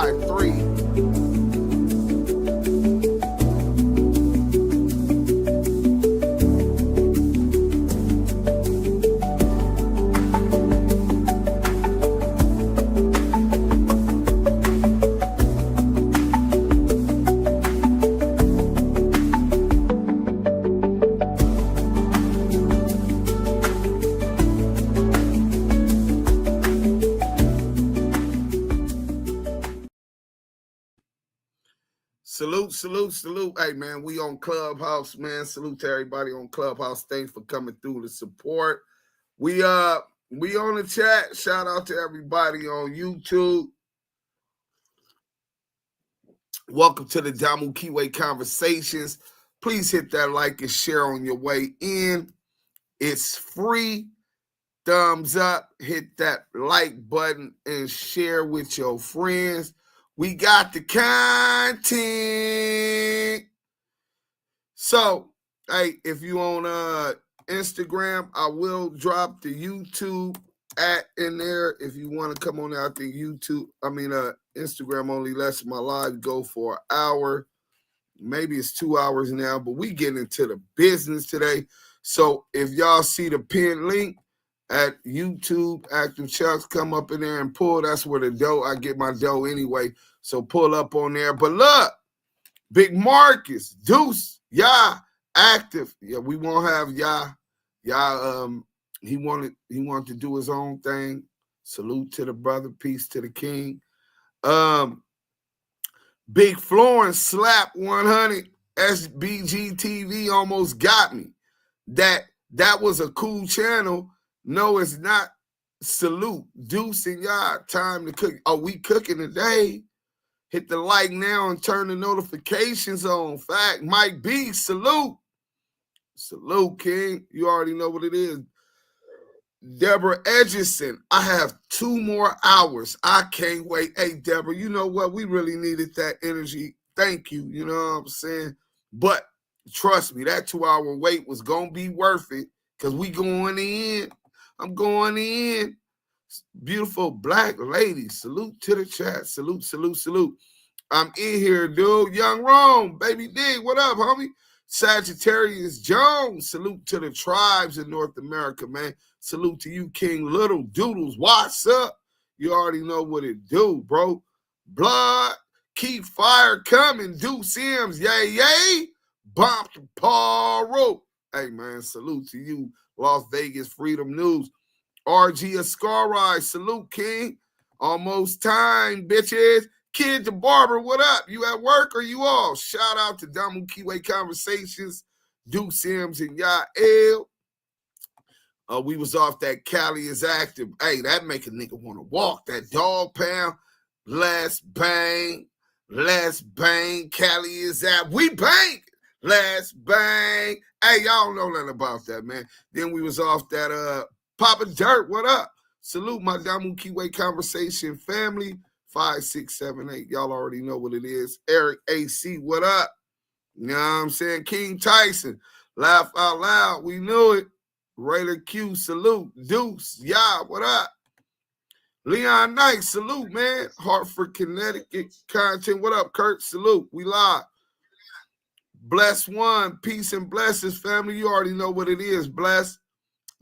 3. Salute. Hey, man, we on Clubhouse, man. Salute to everybody on Clubhouse. Thanks for coming through to support. We on the chat. Shout out to everybody on YouTube. Welcome to the Damu Kiwe Conversations. Please hit that like and share on your way in. It's free. Thumbs up. Hit that like button and share with your friends. We got the content. So, hey, if you on Instagram, I will drop the YouTube in there. If you want to come on out to Instagram only lets my live go for an hour. Maybe it's 2 hours now, but we get into the business today. So if y'all see the pinned link at YouTube, Active Chucks, come up in there and pull. That's where the dough, I get my dough anyway. So pull up on there. But look, Big Marcus, Deuce, Active. Yeah, we won't have he wanted to do his own thing. Salute to the brother, peace to the king. Big Florence slap 100. Sbgtv almost got me. That was a cool channel. No, it's not. Salute. Deuce and time to cook. Oh, we cooking today. Hit the like now and turn the notifications on. Fact, Mike B, salute. Salute, King. You already know what it is. Deborah Edgerson, I have 2 more hours. I can't wait. Hey, Deborah, you know what? We really needed that energy. Thank you. You know what I'm saying? But trust me, that 2-hour wait was going to be worth it because we going in. I'm going in. Beautiful black ladies. Salute to the chat. Salute. I'm in here, dude. Young Rome, baby D, what up, homie? Sagittarius Jones. Salute to the tribes in North America, man. Salute to you, King Little Doodles. What's up? You already know what it do, bro. Blood, keep fire coming. Do Sims, yay. Bump the Paul. Hey, man, salute to you, Las Vegas Freedom News. RG Ascarai, salute, King. Almost time, bitches. Kid the Barber, what up? You at work or you off? Shout out to Damu Kiwe Conversations, Do Sims and Yael. We was off that Cali is active. Hey, that make a nigga want to walk. That dog pound. Let's bang. Cali is out. We bang. Let's bang. Hey, y'all know nothing about that, man. Then we was off that Papa Dirt, what up? Salute my Damu Kiwe Conversation family. 5678. Y'all already know what it is. Eric AC, what up? You know what I'm saying? King Tyson. Laugh out loud. We knew it. Rayler Q, salute. Deuce, what up? Leon Knight, salute, man. Hartford, Connecticut content. What up, Kurt? Salute. We live. Bless one. Peace and blessings, family. You already know what it is. Bless.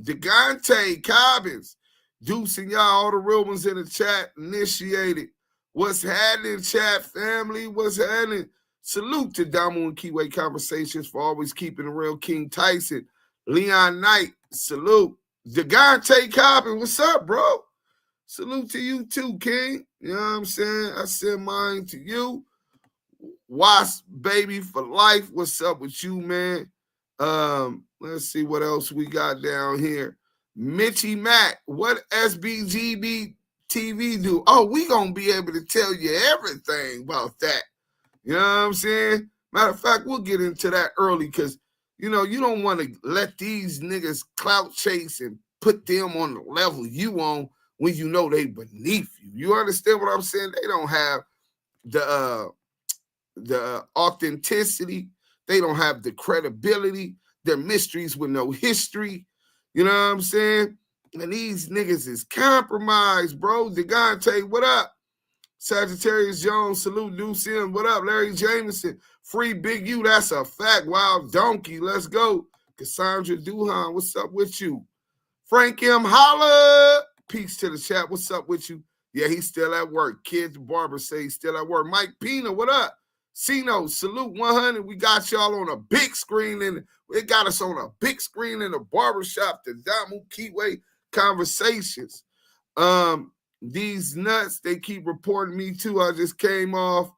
Degante, Cobbins, Deuce and all the real ones in the chat, initiated. What's happening, chat family? What's happening? Salute to Damu and Kiwe Conversations for always keeping it real. King Tyson, Leon Knight, salute. Degante, Cobbins, what's up, bro? Salute to you too, King. You know what I'm saying? I send mine to you. Wasp, baby, for life. What's up with you, man? Let's see what else we got down here. Mitchie Mac, what Sbgtv do? Oh, we gonna be able to tell you everything about that. You know what I'm saying? Matter of fact, we'll get into that early because, you know, you don't want to let these niggas clout chase and put them on the level you on when you know they beneath you. You understand what I'm saying? They don't have the authenticity. They don't have the credibility. They're mysteries with no history. You know what I'm saying? And these niggas is compromised, bro. Degante, what up? Sagittarius Jones, salute Luce Cannon. What up, Larry Jameson? Free Big U, that's a fact. Wild Donkey, let's go. Cassandra Duhan, what's up with you? Frank M. Holla, peace to the chat. What's up with you? Yeah, he's still at work. Kids Barber say he's still at work. Mike Pina, what up? Sino, salute 100. We got y'all on a big screen, and it got us on a big screen in the barbershop, the Damu Kiwe conversations. These nuts, they keep reporting me too. I just came off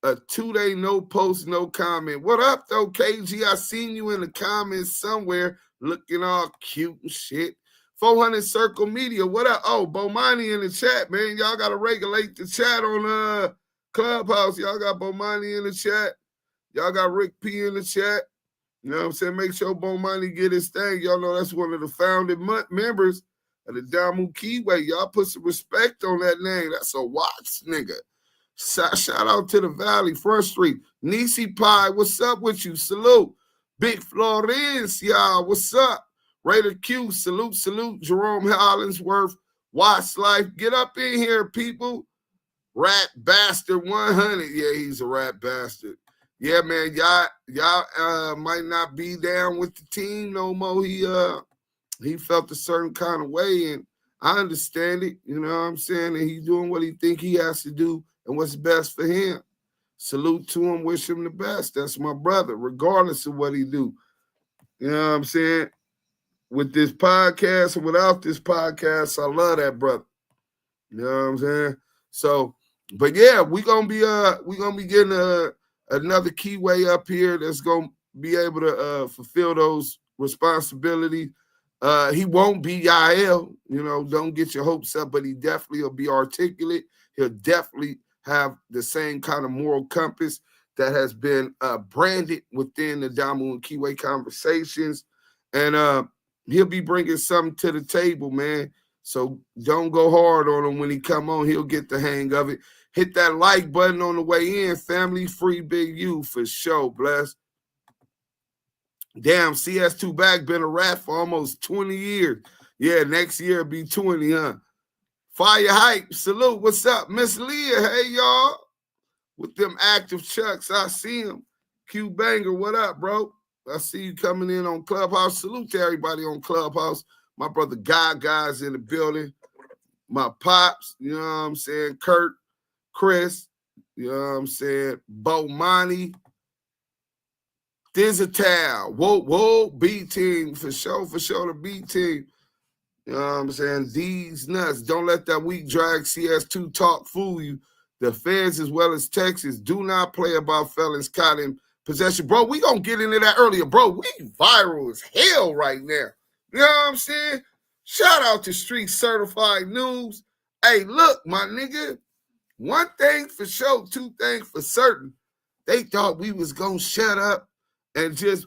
a 2-day no post, no comment. What up, though, KG? I seen you in the comments somewhere looking all cute and shit. 400 Circle Media, what up? Oh, Bomani in the chat, man. Y'all got to regulate the chat on Clubhouse. Y'all got Bomani in the chat. Y'all got Rick P in the chat. You know what I'm saying? Make sure Bomani get his thing. Y'all know that's one of the founding members of the Damu Kiwe. Y'all put some respect on that name. That's a Watts nigga. Shout out to the Valley, Front Street. Nisi Pie, what's up with you? Salute. Big Florence, y'all. What's up? Raider Q, salute. Jerome Hollingsworth, Watts Life. Get up in here, people. Rat Bastard 100. Yeah, he's a rat bastard. Yeah, man, y'all might not be down with the team no more. He felt a certain kind of way, and I understand it. You know what I'm saying? And he's doing what he think he has to do and what's best for him. Salute to him, wish him the best. That's my brother, regardless of what he do. You know what I'm saying? With this podcast and without this podcast, I love that brother. You know what I'm saying? So, but yeah, we're gonna be getting another Kiwe up here that's gonna be able to fulfill those responsibilities. He won't be Yael, you know, don't get your hopes up, but he definitely will be articulate. He'll definitely have the same kind of moral compass that has been branded within the Damu and Kiwe conversations. And he'll be bringing something to the table, man. So don't go hard on him when he come on. He'll get the hang of it. Hit that like button on the way in. Family Free Big U for sure, bless. Damn, CS2 back been a rat for almost 20 years. Yeah, next year it'll be 20, huh? Fire Hype, salute. What's up? Miss Leah, hey, y'all. With them active chucks, I see him. Q Banger, what up, bro? I see you coming in on Clubhouse. Salute to everybody on Clubhouse. My brother Guy's in the building. My pops, you know what I'm saying? Kurt, Chris, you know what I'm saying? Bomani. Digital, whoa, B team, for sure, the B team. You know what I'm saying? These nuts, don't let that weak drag CS2 talk fool you. The feds as well as Texas do not play about felons caught in possession. Bro, we gonna get into that earlier. Bro, we viral as hell right now. You know what I'm saying? Shout out to Street Certified News. Hey, look, my nigga, one thing for sure, two things for certain. They thought we was gonna shut up and just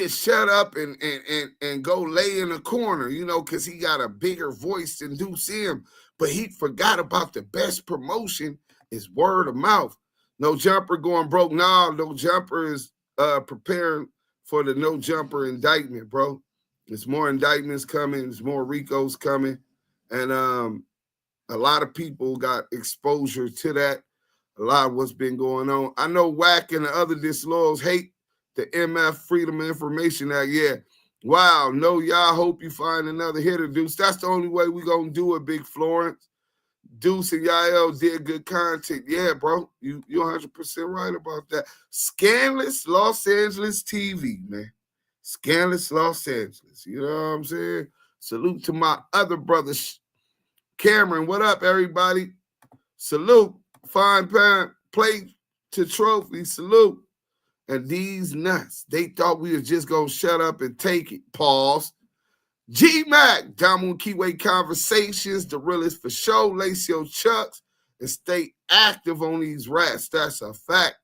shut up and go lay in a corner, you know, because he got a bigger voice than Deuce M. But he forgot about the best promotion is word of mouth. No Jumper going broke. Nah, No Jumper is preparing for the No Jumper indictment, bro. There's more indictments coming. There's more RICOs coming. And a lot of people got exposure to that. A lot of what's been going on. I know Wack and the other disloyals hate the MF Freedom of Information Act. Yeah. Wow. No, y'all hope you find another hitter, Deuce. That's the only way we going to do it, Big Florence. Deuce and Yael did good content. Yeah, bro. You're 100% right about that. Scandalous Los Angeles TV, man. Scandalous Los Angeles. You know what I'm saying? Salute to my other brother, Cameron. What up, everybody? Salute. Fine plate to trophy, salute. And these nuts, they thought we was just going to shut up and take it. Pause. G-Mac, Damu and Kiwe conversations, the realest for show. Lace your chucks and stay active on these rats. That's a fact.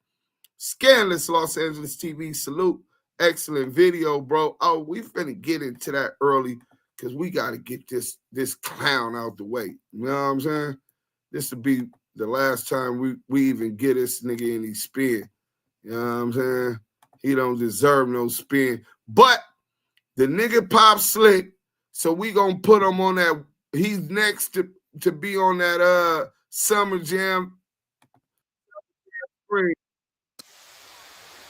Scandalous Los Angeles TV, salute. Excellent video, bro. Oh, we finna get into that early because we got to get this clown out the way. You know what I'm saying? This will be the last time we even get this nigga any spin. You know what I'm saying? He don't deserve no spin. But the nigga pop slick, so we gonna put him on that. He's next to to be on that Summer Jam.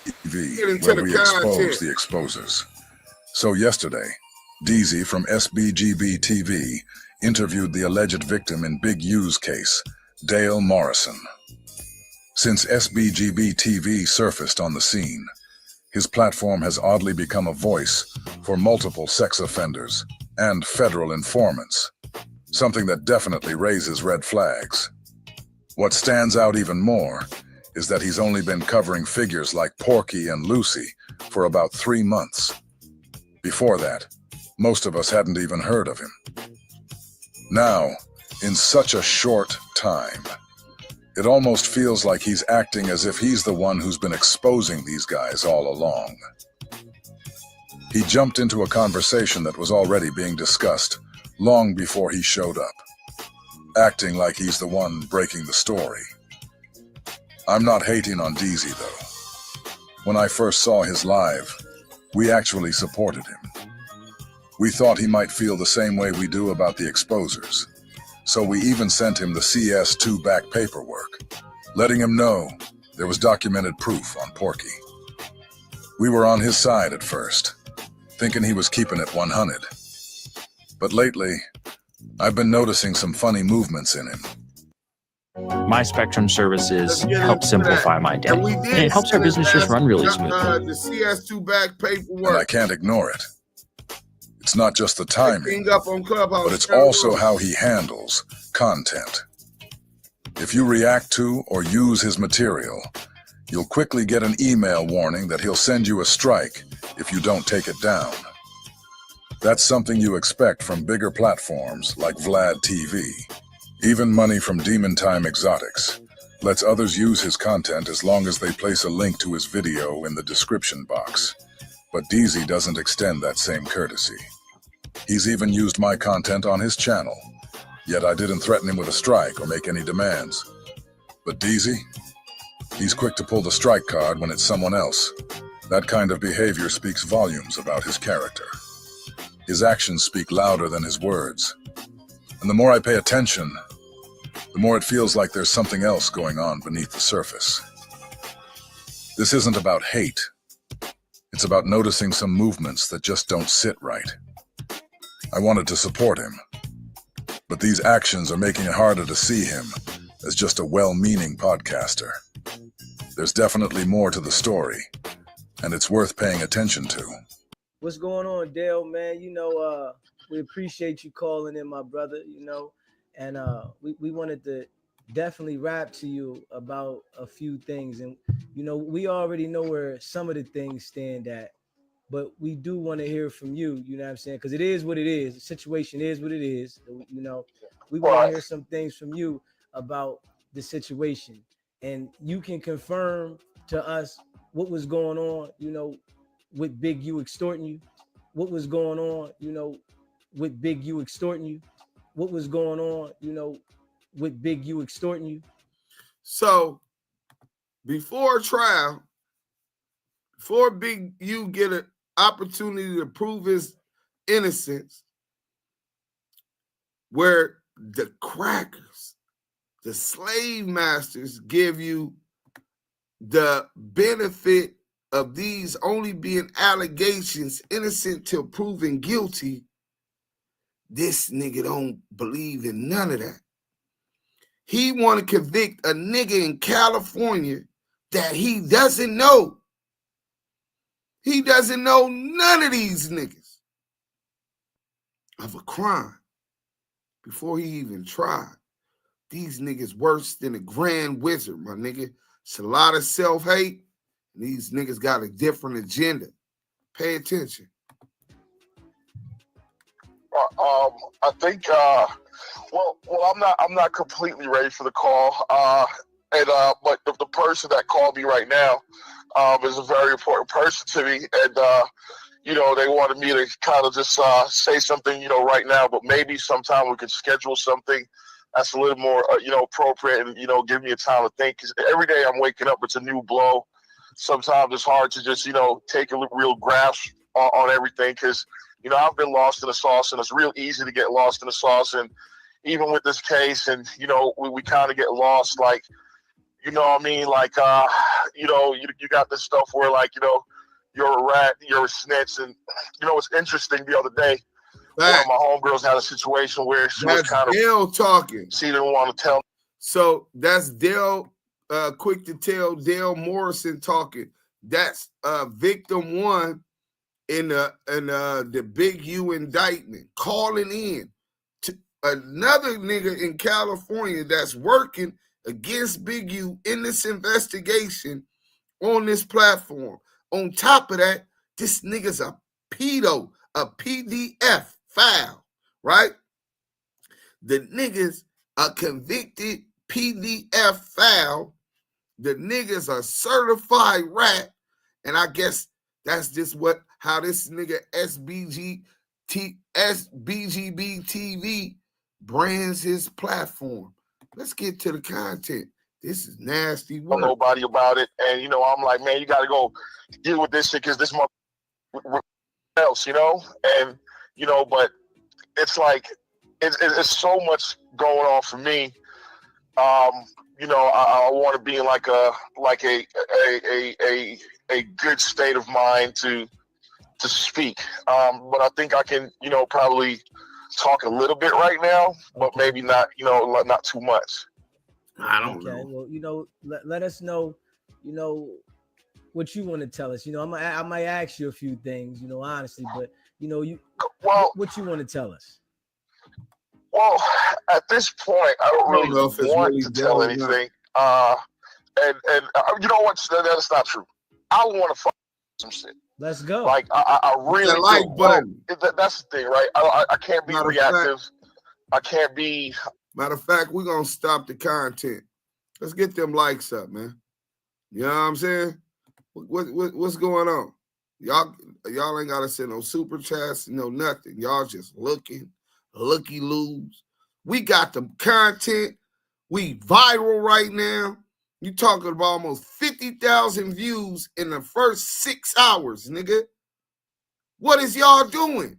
TV, where we expose the exposers. So yesterday, DZ from Sbgtv interviewed the alleged victim in Big U's case, Dale Morrison. Since Sbgtv surfaced on the scene, his platform has oddly become a voice for multiple sex offenders and federal informants, something that definitely raises red flags. What stands out even more is that he's only been covering figures like Porky and Lucy for about 3 months. Before that, most of us hadn't even heard of him. Now, in such a short time, it almost feels like he's acting as if he's the one who's been exposing these guys all along. He jumped into a conversation that was already being discussed long before he showed up, acting like he's the one breaking the story. I'm not hating on DZ though. When I first saw his live, we actually supported him. We thought he might feel the same way we do about the exposers, so we even sent him the CS2 back paperwork, letting him know there was documented proof on Porky. We were on his side at first, thinking he was keeping it 100. But lately, I've been noticing some funny movements in him. My Spectrum services help simplify my day, and it helps our business just run really smoothly. The CS2 back paperwork. And I can't ignore it. It's not just the timing, but it's also how he handles content. If you react to or use his material, you'll quickly get an email warning that he'll send you a strike if you don't take it down. That's something you expect from bigger platforms like Vlad TV. Even money from Demon Time Exotics lets others use his content as long as they place a link to his video in the description box. But DZ doesn't extend that same courtesy. He's even used my content on his channel, yet I didn't threaten him with a strike or make any demands. But DZ, he's quick to pull the strike card when it's someone else. That kind of behavior speaks volumes about his character. His actions speak louder than his words. And the more I pay attention, the more it feels like there's something else going on beneath the surface. This isn't about hate. It's about noticing some movements that just don't sit right. I wanted to support him, but these actions are making it harder to see him as just a well-meaning podcaster. There's definitely more to the story, and it's worth paying attention to. What's going on, Dale, man? You know, we appreciate you calling in, my brother, you know, and we wanted to definitely rap to you about a few things. And, you know, we already know where some of the things stand at, but we do want to hear from you, you know what I'm saying? Because it is what it is. The situation is what it is. You know, we want to hear some things from you about the situation. And you can confirm to us what was going on, you know, with Big U extorting you. What was going on, you know, with Big U extorting you? What was going on, you know, with Big U extorting you? So before trial, before Big U get an opportunity to prove his innocence, where the crackers, the slave masters give you the benefit of these only being allegations, innocent till proven guilty, this nigga don't believe in none of that. He want to convict a nigga in California that he doesn't know. He doesn't know none of these niggas of a crime before he even tried. These niggas worse than a grand wizard, my nigga. It's a lot of self-hate, and these niggas got a different agenda. Pay attention. I think, well, I'm not completely ready for the call. But the person that called me right now is a very important person to me, and you know, they wanted me to kind of just say something, you know, right now. But maybe sometime we could schedule something that's a little more, you know, appropriate, and, you know, give me a time to think. Because every day I'm waking up, it's a new blow. Sometimes it's hard to just, you know, take a real grasp on everything, because, you know, I've been lost in the sauce, and it's real easy to get lost in the sauce. And, even with this case, and you know, we kind of get lost, like, you know what I mean, like, you know, you got this stuff where, like, you know, you're a rat, you're a snitch, and you know, it's interesting. The other day, one of my homegirls had a situation where she was kind of Dale talking. She didn't want to tell. So that's Dale, quick to tell, Dale Morrison talking. That's victim one in the Big U indictment, calling in to another nigga in California that's working against Big U in this investigation on this platform. On top of that, this nigga's a pedo, a PDF file, right? The nigga's a convicted PDF file. The nigga's a certified rat. And I guess that's just how this nigga Sbgtv brands his platform. Let's get to the content. This is nasty work. Nobody about it. And, you know, I'm like, man, you got to go deal with this shit because this mother else, you know? And, you know, but it's like, it's so much going on for me. You know, I want to be in like a good state of mind to speak. But I think I can, you know, probably talk a little bit right now, but maybe not, you know, not too much. I don't know. Well, you know, let us know, you know, what you want to tell us. You know, I might ask you a few things, you know, honestly, but you know, what you want to tell us. Well, at this point, I don't really want to tell anything. And you know what? That's not true. I want to fuck some shit. Let's go. Like I really like button. That's the thing, right? I can't be reactive. I can't be. Matter of fact, we're gonna stop the content. Let's get them likes up, man. You know what I'm saying? What's going on? Y'all ain't gotta send no super chats, no nothing. Y'all just looky-loos. We got the content. We viral right now. You talking about almost 50,000 views in the first 6 hours, nigga. What is y'all doing?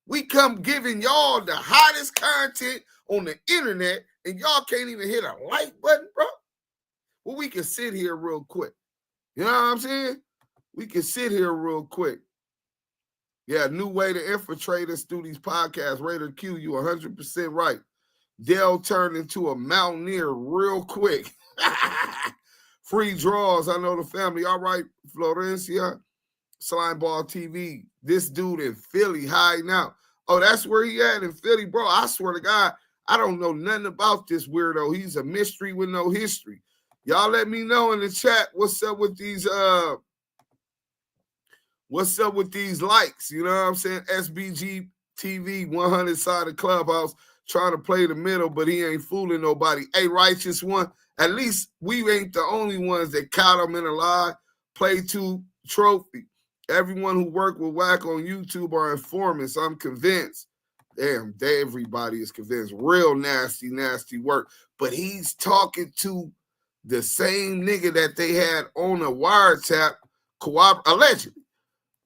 We come giving y'all the hottest content on the internet, and y'all can't even hit a like button, bro. Well, we can sit here real quick. You know what I'm saying? We can sit here real quick. Yeah, new way to infiltrate us through these podcasts. Raider Q, you 100% right. Dale turned into a mountaineer real quick. Free draws. I know the family. All right, Florencia. Slimeball TV. This dude in Philly hiding out. Oh, that's where he at in Philly, bro. I swear to God, I don't know nothing about this weirdo. He's a mystery with no history. Y'all let me know in the chat what's up with these likes. You know what I'm saying? Sbgtv 100 side of Clubhouse trying to play the middle, but he ain't fooling nobody. Hey, righteous one. At least we ain't the only ones that caught him in a lie. Play to trophy. Everyone who worked with Wack on YouTube are informants. I'm convinced. Damn, everybody is convinced. Real nasty, nasty work. But he's talking to the same nigga that they had on a wiretap, allegedly,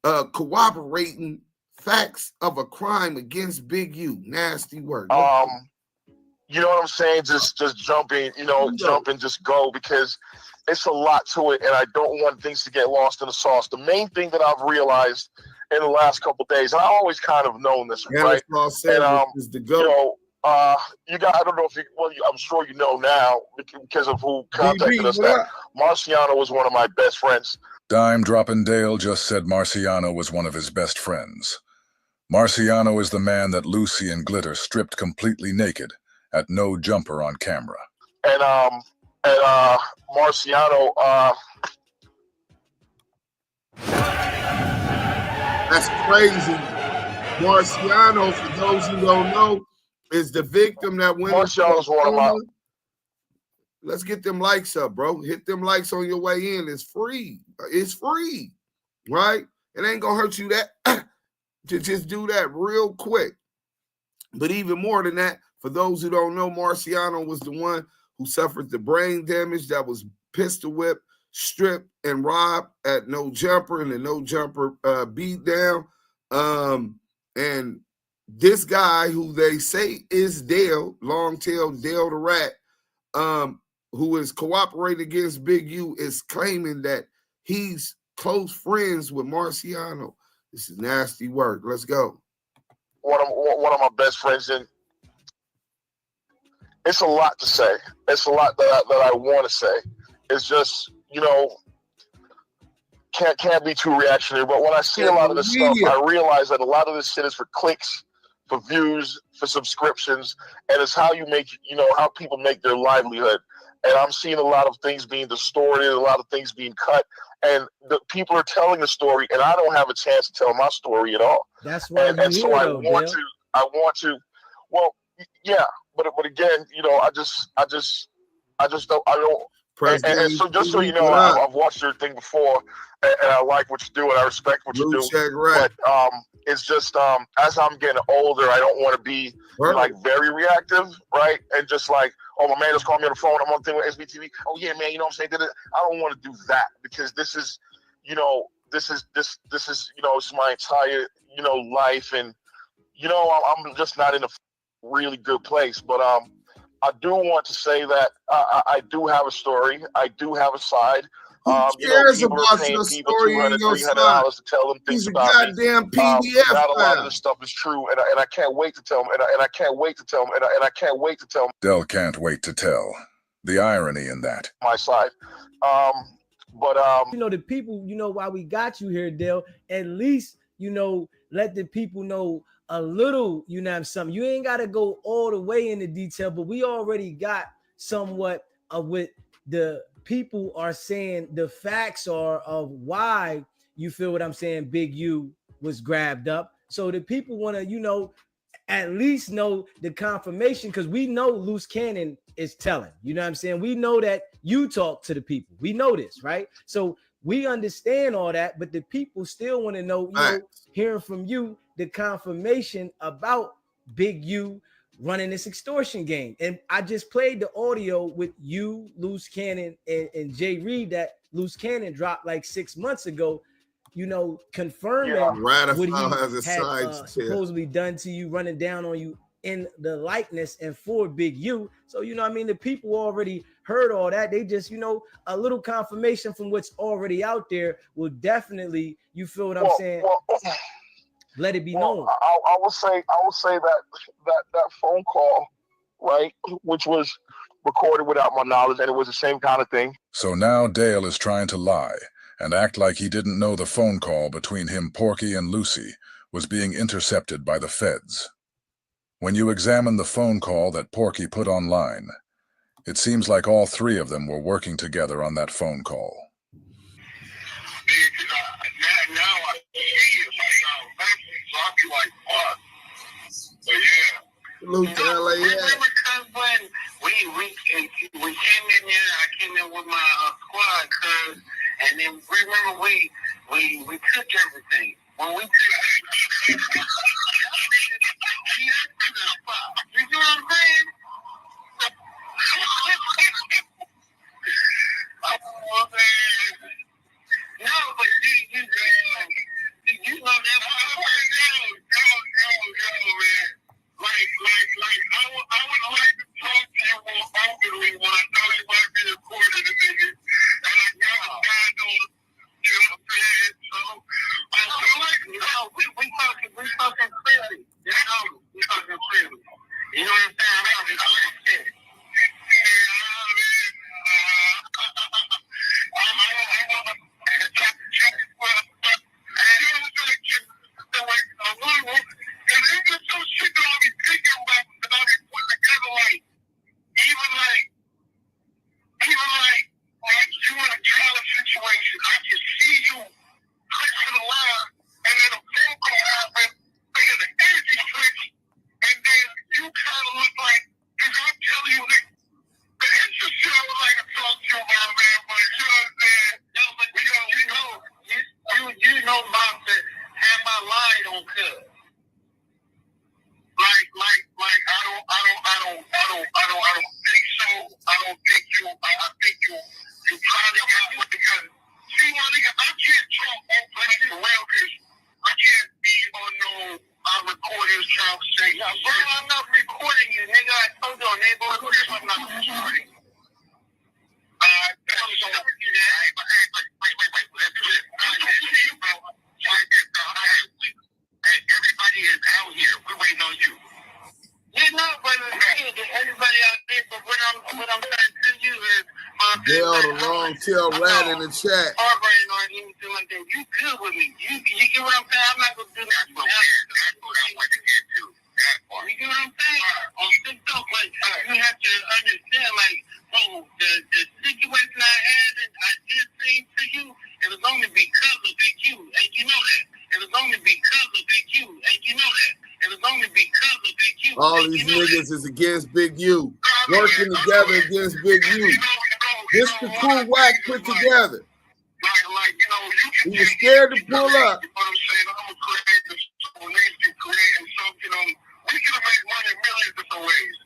corroborating facts of a crime against Big U. Nasty work. You know what I'm saying? Just jumping, jump and just go, because it's a lot to it, and I don't want things to get lost in the sauce. The main thing that I've realized in the last couple of days, and I always kind of known this, right? And is the go. You got, I don't know if you, well, I'm sure you know now because of who contacted us, that Marciano was one of my best friends. Dime Droppin' Dale just said Marciano was one of his best friends. Marciano is the man that Lucy and Glitter stripped completely naked at no jumper on camera. And Marciano, that's crazy. Marciano, for those who don't know, is the victim that went. Marciano's one of my. Let's get them likes up, bro. Hit them likes on your way in. It's free. It's free, right? It ain't gonna hurt you that to just do that real quick. But even more than that, for those who don't know, Marciano was the one who suffered the brain damage that was pistol whipped, stripped, and robbed at no jumper and the no jumper beat down. And this guy who they say is Dale, long tail Dale the Rat, who is cooperating against Big U, is claiming that he's close friends with Marciano. This is nasty work. Let's go. One of my best friends, and it's a lot to say. It's a lot that I want to say. It's just, you know, can't be too reactionary. But when I see a lot of this stuff, I realize that a lot of this shit is for clicks, for views, for subscriptions, and it's how you make, you know, how people make their livelihood. And I'm seeing a lot of things being distorted, a lot of things being cut, and the people are telling the story, and I don't have a chance to tell my story at all. That's why and so I want to. Well, yeah, but again, you know, I just don't. And so just so you know, I've watched your thing before, and I like what you do, and I respect what you do. But it's just as I'm getting older, I don't want to be like very reactive, right? And just like, oh, my man just called me on the phone. I'm on the thing with Sbgtv. Oh yeah, man, you know what I'm saying? I don't want to do that, because this is, you know, this is you know, it's my entire, you know, life, and you know, I'm just not in a really good place. But I do want to say that I do have a story. I do have a side. Who cares about your story and your side? To tell them things He's a about goddamn PDF not a lot file. of this stuff is true, and I can't wait to tell them, and I can't wait to tell them, and I can't wait to tell them. Del can't wait to tell. The irony in that. My side. But you know, the people, you know, why we got you here, Dale, at least, you know, let the people know a little, you know, something. You ain't got to go all the way into detail, but we already got somewhat of what the people are saying. The facts are of why, you feel what I'm saying, Big U was grabbed up. So the people want to, you know, at least know the confirmation, because we know Luce Cannon is telling, you know what I'm saying? We know that you talk to the people. We know this, right? So we understand all that, but the people still want to know, you know, hearing from you, the confirmation about Big U running this extortion game. And I just played the audio with you, Luce Cannon, and Jay Reed that Luce Cannon dropped like 6 months ago, you know, confirming what he had supposedly done to you, running down on you in the likeness and for Big U. So, you know what I mean? The people already heard all that. They just, you know, a little confirmation from what's already out there will definitely, you feel what I'm saying? Let it be known. I will say that phone call, right, which was recorded without my knowledge, and it was the same kind of thing. So now Dale is trying to lie and act like he didn't know the phone call between him, Porky, and Lucy was being intercepted by the feds. When you examine the phone call that Porky put online, it seems like all three of them were working together on that phone call. Now I see it so I'll be like, fuck. But yeah. Because when we came in there, I came in with my squad, cuz, and then remember we took everything. When we took everything, you know what I'm saying? No, but you know that man. I would like to talk to you more openly when I know you might be recording the nigga. And I got a guy on, you know what I'm saying? So, we talking freely. You know, we talking freely. You know what I'm saying? I don't know shit. Bro, I'm not recording you, nigga. I told you, neighbor, I'm not recording. Everybody is out here. We're waiting on you. You're not waiting on everybody out there, but what I'm trying to tell you is Dale the long tail rat in the chat. Harboring or anything like that. You good with me. You get what I'm saying? I'm not gonna do that. That's what I want to get to. You get what I'm saying? On TikTok, but you have to understand, like, the situation I had and I did say to you, it was only because of Big U, and you know that. It was only because of Big U, and you know that. It was only because of Big U. All these niggas is against Big U, working together against Big U. This the cool Wack put together. He was scared to pull up. We could have made money millions different ways.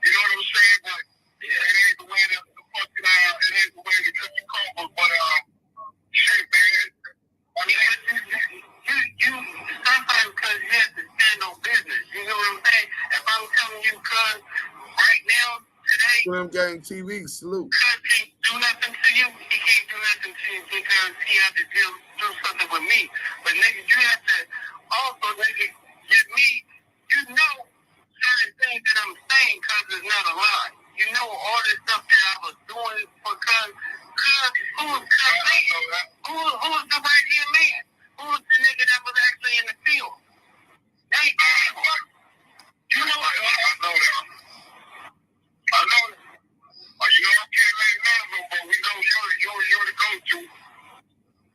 You know what I'm saying? But it ain't the way to fucking it ain't the way to cut the cover. But shit, man. I mean, you sometimes because you have to stand on business. You know what I'm saying? If I'm telling you, cuz right now, today, Slim Gang TV, salute. Cuz can't do nothing to you. He can't do nothing to you because he had to do something with me. But nigga, you have to also, nigga, give me. You know certain things that I'm saying because it's not a lie. You know all this stuff that I was doing because who's the right hand man? Who's the nigga that was actually in the field? You know what? I know that. You know I can't let none of them, but we know you're the go-to.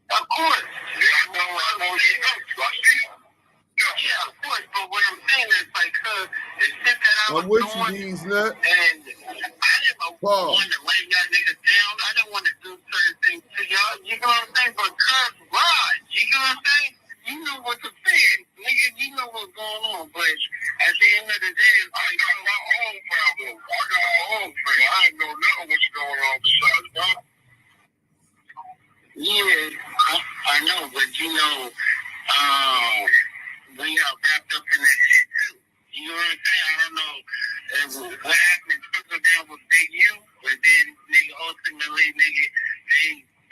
Of course. Yeah, I know you're the go-to. I see you. Yeah, of course, but what I'm saying is like, it's shit that I was I'm with doing, you, these nuts. and I didn't want to lay y'all niggas down. I didn't want to do certain things to y'all. You know what I'm saying? But cuz Rod, you know what I'm saying? You know what to say, nigga. You know what's going on. But at the end of the day, it's like, I got my own problem. I got my own thing. I ain't know nothing what's going on besides that. Yeah, I know, but you know, we got wrapped up in that shit too. You know what I'm saying? I don't know what happened. Took down with Big U, but then nigga ultimately, nigga,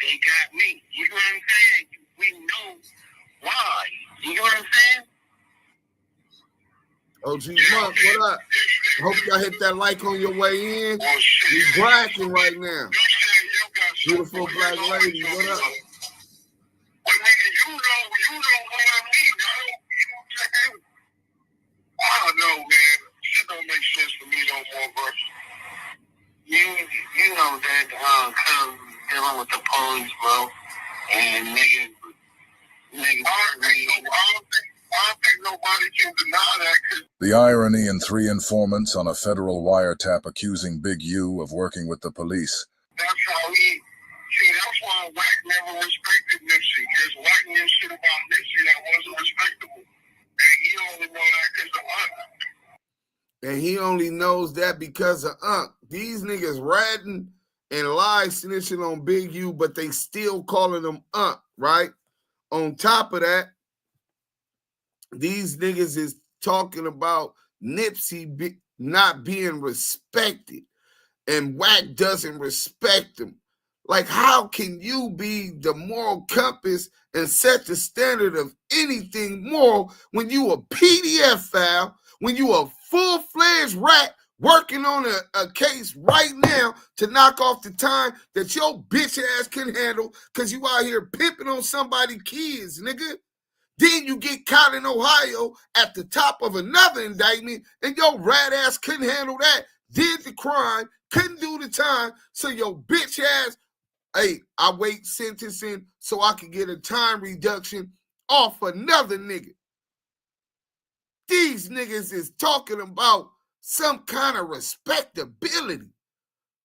they got me. You know what I'm saying? We know why. You know what I'm saying? OG Monk, what up? Hope y'all hit that like on your way in. We bragging right now. Beautiful black lady, what up? But nigga, you know what I mean, though. I don't know, man. Shit don't make sense for me no more, bro. You know that, cause dealing with the police, bro, and niggas. I don't think nobody can deny that. The irony in 3 informants on a federal wiretap accusing Big U of working with the police. That's how that's why Wack never respected Nipsey, because Wack knew shit about Nipsey that wasn't respectable. And he only know that because of Unc. And he only knows that because of Unc. These niggas ratting and lie snitching on Big U, but they still calling him Unc, right? On top of that, these niggas is talking about Nipsey not being respected, and Wack doesn't respect him. Like, how can you be the moral compass and set the standard of anything moral when you a PDF file, when you a full-fledged rat working on a case right now to knock off the time that your bitch ass can handle because you out here pimping on somebody's kids, nigga? Then you get caught in Ohio at the top of another indictment and your rat ass couldn't handle that, did the crime, couldn't do the time, so your bitch ass, hey, I wait sentencing so I can get a time reduction off another nigga. These niggas is talking about some kind of respectability.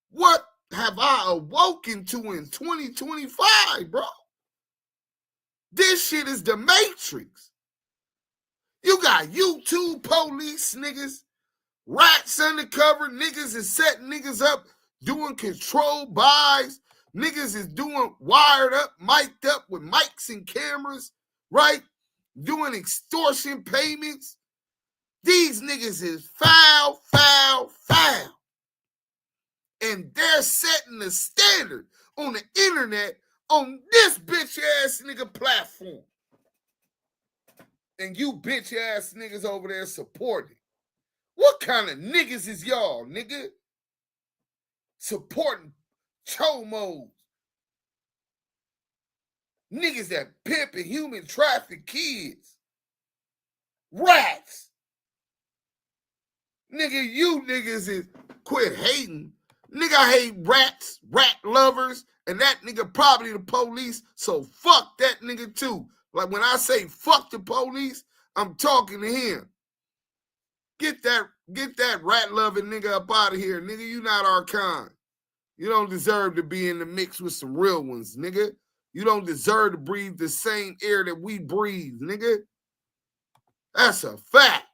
What have I awoken to in 2025, bro? This shit is the Matrix. You got YouTube police niggas, rats undercover, niggas is setting niggas up, doing control buys, niggas is doing wired up, mic'd up with mics and cameras, right? Doing extortion payments These niggas is foul, foul, foul. And they're setting the standard on the internet on this bitch ass nigga platform. And you bitch ass niggas over there supporting. What kind of niggas is y'all, nigga? Supporting chomos. Niggas that pimp and human traffic kids. Rats. Nigga, you niggas is quit hating. Nigga, I hate rats, rat lovers, and that nigga probably the police, so fuck that nigga too. Like when I say fuck the police, I'm talking to him. Get that rat loving nigga up out of here, nigga. You not our kind. You don't deserve to be in the mix with some real ones, nigga. You don't deserve to breathe the same air that we breathe, nigga. That's a fact.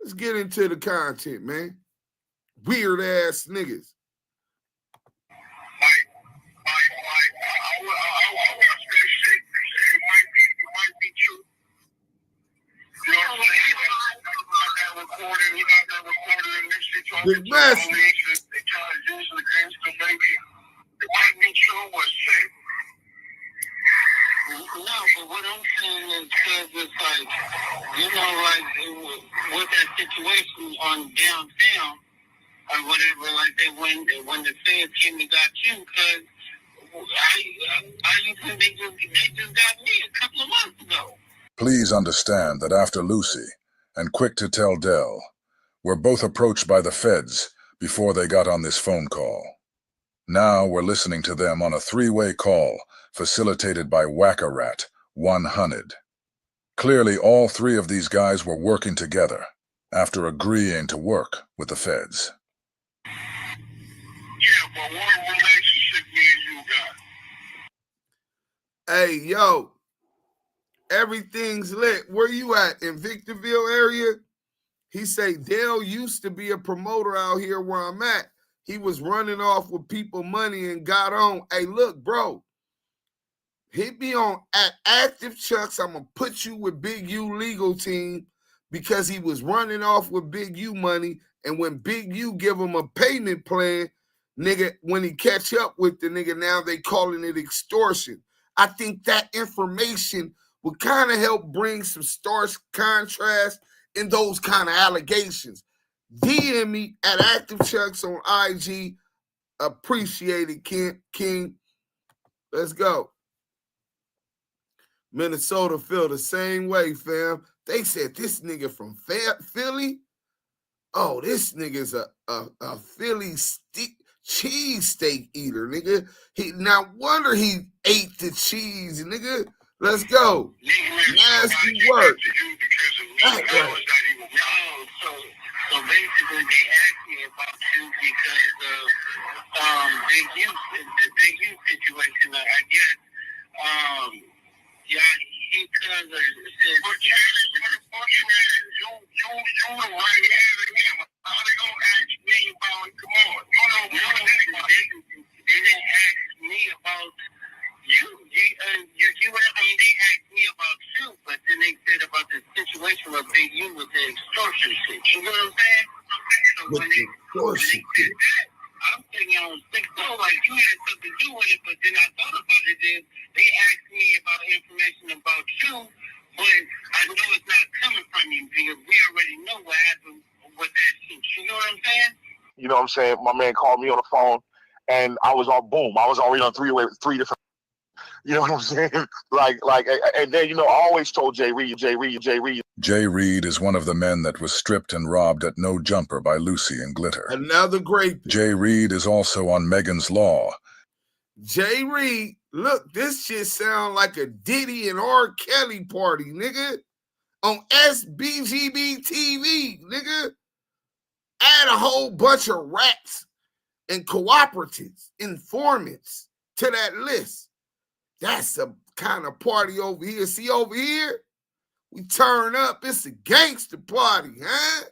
Let's get into the content, man. Weird ass niggas. Big mess. No, but what I'm saying is because it's like, you know, like with that situation on downtown or whatever, like they when the feds came and got you, because I think they just got me a couple of months ago. Please understand that after Lucy and quick to tell Dell, were both approached by the feds before they got on this phone call. Now we're listening to them on a three-way call facilitated by WACK100. Clearly, all three of these guys were working together after agreeing to work with the feds. Yeah, but what relationship me and you got? Hey, yo, everything's lit. Where you at? In Victorville area? He say, Dale used to be a promoter out here where I'm at. He was running off with people money and got on. Hey, look, bro. Hit me on at Active Chucks. I'm going to put you with Big U legal team because he was running off with Big U money. And when Big U give him a payment plan, nigga, when he catch up with the nigga, now they calling it extortion. I think that information would kind of help bring some stark contrast in those kind of allegations. DM me at Active Chucks on IG. Appreciate it, King. Let's go. Minnesota feel the same way, fam. They said this nigga from Philly. Oh, this nigga's a Philly cheesesteak eater, nigga. No wonder he ate the cheese, nigga. Let's go. Nasty work. So basically, they asked me about you because of the Big U situation. I guess, yeah, he kind of said, "But you the right hand. How they gonna ask me about? Come on, they didn't ask me about you. They asked me about you, but then they said about the situation with Big U with the extortion shit. You know what I'm saying? So when they did that, I'm thinking on 6-0, like you had something to do with it, but then I thought about it, then they asked me about information about you, but I know it's not coming from you because we already know what happened with that shit. You know what I'm saying? You know what I'm saying? My man called me on the phone, and I was on boom. I was already on three different. You know what I'm saying? Like, and then, you know, I always told Jay Reed. Jay Reed is one of the men that was stripped and robbed at No Jumper by Lucy and Glitter. Another great. Jay Reed is also on Megan's Law. Jay Reed, look, this shit sound like a Diddy and R. Kelly party, nigga. On Sbgtv, nigga. Add a whole bunch of rats and cooperatives, informants to that list. That's a kind of party over here. See over here? We turn up. It's a gangster party, huh?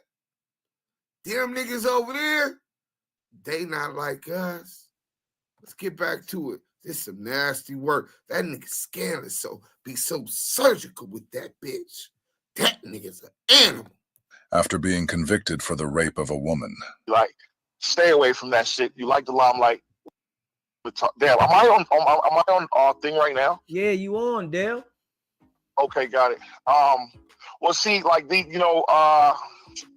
Them niggas over there, they not like us. Let's get back to it. This is some nasty work. That nigga Scandalous be so surgical with that bitch. That nigga's an animal. after being convicted for the rape of a woman. Like, stay away from that shit. You like the limelight. Damn, am I on thing right now? Yeah, you on, Dale. Okay, got it. Well, see, like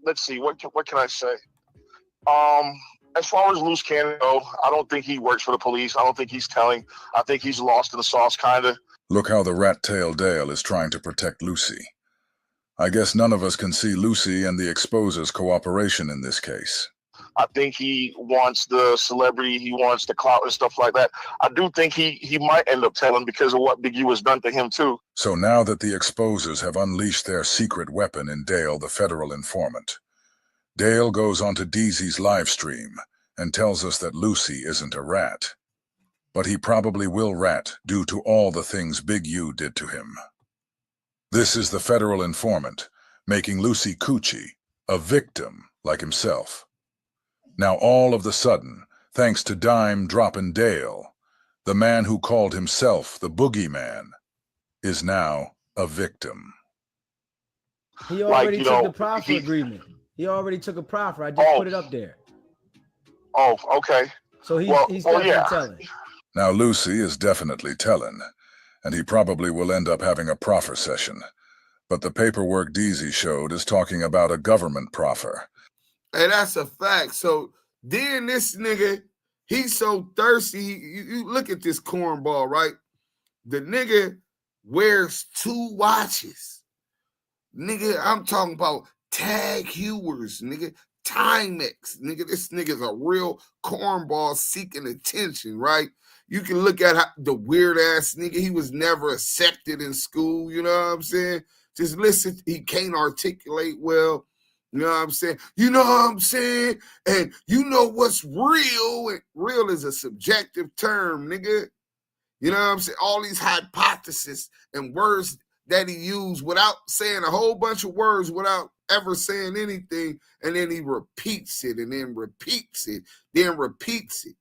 let's see, what can I say? As far as Luce Cannon, I don't think he works for the police. I don't think he's telling. I think he's lost in the sauce, kind of. Look how the rat-tail Dale is trying to protect Lucy. I guess none of us can see Lucy and the exposer's cooperation in this case. I think he wants the celebrity, he wants the clout and stuff like that. I do think he might end up telling because of what Biggie was done to him too. So now that the exposers have unleashed their secret weapon in Dale, the federal informant, Dale goes onto DZ's live stream and tells us that Lucy isn't a rat. But he probably will rat due to all the things Big U did to him. This is the federal informant, making Lucy Coochie a victim like himself. Now all of the sudden, thanks to Dime dropping Dale, the man who called himself the boogeyman is now a victim. He already took the proffer agreement. He already took a proffer. I just put it up there. Oh, okay. So he's definitely telling. Now Lucy is definitely telling, and he probably will end up having a proffer session. But the paperwork DZ showed is talking about a government proffer. Hey, that's a fact. So then this nigga, he's so thirsty. You look at this cornball, right? The nigga wears 2 watches. Nigga, I'm talking about Tag Heuers, nigga. Timex, nigga. This nigga's a real cornball seeking attention, right? You can look at the weird ass nigga. He was never accepted in school, you know what I'm saying? Just listen, he can't articulate well. You know what I'm saying? You know what I'm saying? And you know what's real. And real is a subjective term, nigga. You know what I'm saying? All these hypotheses and words that he used without saying a whole bunch of words, without ever saying anything. And then he repeats it and then repeats it, then repeats it.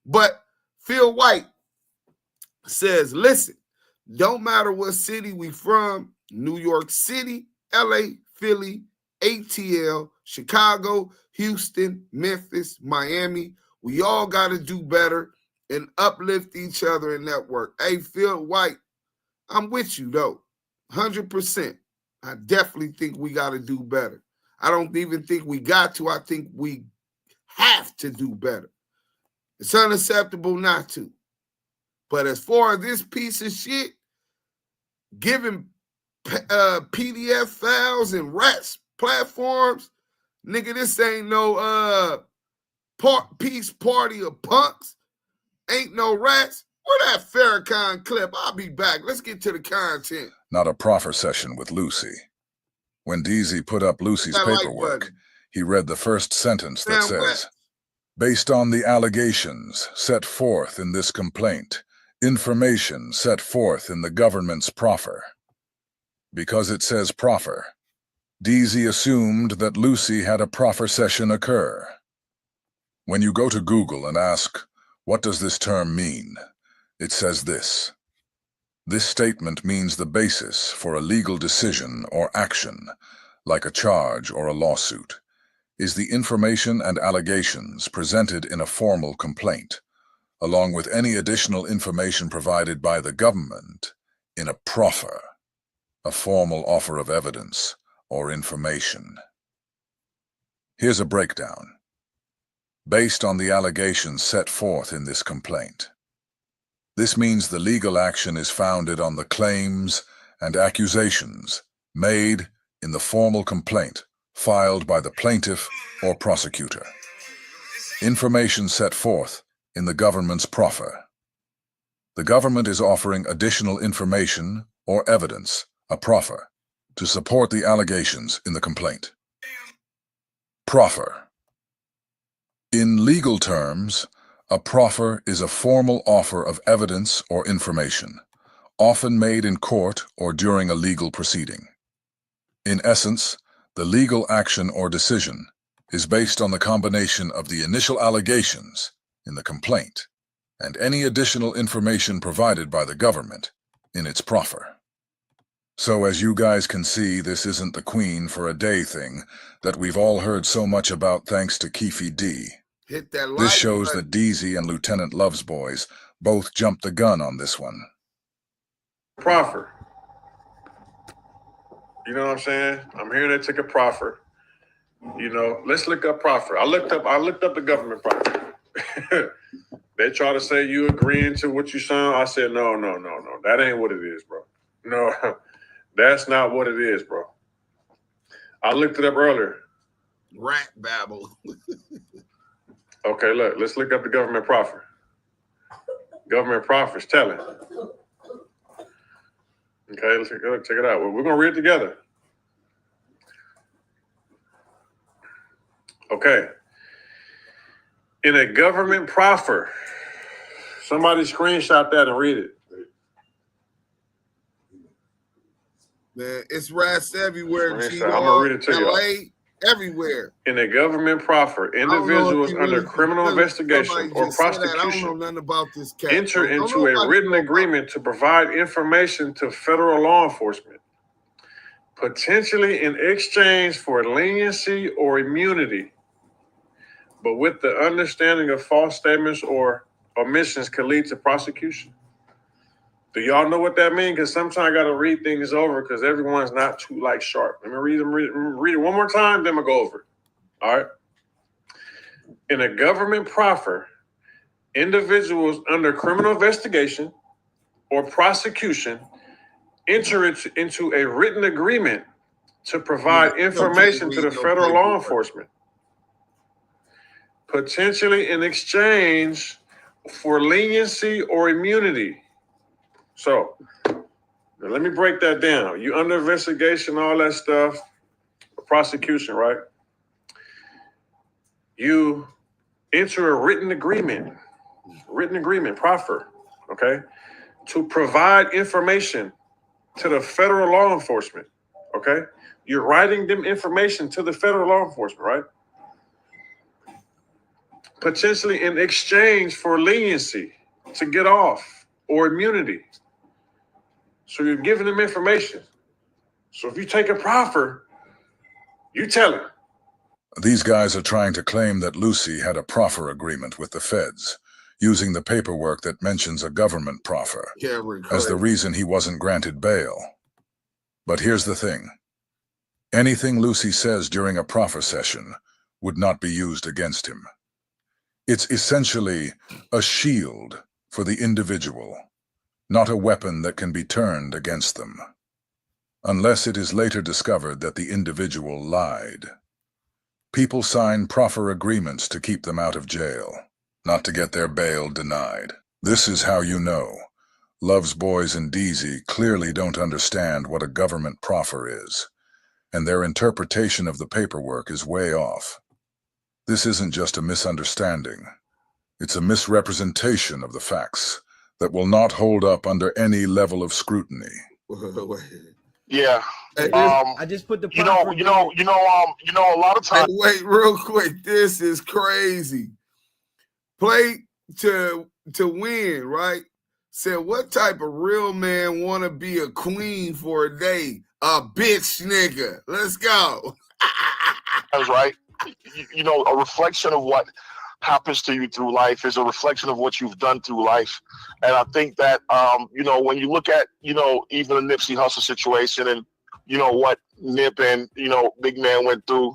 But Phil White says, listen, don't matter what city we from, New York City, LA, Philly, ATL, Chicago, Houston, Memphis, Miami. We all got to do better and uplift each other and network. Hey, Phil White, I'm with you, though, 100%. I definitely think we got to do better. I don't even think we got to. I think we have to do better. It's unacceptable not to. But as far as this piece of shit, giving PDF files and rats platforms, nigga, this ain't no peace party of punks. Ain't no rats. Where that Farrakhan clip? I'll be back. Let's get to the content. Not a proffer session with Lucy. When DZ put up Lucy's paperwork, he read the first sentence that says, based on the allegations set forth in this complaint, information set forth in the government's proffer. Because it says proffer, DZ assumed that Lucy had a proffer session occur. When you go to Google and ask, what does this term mean? It says this. This statement means the basis for a legal decision or action, like a charge or a lawsuit, is the information and allegations presented in a formal complaint, along with any additional information provided by the government in a proffer, a formal offer of evidence or information. Here's a breakdown. Based on the allegations set forth in this complaint. This means the legal action is founded on the claims and accusations made in the formal complaint filed by the plaintiff or prosecutor. Information set forth in the government's proffer. The government is offering additional information or evidence, a proffer, to support the allegations in the complaint. Proffer. In legal terms, a proffer is a formal offer of evidence or information, often made in court or during a legal proceeding. In essence, the legal action or decision is based on the combination of the initial allegations in the complaint and any additional information provided by the government in its proffer. So as you guys can see, this isn't the queen for a day thing that we've all heard so much about thanks to Kiwe D. Hit that like This shows button. that DZ and Lieutenant Love's boys both jumped the gun on this one. Proffer. You know what I'm saying? I'm hearing they took a proffer. You know, let's look up proffer. I looked up the government proffer. They try to say you agreeing to what you signed. I said, no. That ain't what it is, bro. No, that's not what it is, bro. I looked it up earlier. Rat babble. Okay, look, let's look up the government proffer. Government proffer's telling. Okay, let's check it out. We're gonna read it together. Okay. In a government proffer, somebody screenshot that and read it. Man, it's rats everywhere. I'm gonna read it to you. LA, everywhere. In a government proffer, individuals under criminal investigation or prosecution I don't know nothing about this cat. enter into a written agreement to provide information to federal law enforcement, potentially in exchange for leniency or immunity, but with the understanding of false statements or omissions could lead to prosecution. Do y'all know what that means? Because sometimes I got to read things over because everyone's not too sharp. Let me read it one more time, then I'll go over it. All right. In a government proffer, individuals under criminal investigation or prosecution enter into a written agreement to provide information to the federal law enforcement, potentially in exchange for leniency or immunity. So let me break that down. You under investigation, all that stuff, prosecution, right? You enter a written agreement, proffer, okay, to provide information to the federal law enforcement, okay? You're writing them information to the federal law enforcement, right? Potentially in exchange for leniency to get off or immunity. So you're giving them information. So if you take a proffer, you tell him. These guys are trying to claim that Lucy had a proffer agreement with the feds, using the paperwork that mentions a government proffer as the reason he wasn't granted bail. But here's the thing. Anything Lucy says during a proffer session would not be used against him. It's essentially a shield for the individual, not a weapon that can be turned against them, unless it is later discovered that the individual lied. People sign proffer agreements to keep them out of jail, not to get their bail denied. This is how you know Love's boys and DZ clearly don't understand what a government proffer is, and their interpretation of the paperwork is way off. This isn't just a misunderstanding. It's a misrepresentation of the facts that will not hold up under any level of scrutiny. Yeah. I just put the you know, a lot of times. Wait, real quick. This is crazy. Play to win, right? Said, what type of real man want to be a queen for a day? A bitch nigga. Let's go. That's right. You know, a reflection of what happens to you through life is a reflection of what you've done through life. And I think that, you know, when you look at, you know, even the Nipsey Hussle situation and, you know, what Nip and, you know, Big Man went through,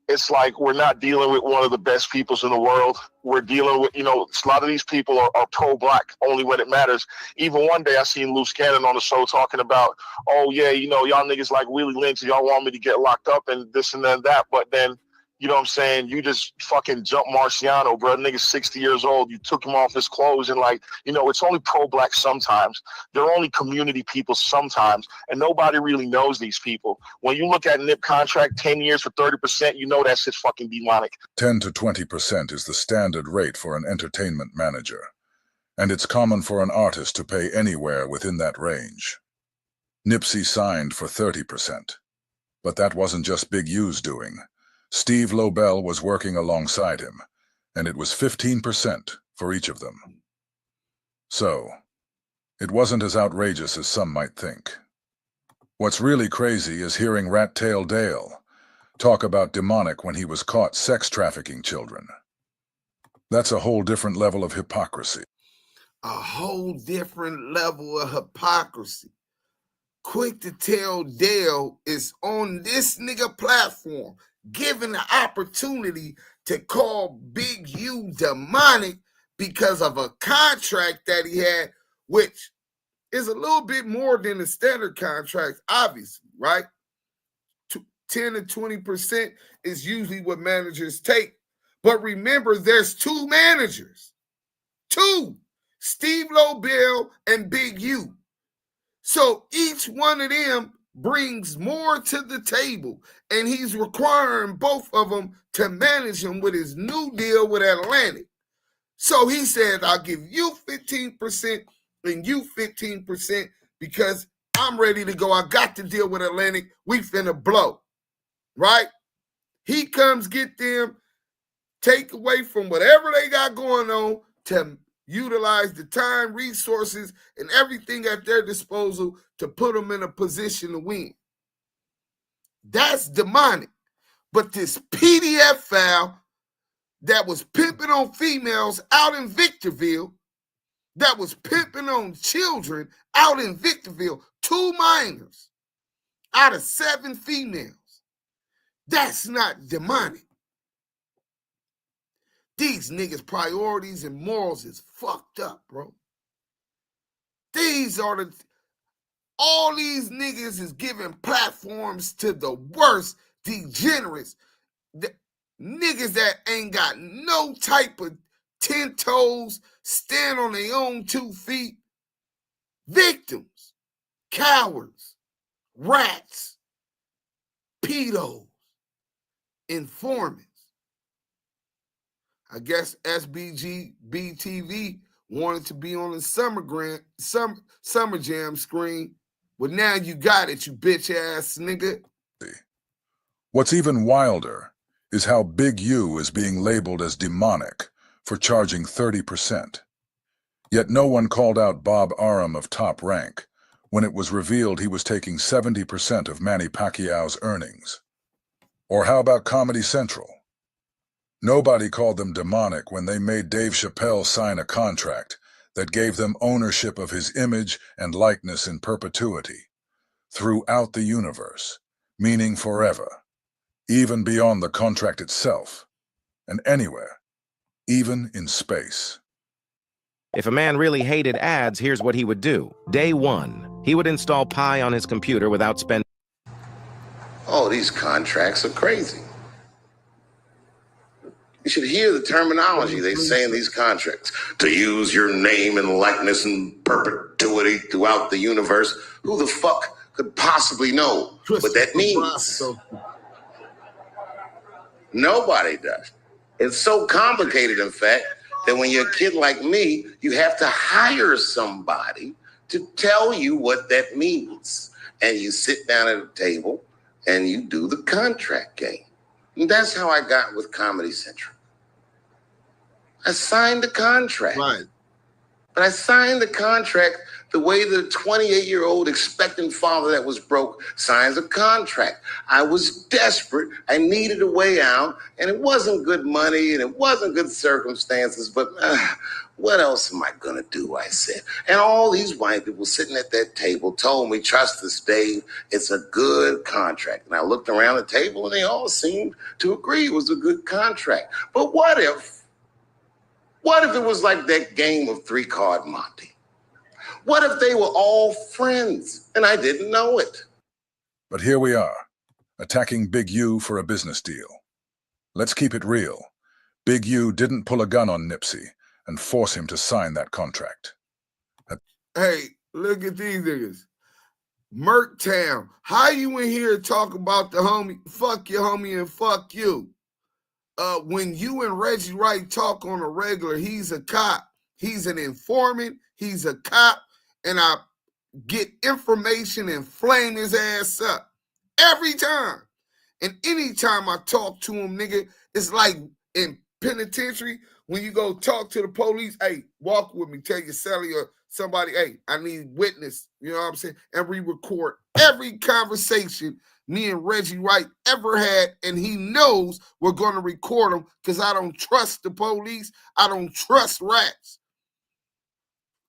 it's like we're not dealing with one of the best peoples in the world. We're dealing with, you know, a lot of these people are pro-black only when it matters. Even one day I seen Luce Cannon on the show talking about, oh, yeah, you know, y'all niggas like Willie Lynch, y'all want me to get locked up and this and then that. But then, you know what I'm saying? You just fucking jump Marciano, bro. Nigga's 60 years old. You took him off his clothes and like, you know, it's only pro-black sometimes. They're only community people sometimes. And nobody really knows these people. When you look at Nip contract, 10 years for 30%, you know that shit's fucking demonic. 10 to 20% is the standard rate for an entertainment manager. And it's common for an artist to pay anywhere within that range. Nipsey signed for 30%. But that wasn't just Big U's doing. Steve Lobel was working alongside him, and it was 15% for each of them. So, it wasn't as outrageous as some might think. What's really crazy is hearing Rat Tail Dale talk about demonic when he was caught sex trafficking children. That's a whole different level of hypocrisy. A whole different level of hypocrisy. Quick to tell Dale is on this nigga platform, given the opportunity to call Big U demonic because of a contract that he had, which is a little bit more than the standard contracts, obviously, right? 10 to 20% is usually what managers take. But remember, there's two managers. Two. Steve Lobel and Big U. So each one of them brings more to the table, and he's requiring both of them to manage him with his new deal with Atlantic. So he said, I'll give you 15% and you 15% because I'm ready to go. I got to deal with Atlantic. We finna blow, right? He comes get them, take away from whatever they got going on to utilize the time, resources, and everything at their disposal to put them in a position to win. That's demonic. But this PDF file that was pimping on females out in Victorville, that was pimping on children out in Victorville, 2 minors out of 7 females, that's not demonic. These niggas' priorities and morals is fucked up, bro. All these niggas is giving platforms to the worst degenerates, the niggas that ain't got no type of 10 toes, stand on their own 2 feet, victims, cowards, rats, pedos, informants. I guess Sbgtv wanted to be on the Summer Jam screen, but now you got it, you bitch ass nigga. What's even wilder is how Big U is being labeled as demonic for charging 30%. Yet no one called out Bob Arum of Top Rank when it was revealed he was taking 70% of Manny Pacquiao's earnings. Or how about Comedy Central? Nobody called them demonic when they made Dave Chappelle sign a contract that gave them ownership of his image and likeness in perpetuity, throughout the universe, meaning forever, even beyond the contract itself, and anywhere, even in space. If a man really hated ads, here's what he would do. Day 1, he would install Pi on his computer without spending... Oh, these contracts are crazy. You should hear the terminology they say in these contracts. To use your name and likeness in perpetuity throughout the universe. Who the fuck could possibly know what that means? Nobody does. It's so complicated, in fact, that when you're a kid like me, you have to hire somebody to tell you what that means. And you sit down at a table and you do the contract game. And that's how I got with Comedy Central. I signed the contract. Right. But I signed the contract the way the 28-year-old expectant father that was broke signs a contract. I was desperate. I needed a way out, and it wasn't good money, and it wasn't good circumstances, but what else am I going to do, I said. And all these white people sitting at that table told me, trust us, Dave, it's a good contract. And I looked around the table, and they all seemed to agree it was a good contract. But what if it was like that game of 3-card Monte? What if they were all friends and I didn't know it? But here we are, attacking Big U for a business deal. Let's keep it real. Big U didn't pull a gun on Nipsey and force him to sign that contract. Hey, look at these niggas. Merktown, how you in here talk about the homie, fuck your homie and fuck you? When you and Reggie Wright talk on a regular, he's a cop. He's an informant. He's a cop. And I get information and flame his ass up every time. And anytime I talk to him, nigga, it's like in penitentiary when you go talk to the police, hey, walk with me, tell your celly or somebody, hey, I need witness, you know what I'm saying? And we record every conversation me and Reggie Wright ever had, and he knows we're going to record them because I don't trust the police. I don't trust rats.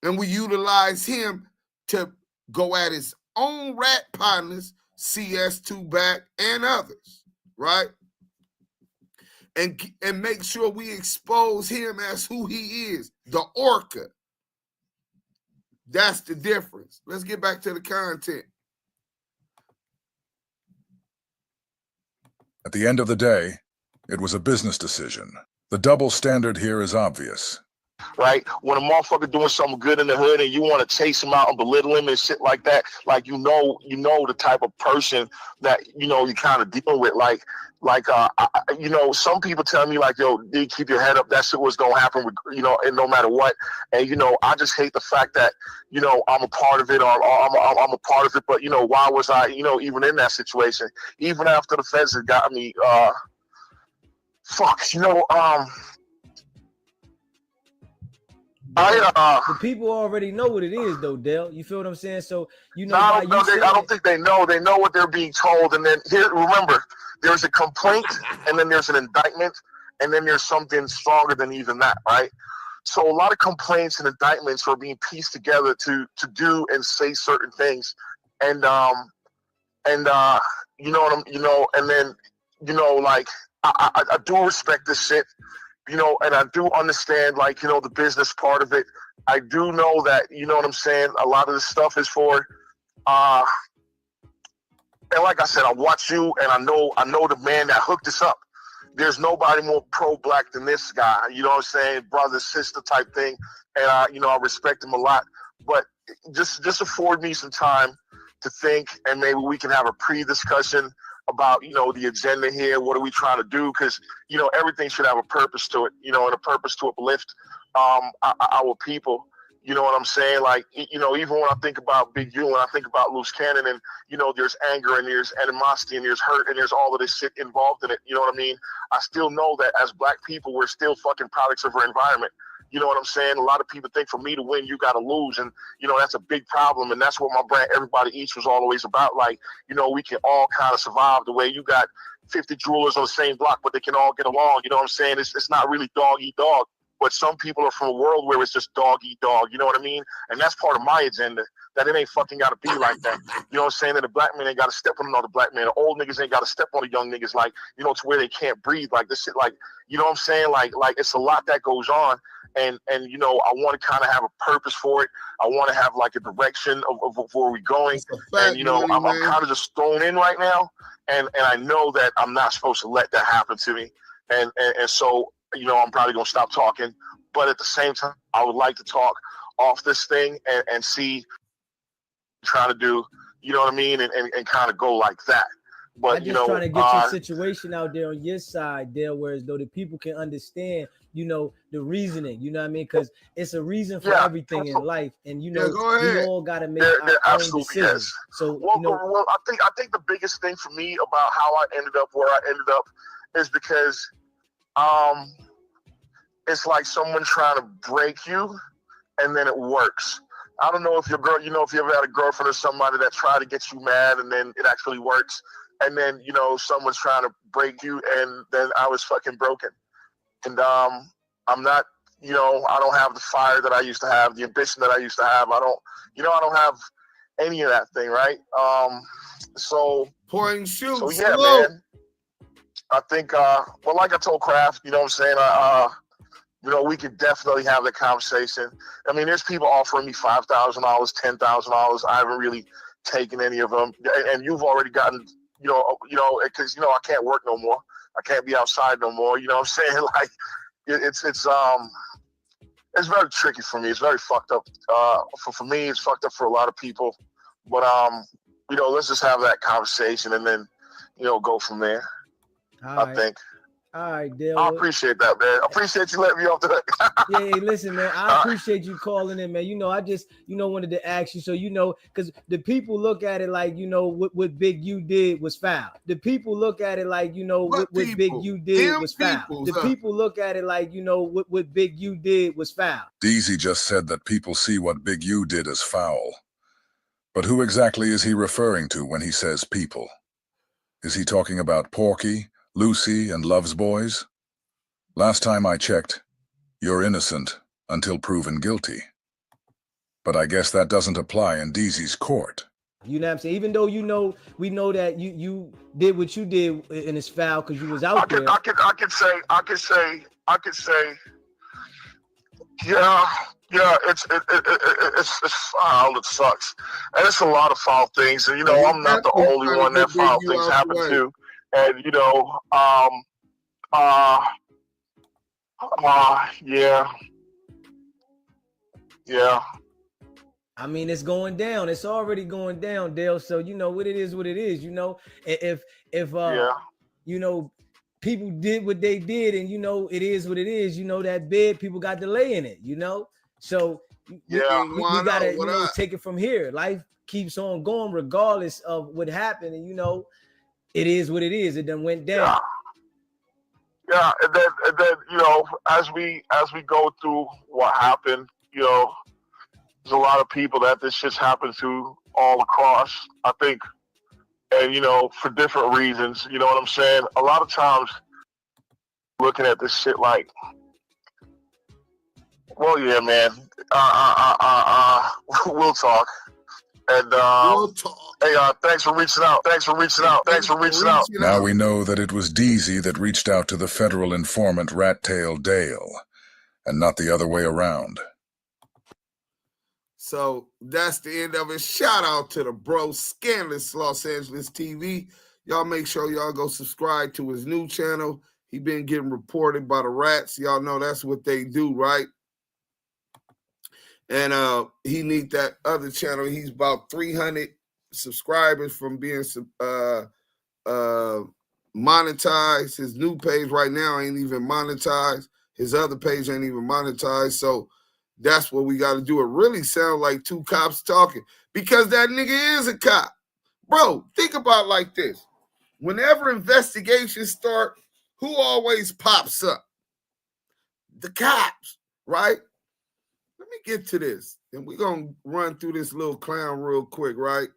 And we utilize him to go at his own rat partners, CS2 back and others, right? And make sure we expose him as who he is, the orca. That's the difference. Let's get back to the content. At the end of the day, it was a business decision. The double standard here is obvious. Right? When a motherfucker doing something good in the hood and you want to chase him out and belittle him and shit like that, like you know the type of person that you kind of dealing with. Some people tell me like, yo, D, keep your head up. That shit was gonna happen with, and no matter what. And I just hate the fact that I'm a part of it, or I'm a part of it. But why was I even in that situation? Even after the feds had got me, the people already know what it is, though, Dale. You feel what I'm saying? So I don't think they know. They know what they're being told, and then remember, there's a complaint, and then there's an indictment, and then there's something stronger than even that, right? So a lot of complaints and indictments are being pieced together to do and say certain things, and and then like I do respect this shit. And I do understand, the business part of it. I do know that, what I'm saying, a lot of this stuff is for, and like I said, I watch you, and I know the man that hooked us up. There's nobody more pro-black than this guy, you know what I'm saying, brother, sister type thing, and I respect him a lot. But just afford me some time to think, and maybe we can have a pre-discussion about the agenda here. What are we trying to do? Because everything should have a purpose to it, and a purpose to uplift our people. You know what I'm saying? Like, even when I think about Big U and I think about Luce Cannon, and there's anger and there's animosity and there's hurt and there's all of this shit involved in it. You know what I mean? I still know that as black people, we're still fucking products of our environment. You know what I'm saying? A lot of people think for me to win, you got to lose. And, that's a big problem. And that's what my brand, Everybody Eats, was always about. Like, we can all kind of survive the way you got 50 jewelers on the same block, but they can all get along. You know what I'm saying? It's not really dog eat dog. But some people are from a world where it's just dog eat dog. You know what I mean? And that's part of my agenda, that it ain't fucking got to be like that. You know what I'm saying? That a black man ain't got to step on another black man. The old niggas ain't got to step on the young niggas, like, to where they can't breathe. Like, this shit, like, you know what I'm saying? Like it's a lot that goes on. And I want to kind of have a purpose for it. I want to have like a direction of where we're going. And I'm kind of just thrown in right now, and I know that I'm not supposed to let that happen to me. And so I'm probably gonna stop talking. But at the same time, I would like to talk off this thing and see, trying to do, you know what I mean, and kind of go like that. But I'm just trying to get your situation out there on your side, Dale, whereas though the people can understand, the reasoning, you know what I mean? Because it's a reason for everything in life, and we all got to make our own decisions. Yes. So well, I think the biggest thing for me about how I ended up where I ended up is because it's like someone trying to break you, and then it works. I don't know if your girl, if you ever had a girlfriend or somebody that tried to get you mad, and then it actually works. And then, someone's trying to break you, and then I was fucking broken. And I'm not, I don't have the fire that I used to have, the ambition that I used to have. I don't have any of that thing, right? So point and shoot. So yeah, man. I think, well, like I told Kraft, you know what I'm saying? We could definitely have the conversation. I mean, there's people offering me $5,000, $10,000. I haven't really taken any of them, and you've already gotten. Because I can't work no more. I can't be outside no more. You know what I'm saying? Like, it's very tricky for me. It's very fucked up. For me, it's fucked up for a lot of people. But let's just have that conversation and then, go from there. I think. All right, Dale. I appreciate that, man. I appreciate you letting me off today. Yeah, hey, listen, man. I appreciate you calling in, man. You know, I just, wanted to ask you, so because the people look at it like, what Big U did was foul. The people look at it like, what Big U did was foul. The people look at it like, what Big U did was foul. DZ just said that people see what Big U did as foul. But who exactly is he referring to when he says people? Is he talking about Porky, Lucy, and Love's Boys? Last time I checked, you're innocent until proven guilty. But I guess that doesn't apply in DZ's court. You know what I'm saying? Even though we know that you did what you did and it's foul because you was out there. I could say, yeah, it's foul. It sucks, and it's a lot of foul things. And I'm not the only one that foul things happen to. And yeah. I mean, it's going down. It's already going down, Dale. So what it is, If people did what they did, and it is what it is. That bid, people got delay in it. So we gotta take it from here. Life keeps on going regardless of what happened, and it is what it is. It done went down. Yeah, and then as we go through what happened, there's a lot of people that this shit's happened to all across, I think, and for different reasons. You know what I'm saying? A lot of times, looking at this shit like, well, yeah, man. We'll talk. And hey, thanks for reaching out. Now we know that it was DZ that reached out to the federal informant Rat Tail Dale, and not the other way around. So that's the end of it. Shout out to the bro, Scandalous Los Angeles TV. Y'all make sure y'all go subscribe to his new channel. He been getting reported by the rats. Y'all know that's what they do, right? And he need that other channel. He's about 300 subscribers from being monetized. His new page right now ain't even monetized. His other page ain't even monetized. So that's what we got to do. It really sounds like two cops talking because that nigga is a cop. Bro, think about it like this. Whenever investigations start, who always pops up? The cops, right? Let me get to this. And we're going to run through this little clown real quick, right?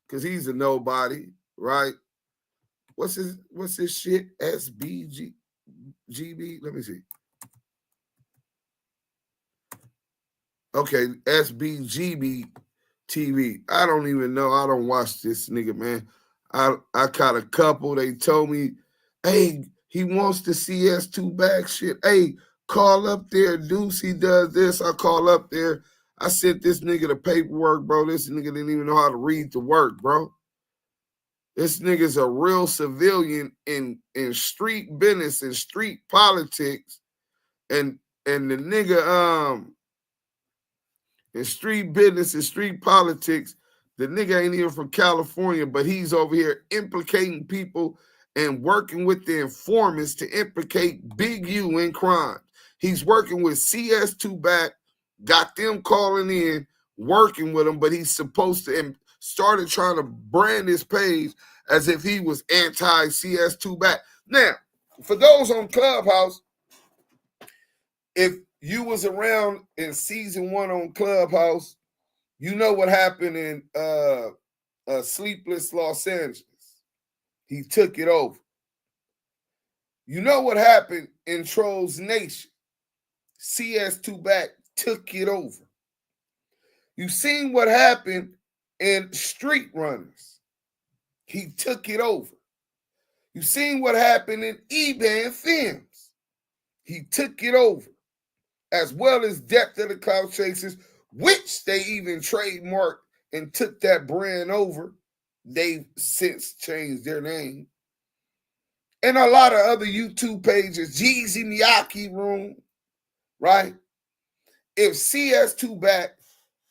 Because he's a nobody, right? What's his shit? Sbgtv? Let me see. Okay, Sbgtv. I don't even know. I don't watch this nigga, man. I caught a couple. They told me, hey, he wants the CS2 back shit. Hey, call up there. Deucey does this. I call up there. I sent this nigga the paperwork, bro. This nigga didn't even know how to read the work, bro. This nigga's a real civilian in street business and street politics. And the nigga, in street business and street politics, the nigga ain't even from California, but he's over here implicating people and working with the informants to implicate Big U in crime. He's working with CS2 back, got them calling in, working with him, but he's supposed to, and started trying to brand his page as if he was anti-CS2 back. Now, for those on Clubhouse, if you was around in season 1 on Clubhouse, you know what happened in Sleepless Los Angeles. He took it over. You know what happened in Trolls Nation. CS2 back took it over. You seen what happened in Street Runners. He took it over. You seen what happened in E-Band Films. He took it over. As well as Depth of the Cloud Chasers, which they even trademarked and took that brand over. They've since changed their name. And a lot of other YouTube pages, Jeezy Miyake Room, right? If CS2 back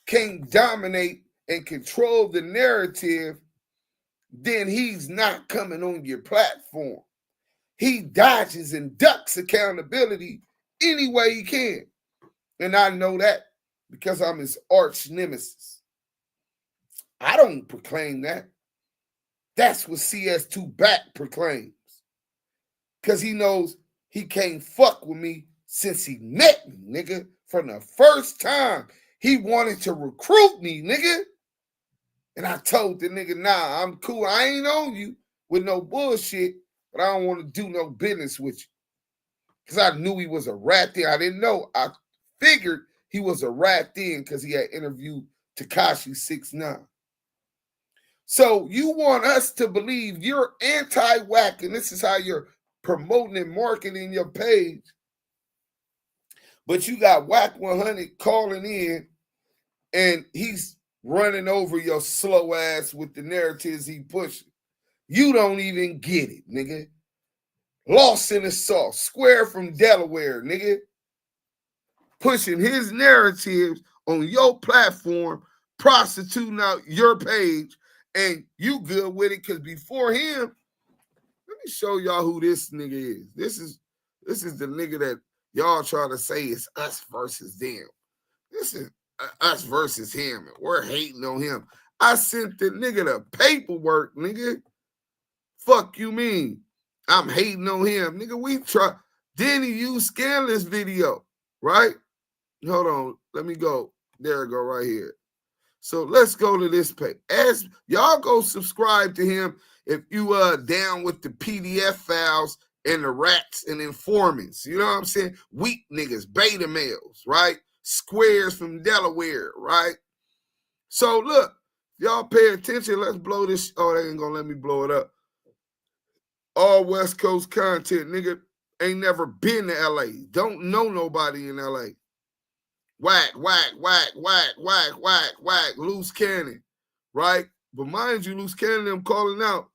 can't dominate and control the narrative, then he's not coming on your platform. he dodges and ducks accountability any way he can. And I know that because I'm his arch nemesis. I don't proclaim that. That's what CS2 back proclaims. Because he knows he can't fuck with me since he met me, nigga. From the first time he wanted to recruit me, nigga. And I told the nigga, nah, I'm cool. I ain't on you with no bullshit, but I don't want to do no business with you. Because I knew he was a rat then. I didn't know. I figured he was a rat then because he had interviewed Tekashi 6ix9ine. So you want us to believe you're anti-Wack, and this is how you're promoting and marketing your page. But you got WACK100 calling in, and he's running over your slow ass with the narratives he pushing. You don't even get it, nigga. Lost in the sauce, square from Delaware, nigga. Pushing his narratives on your platform, prostituting out your page, and you good with it because before him, let me show y'all who this nigga is. This is the nigga that y'all try to say is us versus them. This is us versus him, and we're hating on him. I sent the nigga the paperwork, nigga. Fuck you mean? I'm hating on him. Nigga, we try. Then he used Scandalous video, right? Hold on. Let me go. There I go right here. So let's go to this page. As y'all go subscribe to him if you down with the PDF files and the rats and informants. You know what I'm saying? Weak niggas, beta males, right? Squares from Delaware, right? So look, y'all pay attention. Let's blow this. Oh, they ain't gonna let me blow it up. All West Coast content, nigga. Ain't never been to LA. Don't know nobody in LA. Wack, Luce Cannon, right? But mind you, Luce Cannon, I'm calling out.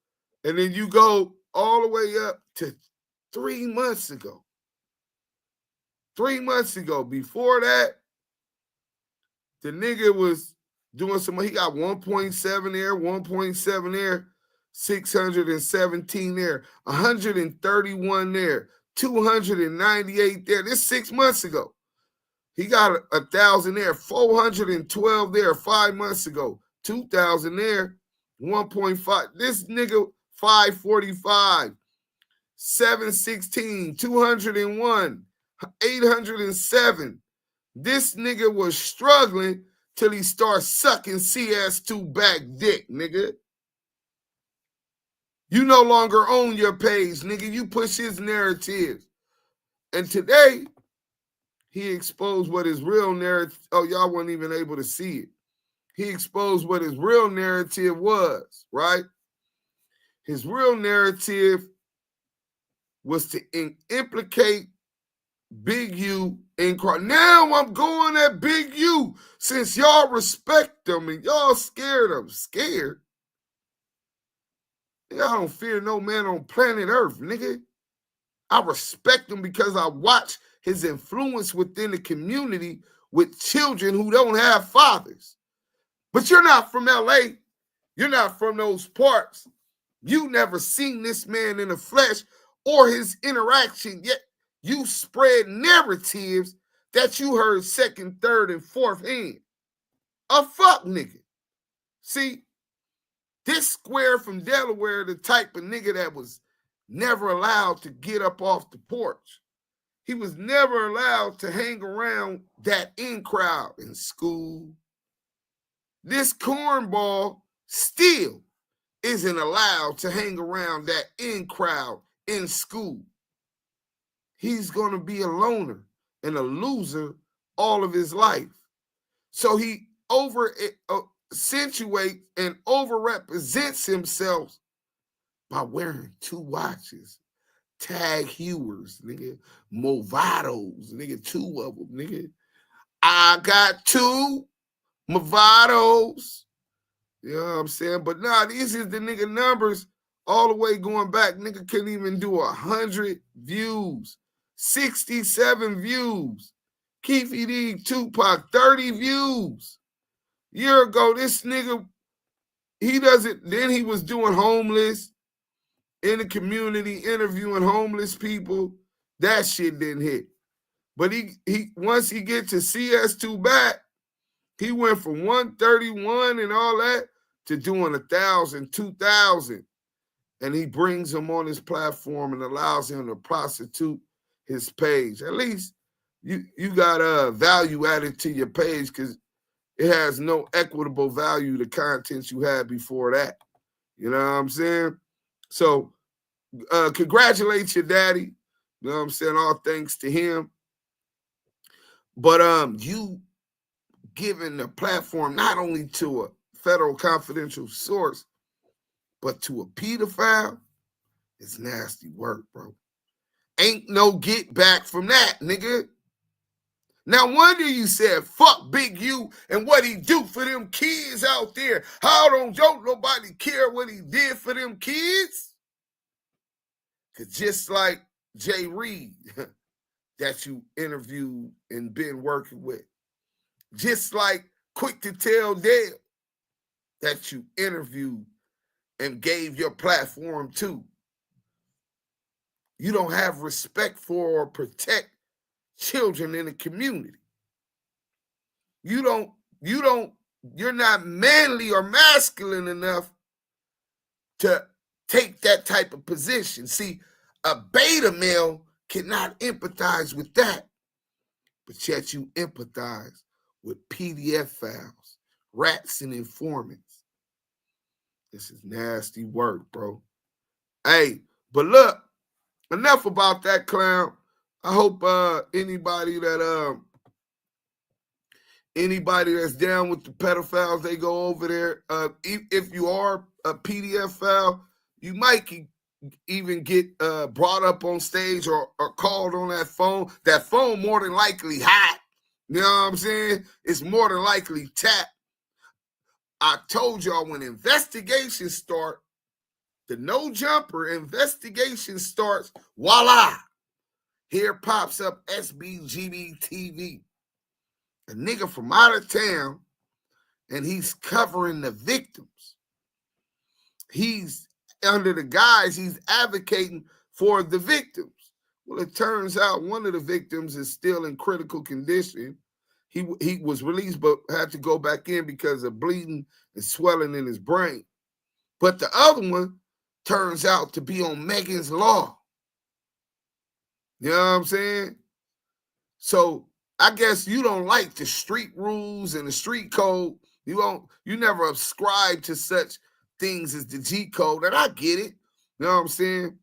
And then you go all the way up to 3 months ago. 3 months ago. Before that, the nigga was doing some, he got 1.7 there, 1.7 there, 617 there, 131 there, 298 there. This 6 months ago. He got 1,000 there, 412 there 5 months ago, 2,000 there, 1.5. This nigga 545, 716, 201, 807. This nigga was struggling till he starts sucking CS2 back dick, nigga. You no longer own your page, nigga. You push his narrative. And today, he exposed what his real narrative, oh, y'all weren't even able to see it. He exposed what his real narrative was, right? His real narrative was to implicate Big U in crime. Now I'm going at Big U since y'all respect them and y'all scared of them. Scared? Y'all don't fear no man on planet Earth, nigga. I respect him because I watch his influence within the community with children who don't have fathers. But you're not from LA. You're not from those parts. You never seen this man in the flesh or his interaction, yet you spread narratives that you heard second, third, and fourth hand. A fuck nigga. See, this square from Delaware, the type of nigga that was never allowed to get up off the porch. He was never allowed to hang around that in crowd in school. This cornball still isn't allowed to hang around that in crowd in school. He's going to be a loner and a loser all of his life. So he accentuates and overrepresents himself by wearing 2 watches. Tag Hewers, nigga. Movados, nigga. 2 of them, nigga. I got 2 Movados. You know what I'm saying? But nah, these is the nigga numbers all the way going back. Nigga couldn't even do 100 views. 67 views. Kiwe D, Tupac, 30 views. Year ago, this nigga, he doesn't, then he was doing homeless. in the community interviewing homeless people, that shit didn't hit. But he once he get to CS2 back, he went from 131 and all that to doing 1,000, 2,000. And he brings him on his platform and allows him to prostitute his page. At least you got value added to your page, because it has no equitable value to content you had before that. You know what I'm saying? So congratulate your daddy. You know what I'm saying? All thanks to him. But you giving the platform not only to a federal confidential source, but to a pedophile, it's nasty work, bro. Ain't no get back from that, nigga. Now, wonder you said, fuck Big U and what he do for them kids out there. How don't nobody care what he did for them kids? Because just like Jay Reed that you interviewed and been working with, just like Quick to Tell Dale that you interviewed and gave your platform to, you don't have respect for or protect children in the community. You're not manly or masculine enough to take that type of position. See, a beta male cannot empathize with that, but yet you empathize with PDF files, rats and informants. This is nasty work, bro. Hey, but look, enough about that clown. I hope anybody that's down with the pedophiles, they go over there. If you are a PDF file, you might even get brought up on stage or called on that phone. That phone more than likely hot. You know what I'm saying? It's more than likely tapped. I told y'all, when investigations start, the no jumper investigation starts, voila. Here pops up Sbgtv, a nigga from out of town, and he's covering the victims. He's under the guise he's advocating for the victims. Well, it turns out one of the victims is still in critical condition. He was released but had to go back in because of bleeding and swelling in his brain. But the other one turns out to be on Megan's Law. You know what I'm saying? So I guess you don't like the street rules and the street code. You never subscribe to such things as the G code, and I get it. You know what I'm saying?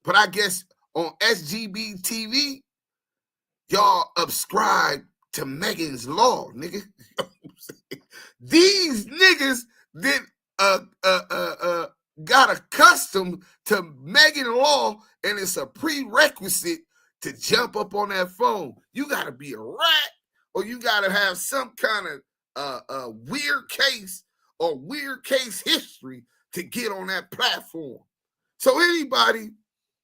But I guess on Sbgtv, y'all subscribe to Megan's Law, nigga. These niggas that got accustomed to Megan Law, and it's a prerequisite to jump up on that phone. You got to be a rat, or you got to have some kind of weird case or weird case history to get on that platform. So anybody,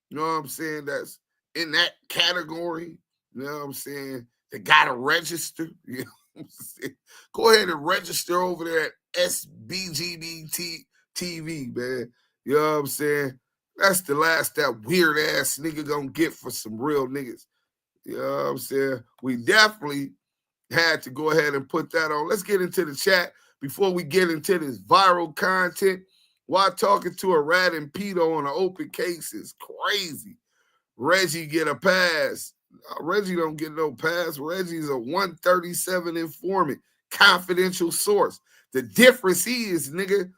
you know what I'm saying, that's in that category, you know what I'm saying, they got to register. You know what I'm saying? Go ahead and register over there at Sbgtv, man. You know what I'm saying? That's the last that weird ass nigga gonna get for some real niggas. You know what I'm saying? We definitely had to go ahead and put that on. Let's get into the chat before we get into this viral content. While talking to a rat and pedo on an open case is crazy. Reggie get a pass. Reggie don't get no pass. Reggie's a 137 informant, confidential source. The difference is, nigga,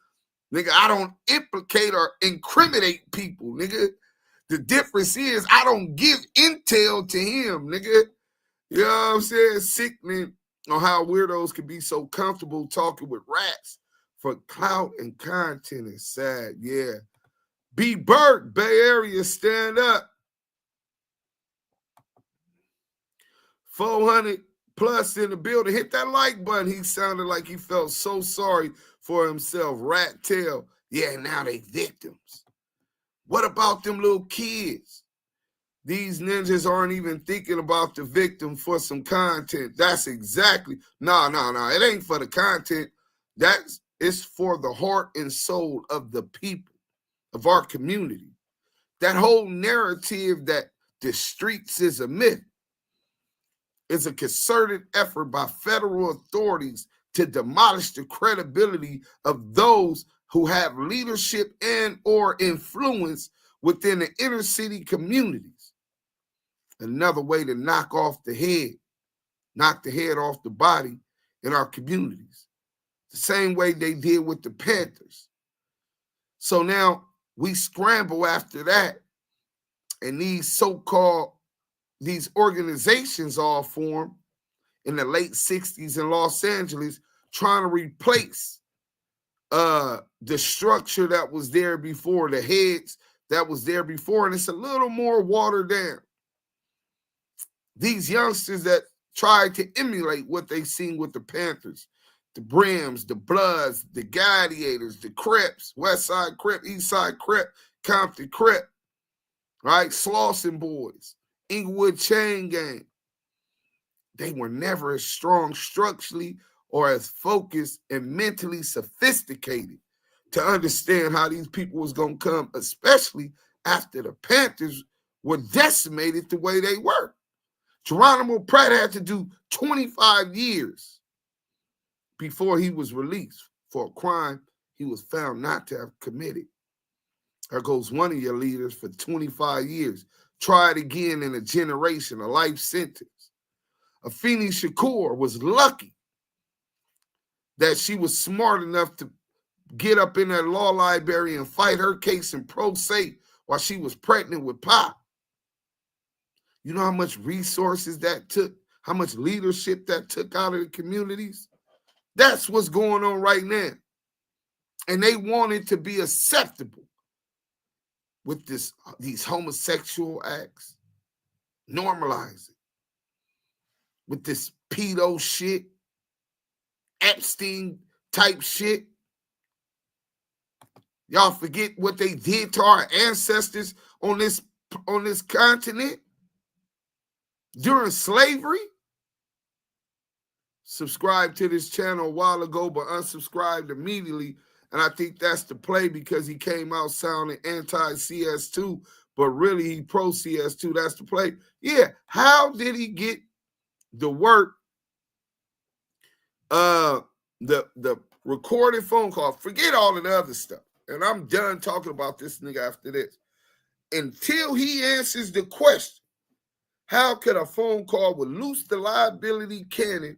I don't implicate or incriminate people, nigga. The difference is I don't give intel to him, nigga. You know what I'm saying? Sickening on how weirdos can be so comfortable talking with rats for clout and content is sad. Yeah. B. Burke, Bay Area, stand up. 400 plus in the building. Hit that like button. He sounded like he felt so sorry for himself. Rat tail. Yeah, now they victims. What about them little kids? These ninjas aren't even thinking about the victim for some content. That's exactly. No. It ain't for the content. It's for the heart and soul of the people. of our community. That whole narrative that the streets is a myth is a concerted effort by federal authorities to demolish the credibility of those who have leadership and or influence within the inner city communities. Another way to knock the head off the body in our communities. The same way they did with the Panthers. So now we scramble after that, and these organizations all formed in the late 60s in Los Angeles, trying to replace the structure that was there before, the heads that was there before, and it's a little more watered down. These youngsters that tried to emulate what they seen with the Panthers, the Brims, the Bloods, the Gladiators, the Crips, West Side Crip, East Side Crip, Compton Crip, right? Slauson Boys, Inglewood Chain Gang. They were never as strong structurally or as focused and mentally sophisticated to understand how these people was going to come, especially after the Panthers were decimated the way they were. Geronimo Pratt had to do 25 years before he was released for a crime he was found not to have committed. There goes one of your leaders for 25 years. Tried again in a generation, a life sentence. Afeni Shakur was lucky that she was smart enough to get up in that law library and fight her case in pro se while she was pregnant with Pop. You know how much resources that took, how much leadership that took out of the communities? That's what's going on right now. And they wanted to be acceptable with these homosexual acts. Normalize it. With this pedo shit, Epstein type shit. Y'all forget what they did to our ancestors on this continent during slavery. Subscribed to this channel a while ago, but unsubscribed immediately. And I think that's the play because he came out sounding anti-CS2, but really he pro-CS2. That's the play. Yeah, how did he get the work, the recorded phone call? Forget all of the other stuff. And I'm done talking about this nigga after this. Until he answers the question, how could a phone call with Luce the Liability Cannon,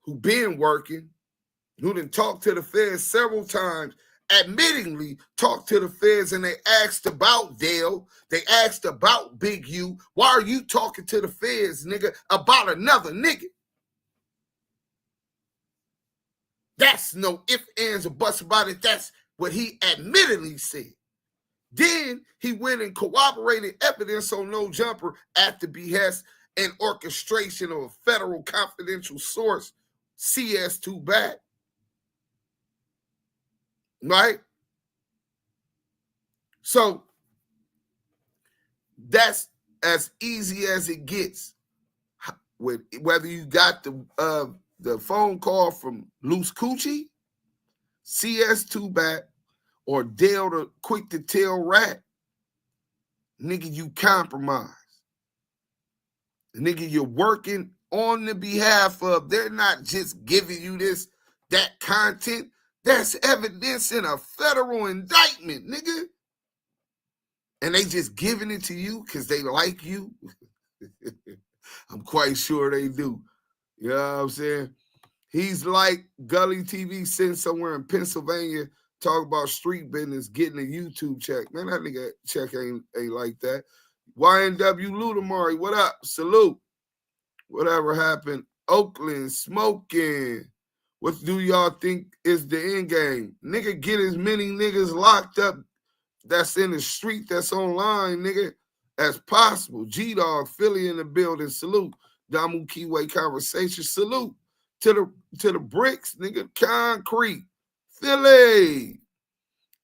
who been working, who done talked to the feds several times, admittingly talked to the feds, and they asked about Dale, they asked about Big U. Why are you talking to the feds, nigga, about another nigga? That's no ifs, ands, or buts about it. That's what he admittedly said. Then he went and corroborated evidence on No Jumper at the behest and orchestration of a federal confidential source, CS2 back. Right? So that's as easy as it gets. With whether you got the phone call from Luce Coochie, CS2 back, or Dale the quick to tell rat, nigga, you compromise. Nigga, you're working on the behalf of, they're not just giving you that content. That's evidence in a federal indictment, nigga. And they just giving it to you because they like you. I'm quite sure they do. You know what I'm saying? He's like Gully TV sitting somewhere in Pennsylvania talking about street business, getting a YouTube check. Man, that nigga check ain't like that. YNW Ludamari, what up? Salute. Whatever happened. Oakland, smoking. What do y'all think is the end game? Nigga, get as many niggas locked up that's in the street, that's online, nigga, as possible. G-Dog, Philly in the building. Salute. Damu Kiwe conversation. Salute to the bricks, nigga. Concrete. Philly.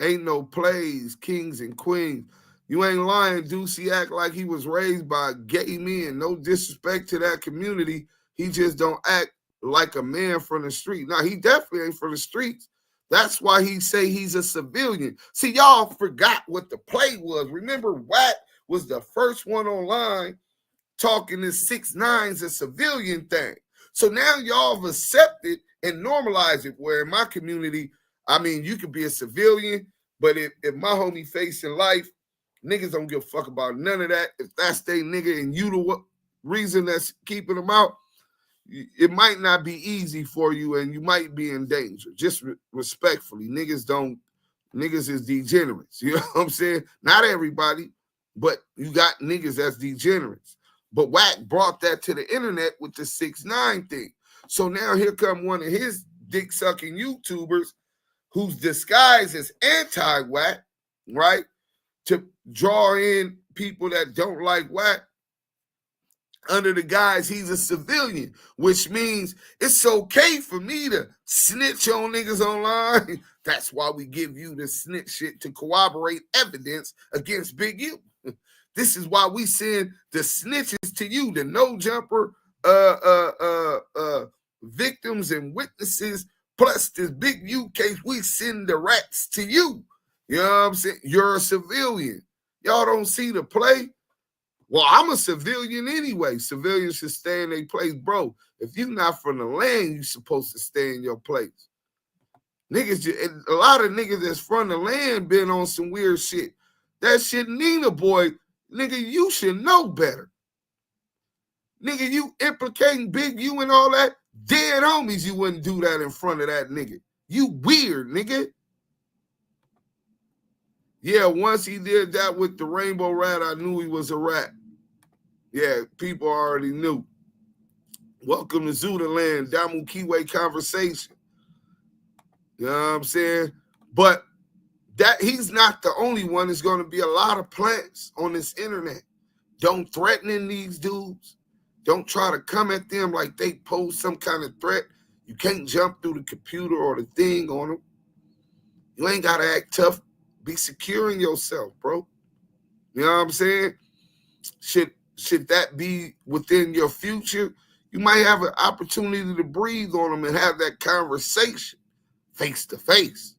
Ain't no plays, kings and queens. You ain't lying, Deucey act like he was raised by gay men. No disrespect to that community. He just don't act like a man from the street. Now, he definitely ain't from the streets. That's why he say he's a civilian. See, y'all forgot what the play was. Remember, Wack was the first one online talking this 6ix9ine's a civilian thing. So now y'all have accepted and normalized it, where in my community, I mean, you could be a civilian, but if my homie facing life, niggas don't give a fuck about none of that. If that's they nigga and you the reason that's keeping them out, it might not be easy for you and you might be in danger. Just respectfully, niggas is degenerates. You know what I'm saying? Not everybody, but you got niggas that's degenerates. But Wack brought that to the internet with the 6ix9ine thing. So now here come one of his dick-sucking YouTubers who's disguised as anti-Wack, right? To draw in people that don't like Wack under the guise he's a civilian, which means it's okay for me to snitch on niggas online. That's why we give you the snitch shit to corroborate evidence against Big U. This is why we send the snitches to you, the no jumper victims and witnesses, plus this Big U case, we send the rats to you. You know what I'm saying? You're a civilian. Y'all don't see the play? Well, I'm a civilian anyway. Civilians should stay in their place. Bro, if you're not from the land, you're supposed to stay in your place. Niggas, a lot of niggas that's from the land been on some weird shit. That shit, Nina boy, nigga, you should know better. Nigga, you implicating Big U and all that? Dead homies, you wouldn't do that in front of that nigga. You weird, nigga. Yeah, once he did that with the rainbow rat, I knew he was a rat. Yeah, people already knew. Welcome to Zootaland, Damu Kiwe conversation. You know what I'm saying? But that he's not the only one. There's going to be a lot of plants on this internet. Don't threaten these dudes. Don't try to come at them like they pose some kind of threat. You can't jump through the computer or the thing on them. You ain't got to act tough. Be securing yourself, bro. You know what I'm saying? Should that be within your future? You might have an opportunity to breathe on them and have that conversation face to face.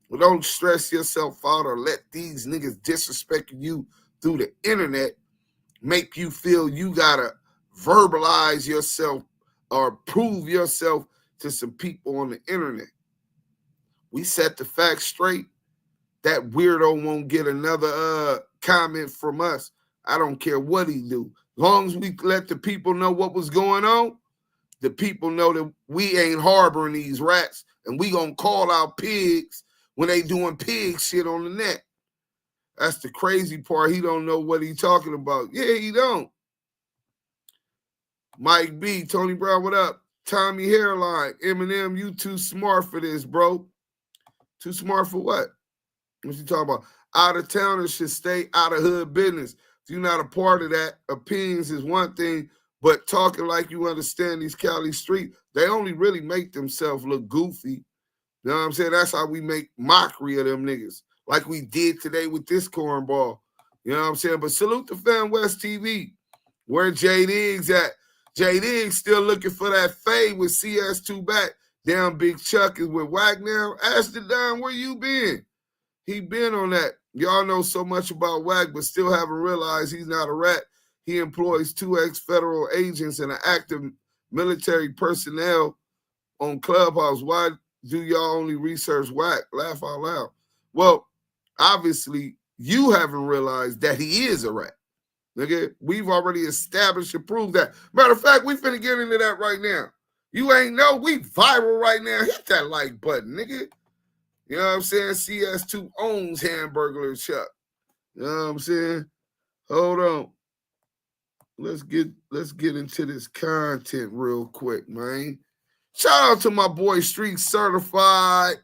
But don't stress yourself out or let these niggas disrespect you through the internet make you feel you gotta verbalize yourself or prove yourself to some people on the internet. We set the facts straight. That weirdo won't get another comment from us. I don't care what he do. As long as we let the people know what was going on, the people know that we ain't harboring these rats and we gonna call out pigs when they doing pig shit on the net. That's the crazy part. He don't know what he talking about. Yeah, he don't. Mike B, Tony Brown, what up? Tommy Hairline, Eminem, you too smart for this, bro. Too smart for what? What you talking about? Out-of-towners should stay out of hood business. If you're not a part of that, opinions is one thing, but talking like you understand these Cali streets, they only really make themselves look goofy. You know what I'm saying? That's how we make mockery of them niggas, like we did today with this cornball. You know what I'm saying? But salute to Fan West TV. Where J Diggs at? J Diggs still looking for that fade with CS2 back. Damn, Big Chuck is with Wack now. Ask the Don, where you been? He been on that. Y'all know so much about Wack, but still haven't realized he's not a rat. He employs 2 ex-federal agents and an active military personnel on Clubhouse. Why do y'all only research Wack? Laugh out loud. Well, obviously, you haven't realized that he is a rat. Nigga, we've already established and proved that. Matter of fact, we finna get into that right now. You ain't know we viral right now. Hit that like button, nigga. You know what I'm saying? CS2 owns Hamburglar Chuck. You know what I'm saying? Hold on. Let's get into this content real quick, man. Shout out to my boy Street Certified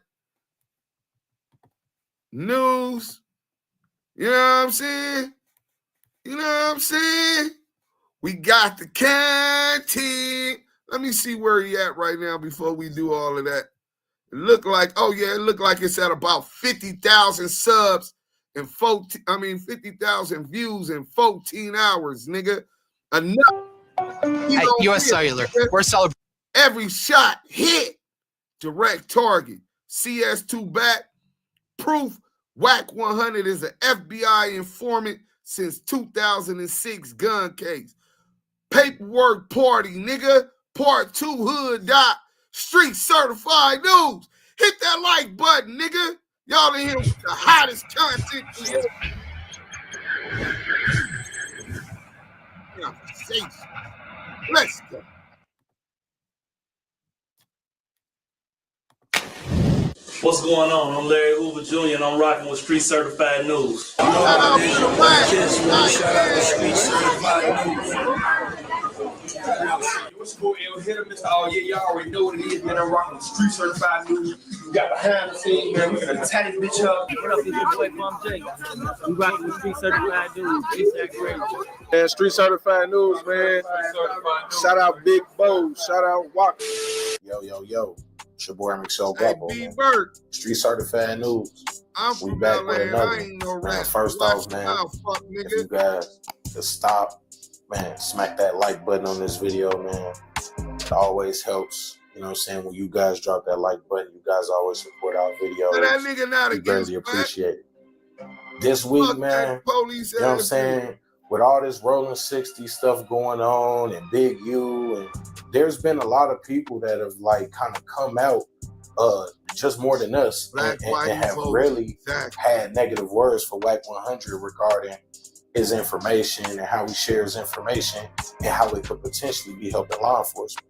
News. You know what I'm saying? You know what I'm saying? We got the content. Let me see where he at right now before we do all of that. It looked like, oh yeah, it looked like it's at about 50,000 subs and 50,000 views in 14 hours, nigga. Enough. US Cellular, we're celebrating. Every shot hit. Direct target. CS2 back. Proof, WACK100 is an FBI informant since 2006 gun case. Paperwork party, nigga. Part 2 hood dot. Street certified news. Hit that like button, nigga. Y'all in here with the hottest content. Let's go. What's going on? I'm Larry Hoover Jr. and I'm rocking with Street Certified News. Shout out to the Wack. Shout out to Street Certified News. What's cool? Hit him, Mr. Oh, yeah, y'all already know what it is, man. I'm rocking with Street Certified News. We got behind the scenes, man. We're gonna tie this bitch up. What up, it's your boy Bum J. We rocking with Street Certified News. Man, Street Certified News, man. Shout out Big Bo. Shout out Wack. Yo. It's your boy Amarillo. Hey, Street Certified News. We back with another. Man, first off, man, if you guys could stop, man, smack that like button on this video, man. It always helps. You know what I'm saying? When you guys drop that like button, you guys always support our videos. That nigga not we greatly appreciate it. This week, man, you know what I'm saying? With all this rolling 60 stuff going on and Big U, and there's been a lot of people that have like kind of come out just more than us and have really had negative words for WACK100 regarding his information and how he shares information and how it could potentially be helping law enforcement.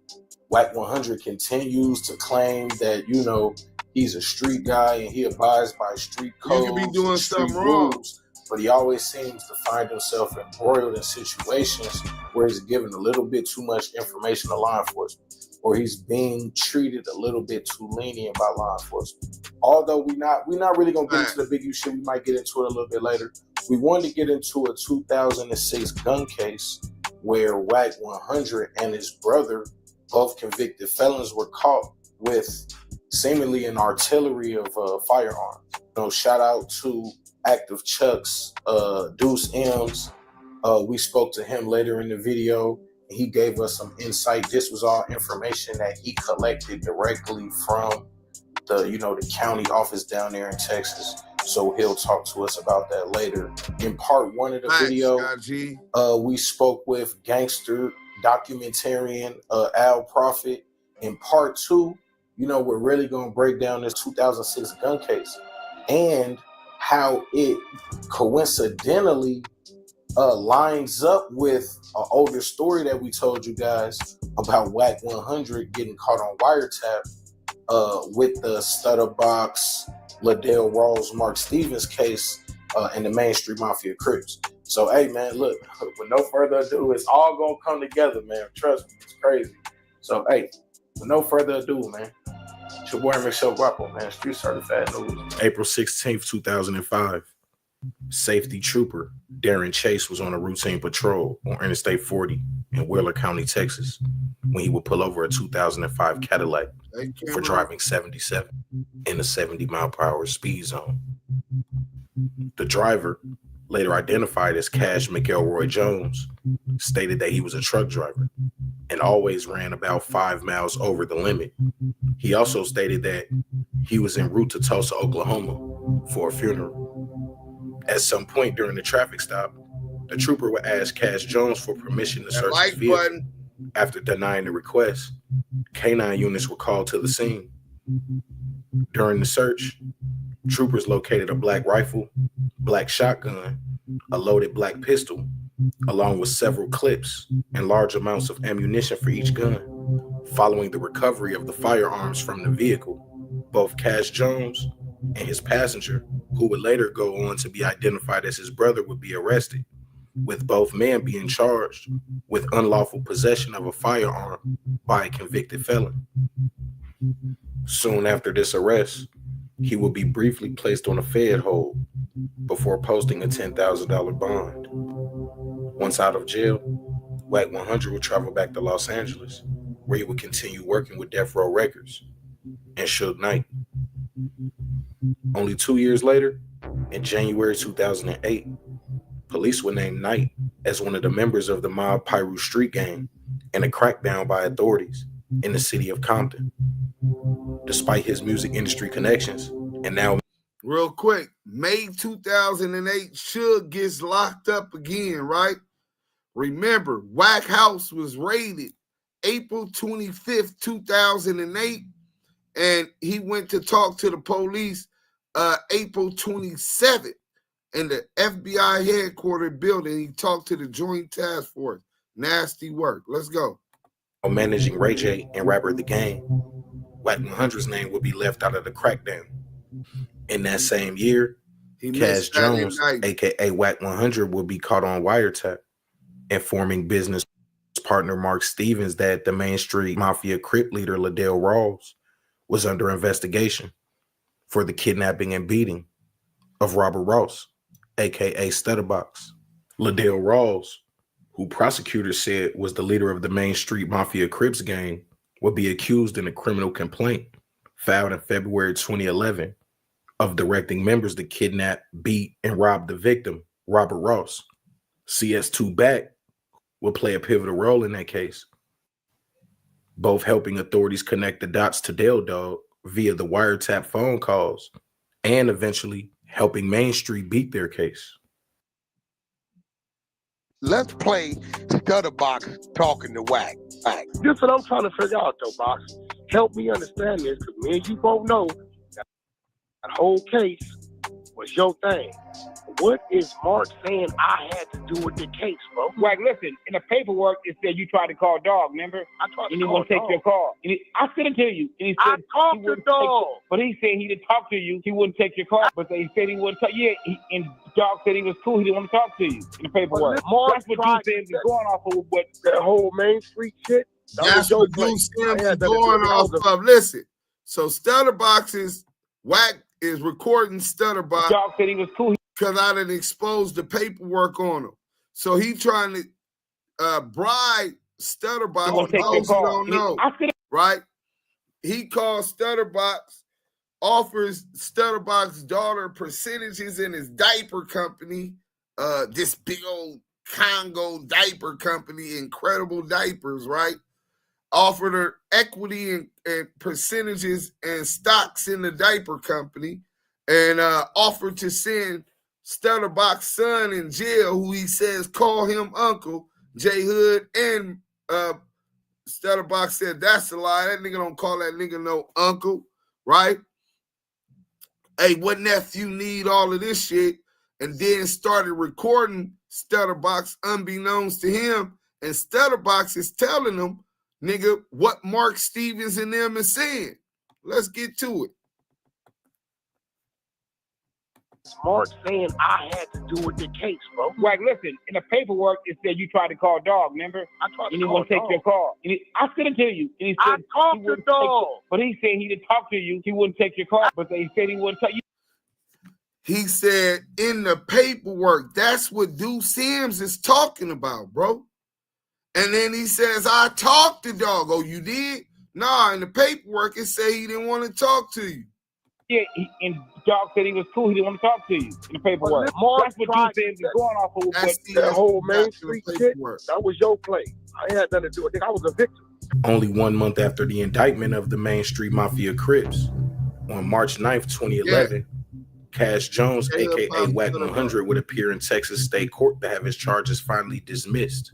WACK100 continues to claim that, you know, he's a street guy and he abides by street codes. You could be doing something rules, wrong. but he always seems to find himself embroiled in situations where he's given a little bit too much information to law enforcement, or he's being treated a little bit too lenient by law enforcement. Although we're not really gonna get into the Big U shit, we might get into it a little bit later. We wanted to get into a 2006 gun case where WACK100 and his brother, both convicted felons, were caught with seemingly an artillery of firearms. You know, shout out to Active Chuck's Deuce M's. We spoke to him later in the video. He gave us some insight. This was all information that he collected directly from the county office down there in Texas. So he'll talk to us about that later. In part 1 of the video, we spoke with gangster documentarian Al Prophet. In part 2, we're really going to break down this 2006 gun case and how it coincidentally lines up with an older story that we told you guys about WACK100 getting caught on wiretap with the Stutterbox, Ladell Rawls, Mark Stevens case in the Main Street Mafia Crips. So, hey, man, look, with no further ado, it's all going to come together, man. Trust me, it's crazy. So, hey, with no further ado, man, it's your boy Michelle Guapo, man, Street Certified News. April 16th, 2005. Safety trooper Darren Chase was on a routine patrol on Interstate 40 in Wheeler County, Texas, when he would pull over a 2005 Cadillac for driving 77 in a 70-mile-per-hour speed zone. The driver, later identified as Cash McElroy Jones, stated that he was a truck driver and always ran about 5 miles over the limit. He also stated that he was en route to Tulsa, Oklahoma for a funeral. At some point during the traffic stop, the trooper would ask Cash Jones for permission to search his vehicle. After denying the request, K9 units were called to the scene. During the search, troopers located a black rifle, black shotgun, a loaded black pistol, along with several clips and large amounts of ammunition for each gun. Following the recovery of the firearms from the vehicle, both Cash Jones and his passenger, who would later go on to be identified as his brother, would be arrested, with both men being charged with unlawful possession of a firearm by a convicted felon. Soon after this arrest, he would be briefly placed on a Fed hold before posting a $10,000 bond. Once out of jail, WACK100 would travel back to Los Angeles, where he would continue working with Death Row Records and Suge Knight. Only 2 years later, in January 2008, police would name Knight as one of the members of the mob Pyru Street Gang in a crackdown by authorities in the city of Compton. despite his music industry connections. And now, real quick, May 2008, Suge gets locked up again, right? Remember, Wack House was raided April 25th, 2008, and he went to talk to the police April 27th in the FBI headquarters building. He talked to the Joint Task Force. Nasty work. Let's go. Managing Ray J and rapper The Game, WACK100's name would be left out of the crackdown. In that same year, Cash Jones, aka WACK100, would be caught on wiretap, informing business partner Mark Stevens that the Main Street Mafia Crip leader Ladale Rawls was under investigation for the kidnapping and beating of Robert Ross, aka Stutterbox. Ladale Rawls, who prosecutors said was the leader of the Main Street Mafia Crips gang, would be accused in a criminal complaint filed in February 2011 of directing members to kidnap, beat, and rob the victim, Robert Ross. CS2 Back will play a pivotal role in that case, both helping authorities connect the dots to Dale Dog via the wiretap phone calls and eventually helping Main Street beat their case. Let's play Stutterbox talking to Wack. This is what I'm trying to figure out, though, Box. Help me understand this, because me and you both know that whole case was your thing. What is Mark saying I had to do with the case, bro? Wack, listen, in the paperwork, it said you tried to call Dog, remember? I tried to and he call won't take Dog. your call. And I sent it to you. And he said I talked to Dog. But he said he didn't talk to you. He wouldn't take your call. But they said he wouldn't talk. Yeah, and Dog said he was cool. He didn't want to talk to you in the paperwork. That's what you said was going off of what that whole Main Street shit. That's what Luce Cannon going off of. Listen, so Stutterbox's Wack is recording Stutterbox. Dog said he was cool. Because I done exposed the paperwork on him. So he trying to bribe Stutterbox. For those who don't know, right? He calls Stutterbox, offers Stutterbox's daughter percentages in his diaper company, this big old Congo diaper company, Incredible Diapers, right? Offered her equity and percentages and stocks in the diaper company, and offered to send Stutterbox's son in jail, who he says call him uncle, J Hood, and Stutterbox said that's a lie. That nigga don't call that nigga no uncle, right? Hey, what nephew need all of this shit? And then started recording Stutterbox unbeknownst to him, and Stutterbox is telling him, nigga, what Mark Stevens and them is saying. Let's get to it. Mark saying I had to do with the case, bro. Wack, listen, in the paperwork, it said you tried to call Dog, remember? I tried to and he call won't take Dog. your call. And I sent it to you. And he said I talked to Dog. But he said he didn't talk to you. He wouldn't take your call. But they said he wouldn't take you. He said in the paperwork, that's what Deuce Sims is talking about, bro. And then he says, I talked to Dog. Oh, you did? Nah, in the paperwork, it said he didn't want to talk to you. Yeah, and Dog said he was cool. He didn't want to talk to you in the paperwork. That's what you said was going off of. That whole Main Street shit, that was your play. I had nothing to do with it. I was a victim. Only 1 month after the indictment of the Main Street Mafia Crips, on March 9th, 2011, Cash Jones, aka WACK100, would appear in Texas State Court to have his charges finally dismissed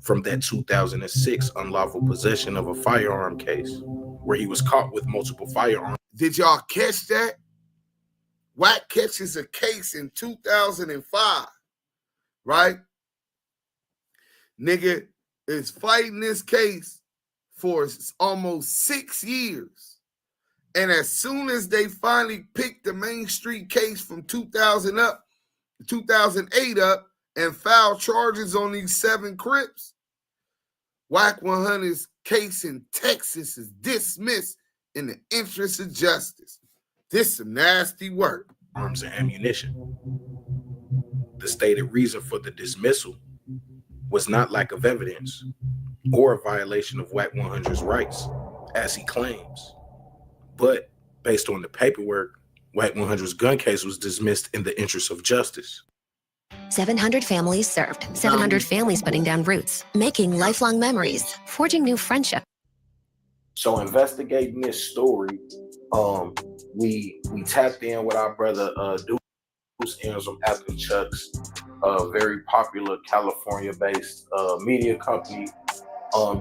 from that 2006 unlawful possession of a firearm case, where he was caught with multiple firearms. Did y'all catch that? Wack catches a case in 2005, right? Nigga is fighting this case for almost 6 years. And as soon as they finally picked the Main Street case from 2008 up and filed charges on these 7 Crips, WACK100's case in Texas is dismissed in the interest of justice. This some nasty work. Arms and ammunition. The stated reason for the dismissal was not lack of evidence or a violation of WACK100's rights, as he claims. But based on the paperwork, WACK100's gun case was dismissed in the interest of justice. 700 families served, 700 families putting down roots, making lifelong memories, forging new friendships. So investigating this story, we tapped in with our brother Luce Cannon from Apple Chucks, a very popular California-based media company.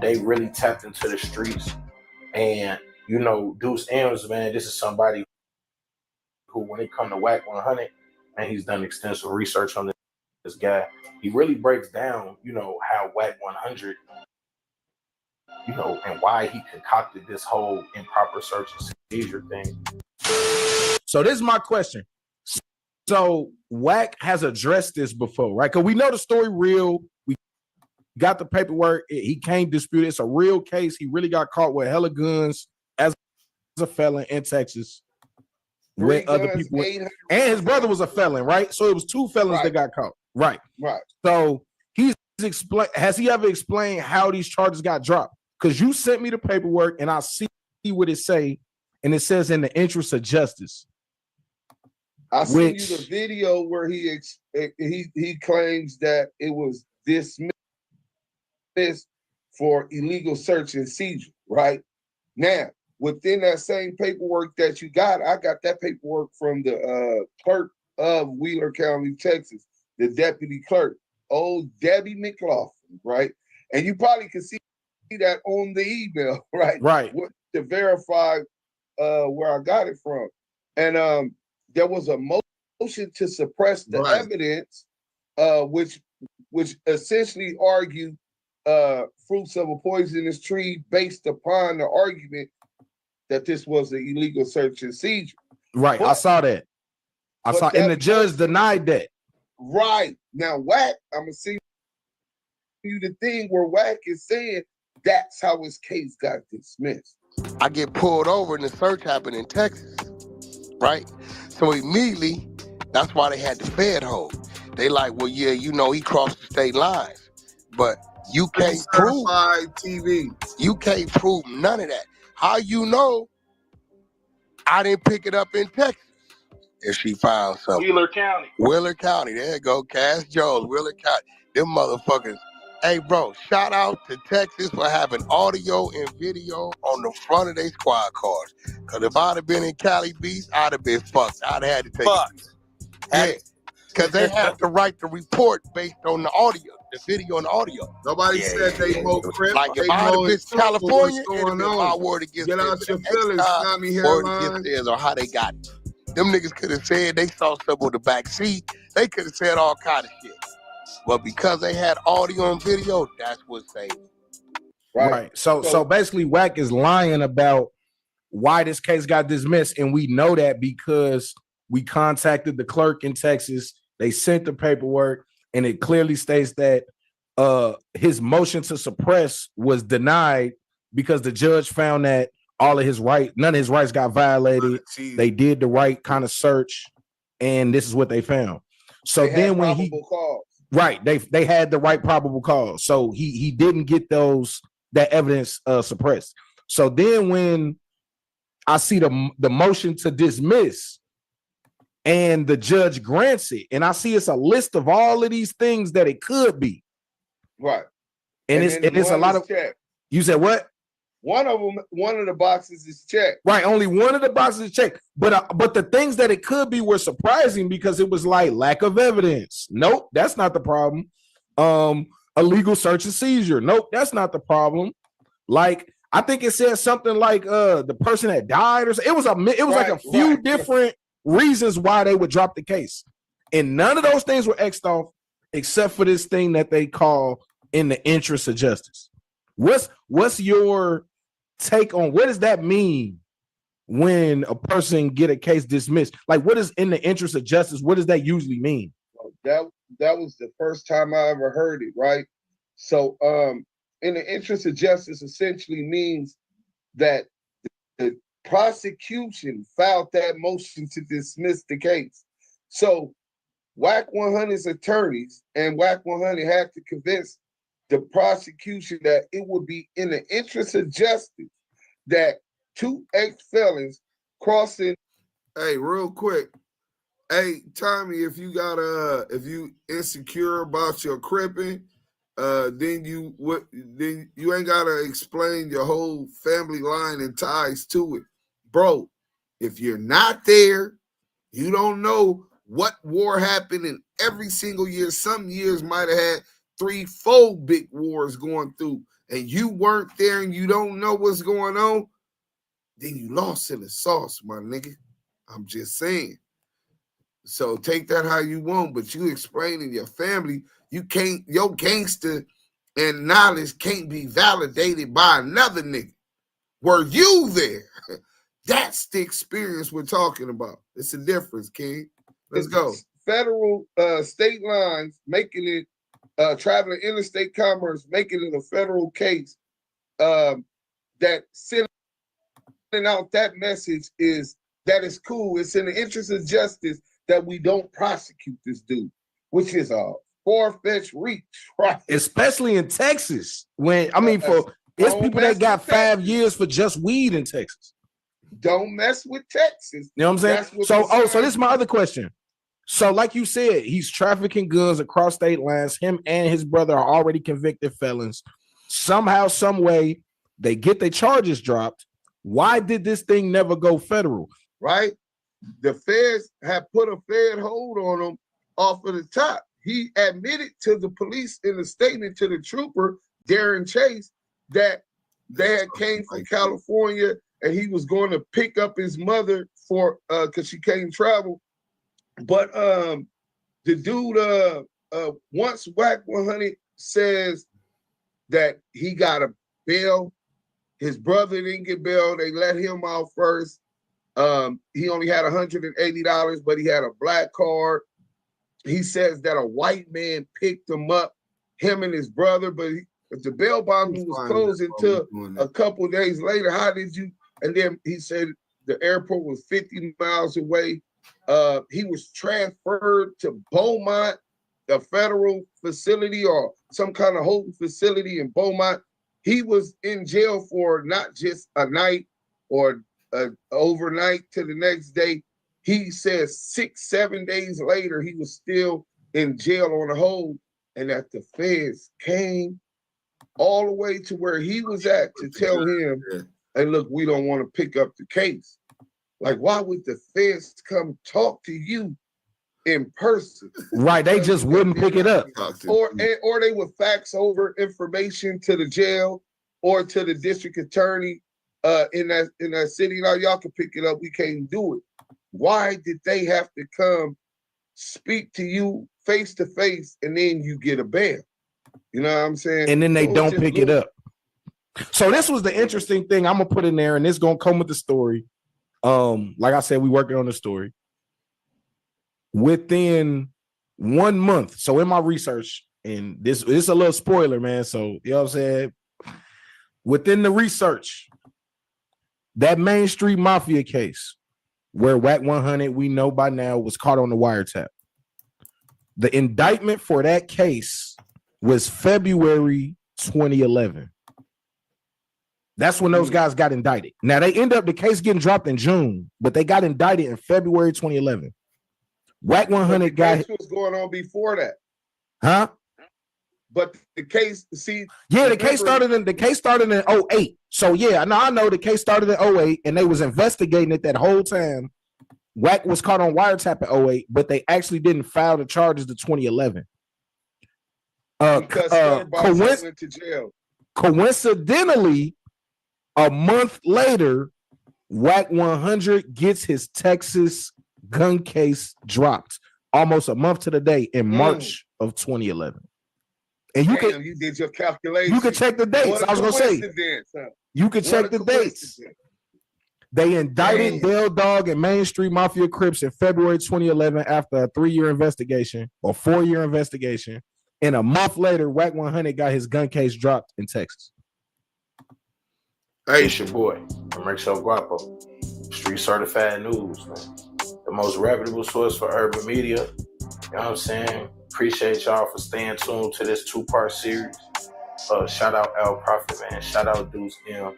They really tapped into the streets, and you know, Deuce M's, man, this is somebody who, when it comes to WACK100, and he's done extensive research on this guy. He really breaks down, you know, how WACK100, you know, and why he concocted this whole improper search and seizure thing. So this is my question. So Wack has addressed this before, right? Because we know the story real. We got the paperwork. He can't dispute it. It's a real case. He really got caught with hella guns as a felon in Texas. With other people, and his brother was a felon, right? So it was two felons that got caught, right? Right. So he's explained. Has he ever explained how these charges got dropped? Because you sent me the paperwork, and I see what it say, and it says in the interest of justice. I sent you the video where he claims that it was dismissed for illegal search and seizure. Right now, within that same paperwork that you got, I got that paperwork from the clerk of Wheeler County, Texas, the deputy clerk, old Debbie McLaughlin, right? And you probably can see that on the email, right? Right. To verify where I got it from. And there was a motion to suppress the evidence, which essentially argued fruits of a poisonous tree based upon the argument that this was an illegal search and seizure. Right, I saw that. I saw, and the judge denied that. Right. Now, Wack, I'm going to see you the thing where Wack is saying that's how his case got dismissed. I get pulled over and the search happened in Texas, right? So immediately, that's why they had the Fed hold. They like, well, yeah, you know, he crossed the state lines, but you can't prove TV. You can't prove none of that. How you know I didn't pick it up in Texas if she found something? Wheeler County. There you go. Cass Jones, Wheeler County. Them motherfuckers. Hey, bro, shout out to Texas for having audio and video on the front of their squad cars. Because if I'd have been in Cali Beach, I'd have been fucked. I'd have had to take it. Yeah. Because they have to write the report based on the audio, the video and the audio. Nobody said they more crip. Like if I had been California, it'd have been my word against Get out your feelings, Tommy Hairline. Or how they got it. Them niggas could have said they saw something on the back seat. They could have said all kind of shit. But because they had audio and video, that's what saved it. Right. So basically, Wack is lying about why this case got dismissed, and we know that because we contacted the clerk in Texas. They sent the paperwork, and it clearly states that his motion to suppress was denied because the judge found that none of his rights got violated. They did the right kind of search, and this is what they found. So then when they had the right probable cause. So he didn't get that evidence suppressed. So then when I see the motion to dismiss and the judge grants it, and I see it's a list of all of these things that it could be. Right. And it's a lot of checked. You said what? One of the boxes is checked. Right, only one of the boxes is checked. But the things that it could be were surprising because it was like lack of evidence. Nope, that's not the problem. Illegal search and seizure. Nope, that's not the problem. Like I think it said something like the person that died or something. It was like a few different reasons why they would drop the case. And none of those things were X'd off except for this thing that they call in the interest of justice. What's your take on what does that mean when a person get a case dismissed? Like what is in the interest of justice? What does that usually mean? That was the first time I ever heard it, right? So in the interest of justice essentially means that the prosecution filed that motion to dismiss the case. So WACK100's attorneys and WACK100 had to convince the prosecution that it would be in the interest of justice that two ex-felons crossing. Hey, real quick. Hey, Tommy, if you insecure about your cripping, then you ain't gotta explain your whole family line and ties to it. Bro, if you're not there, you don't know what war happened in every single year. Some years might have had 3-4 big wars going through, and you weren't there and you don't know what's going on, then you lost in the sauce, my nigga. I'm just saying. So take that how you want, but you explaining your family, you can't, your gangster and knowledge can't be validated by another nigga. Were you there? That's the experience we're talking about. It's a difference, King. Let's go. Federal state lines making it traveling interstate commerce, making it a federal case. That sending out that message is that is cool. It's in the interest of justice that we don't prosecute this dude, which is a far-fetched reach, right? Especially in Texas, when I mean, for it's people that got 5 years for just weed in Texas. Don't mess with Texas. You know what I'm saying? So this is my other question. So, like you said, he's trafficking goods across state lines. Him and his brother are already convicted felons. Somehow, some way, they get their charges dropped. Why did this thing never go federal? Right? The feds have put a fed hold on him off of the top. He admitted to the police in a statement to the trooper, Darren Chase, that they had came from California and he was going to pick up his mother for because she can't travel. But the dude, once WACK100 says that he got a bail, his brother didn't get bail. They let him out first. He only had $180, but he had a black card. He says that a white man picked him up, him and his brother, but the bail bond was closed until a couple of days later. How did you? And then he said the airport was 50 miles away. He was transferred to Beaumont, a federal facility or some kind of holding facility in Beaumont. He was in jail for not just a night or overnight to the next day. He says 6-7 days later, he was still in jail on a hold, and that the feds came all the way to where he was at to tell him, hey, look, we don't want to pick up the case. Like, why would the feds come talk to you in person? Right, they just wouldn't pick it up. Or they would fax over information to the jail or to the district attorney in that city. Now, y'all can pick it up. We can't do it. Why did they have to come speak to you face to face and then you get a bail? You know what I'm saying? And then they don't pick it up. So this was the interesting thing I'm gonna put in there, and it's gonna come with the story. Like I said, we working on the story. Within 1 month, so in my research, and this is a little spoiler, man. So you know what I'm saying? Within the research, that Main Street Mafia case, where WACK100, we know by now, was caught on the wiretap. The indictment for that case was February 2011. That's when those guys got indicted. Now, they end up the case getting dropped in June, but they got indicted in February 2011. WACK100 got was going on before that. Huh? But the case, see, yeah, the case started in 08. So yeah, I know the case started in 08, and they was investigating it that whole time. Wack was caught on wiretap in 08, but they actually didn't file the charges to 2011. Because went to jail. Coincidentally, a month later, WACK100 gets his Texas gun case dropped almost a month to the day in March of 2011. And you did your calculation. You can check the dates. I was gonna say you can check the dates. They indicted Dale Dog and Main Street Mafia Crips in February 2011 after a 3-year investigation or 4-year investigation. And a month later, WACK100 got his gun case dropped in Texas. Hey, it's your boy, Amarillo Guapo, Street Certified News, man. The most reputable source for urban media. You know what I'm saying? Appreciate y'all for staying tuned to this 2-part series. Shout out Al Prophet, man. Shout out Deuce M.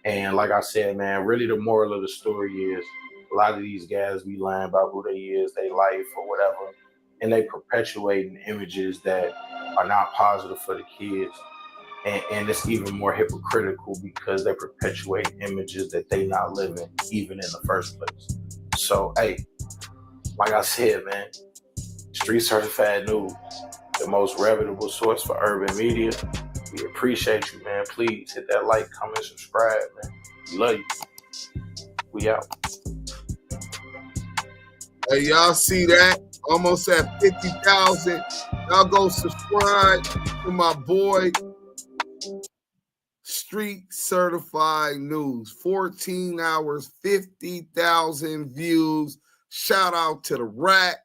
And like I said, man, really the moral of the story is a lot of these guys be lying about who they is, they life or whatever. and they perpetuating images that are not positive for the kids. And it's even more hypocritical because they perpetuate images that they not living even in the first place. So, hey, like I said, man, Street Certified News, the most reputable source for urban media. We appreciate you, man. Please hit that like, comment, subscribe, man. We love you. We out. Hey, y'all see that? Almost at 50,000. Y'all go subscribe to my boy Street Certified News. 14 hours, 50,000 views. Shout out to the Rack.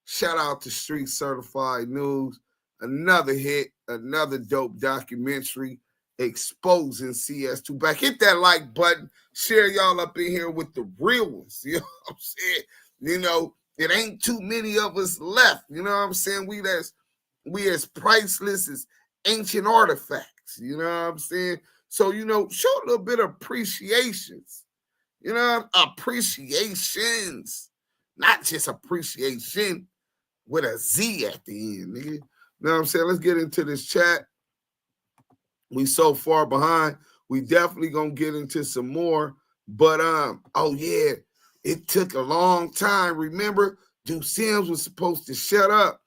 Shout out to Street Certified News. Another hit, another dope documentary exposing CS2. Back, hit that like button. Share y'all up in here with the real ones. You know what I'm saying? You know, it ain't too many of us left. You know what I'm saying? We as priceless as ancient artifacts. You know what I'm saying? So, you know, show a little bit of appreciations. You know, appreciations. Not just appreciation with a Z at the end, nigga. You know what I'm saying? Let's get into this chat. We so far behind. We definitely gonna get into some more. But oh yeah, it took a long time. Remember, Duke Sims was supposed to shut up.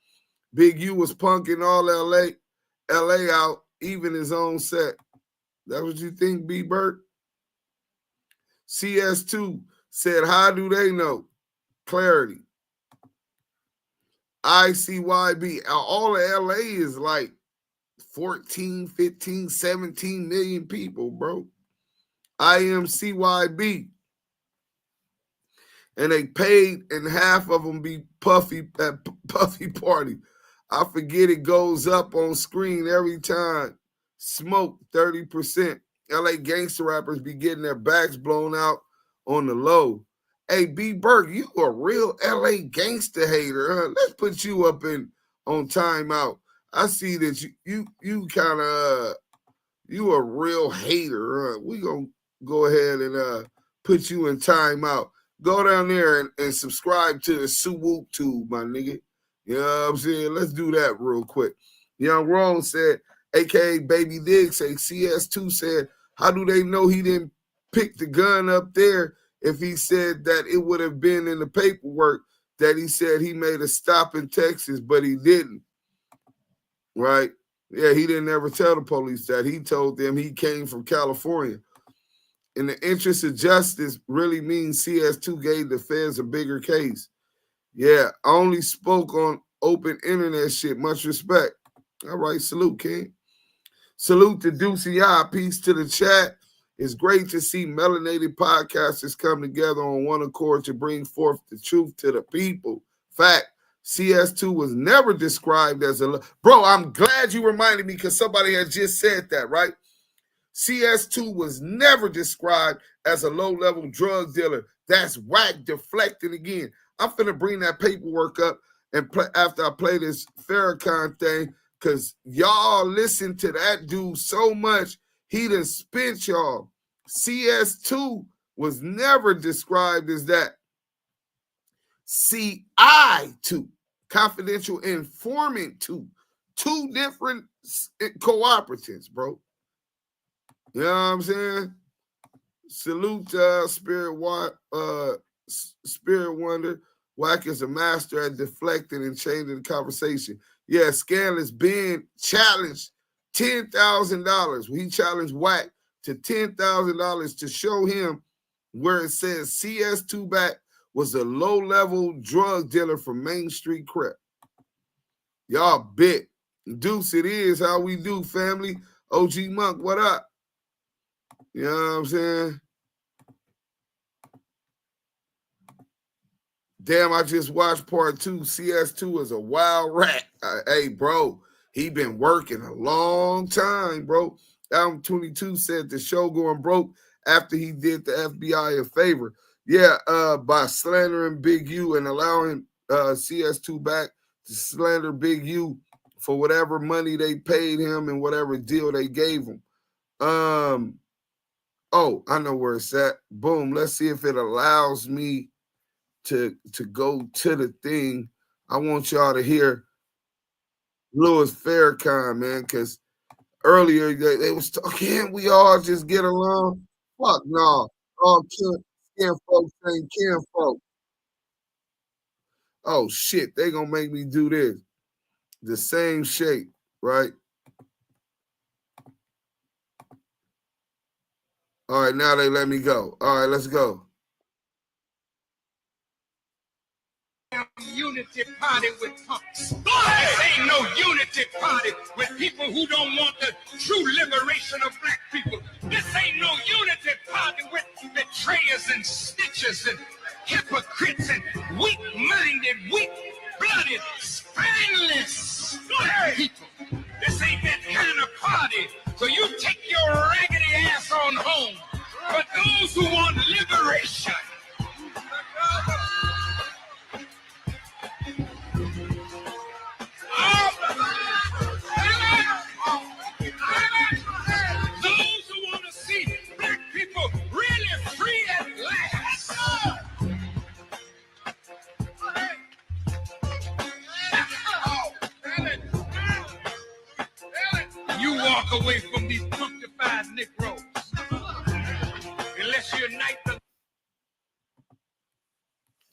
Big U was punking all LA out, even his own set. That what you think, B Bert? CS2 said, how do they know? Clarity. ICYB. All of LA is like 14, 15, 17 million people, bro. IMCYB. And they paid, and half of them be Puffy at Puffy Party. I forget it goes up on screen every time. Smoke 30%. LA gangster rappers be getting their backs blown out on the low. Hey, B Burke, you a real LA gangster hater, huh? Let's put you up on timeout. I see that you kind of you a real hater, huh? We gonna go ahead and put you in timeout. Go down there and subscribe to the Suwoop Tube, my nigga. You know what I'm saying? Let's do that real quick. Young Ron said, a.k.a. Baby Dig, say CS2 said, how do they know he didn't pick the gun up there if he said that it would have been in the paperwork that he said he made a stop in Texas, but he didn't? Right? Yeah, he didn't ever tell the police that. He told them he came from California. In the interest of justice really means CS2 gave the feds a bigger case. Yeah, I only spoke on open internet shit. Much respect. All right, salute, King. Salute to Deucey I. Peace to the chat. It's great to see melanated podcasters come together on one accord to bring forth the truth to the people. Fact, CS2 was never described as a... Bro, I'm glad you reminded me because somebody had just said that, right? CS2 was never described as a low-level drug dealer. That's Wack deflecting again. I'm finna bring that paperwork up and play after I play this Farrakhan thing, because y'all listen to that dude so much, he done spent y'all. CS2 was never described as that. CI2, confidential informant 2, two different cooperatives, bro. You know what I'm saying? Salute Spirit Wonder. Wack is a master at deflecting and changing the conversation. Yeah, Scanlon's been challenged $10,000. He challenged Wack to $10,000 to show him where it says CS2 back was a low-level drug dealer from Main Street Crep. Y'all bit. Deuce, it is how we do, family. OG Monk, what up? You know what I'm saying? Damn, I just watched part 2. CS2 is a wild rat. Hey, bro, he been working a long time, bro. Album 22 said the show going broke after he did the FBI a favor. Yeah, by slandering Big U and allowing CS2 back to slander Big U for whatever money they paid him and whatever deal they gave him. Oh, I know where it's at. Boom. Let's see if it allows me to go to the thing. I want y'all to hear Louis Farrakhan, man, because earlier they was talking, can't we all just get along? Fuck no. All kin folks ain't kin folks. Oh shit, they gonna make me do this. The same shape, right? All right, now they let me go. All right, let's go. Unity party with punks. This ain't no unity party with people who don't want the true liberation of black people. This ain't no unity party with betrayers and snitchers and hypocrites and weak-minded, weak-blooded, spineless people. This ain't that kind of party. So you take your raggedy ass on home. But those who want liberation, those who want to see black people really free at last. You walk away from these punctified Negroes unless you unite the.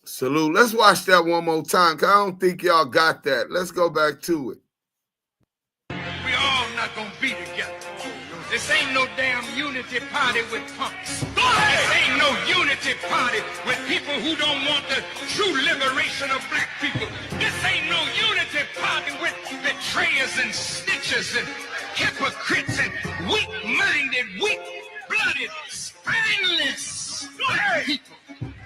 Salute. Let's watch that one more time, because I don't think y'all got that. Let's go back to it. We all not gonna be together. This ain't no damn unity party with punks. This ain't no unity party with people who don't want the true liberation of black people. This ain't no unity party with betrayers and snitchers and hypocrites and weak-minded, weak-blooded, spineless people.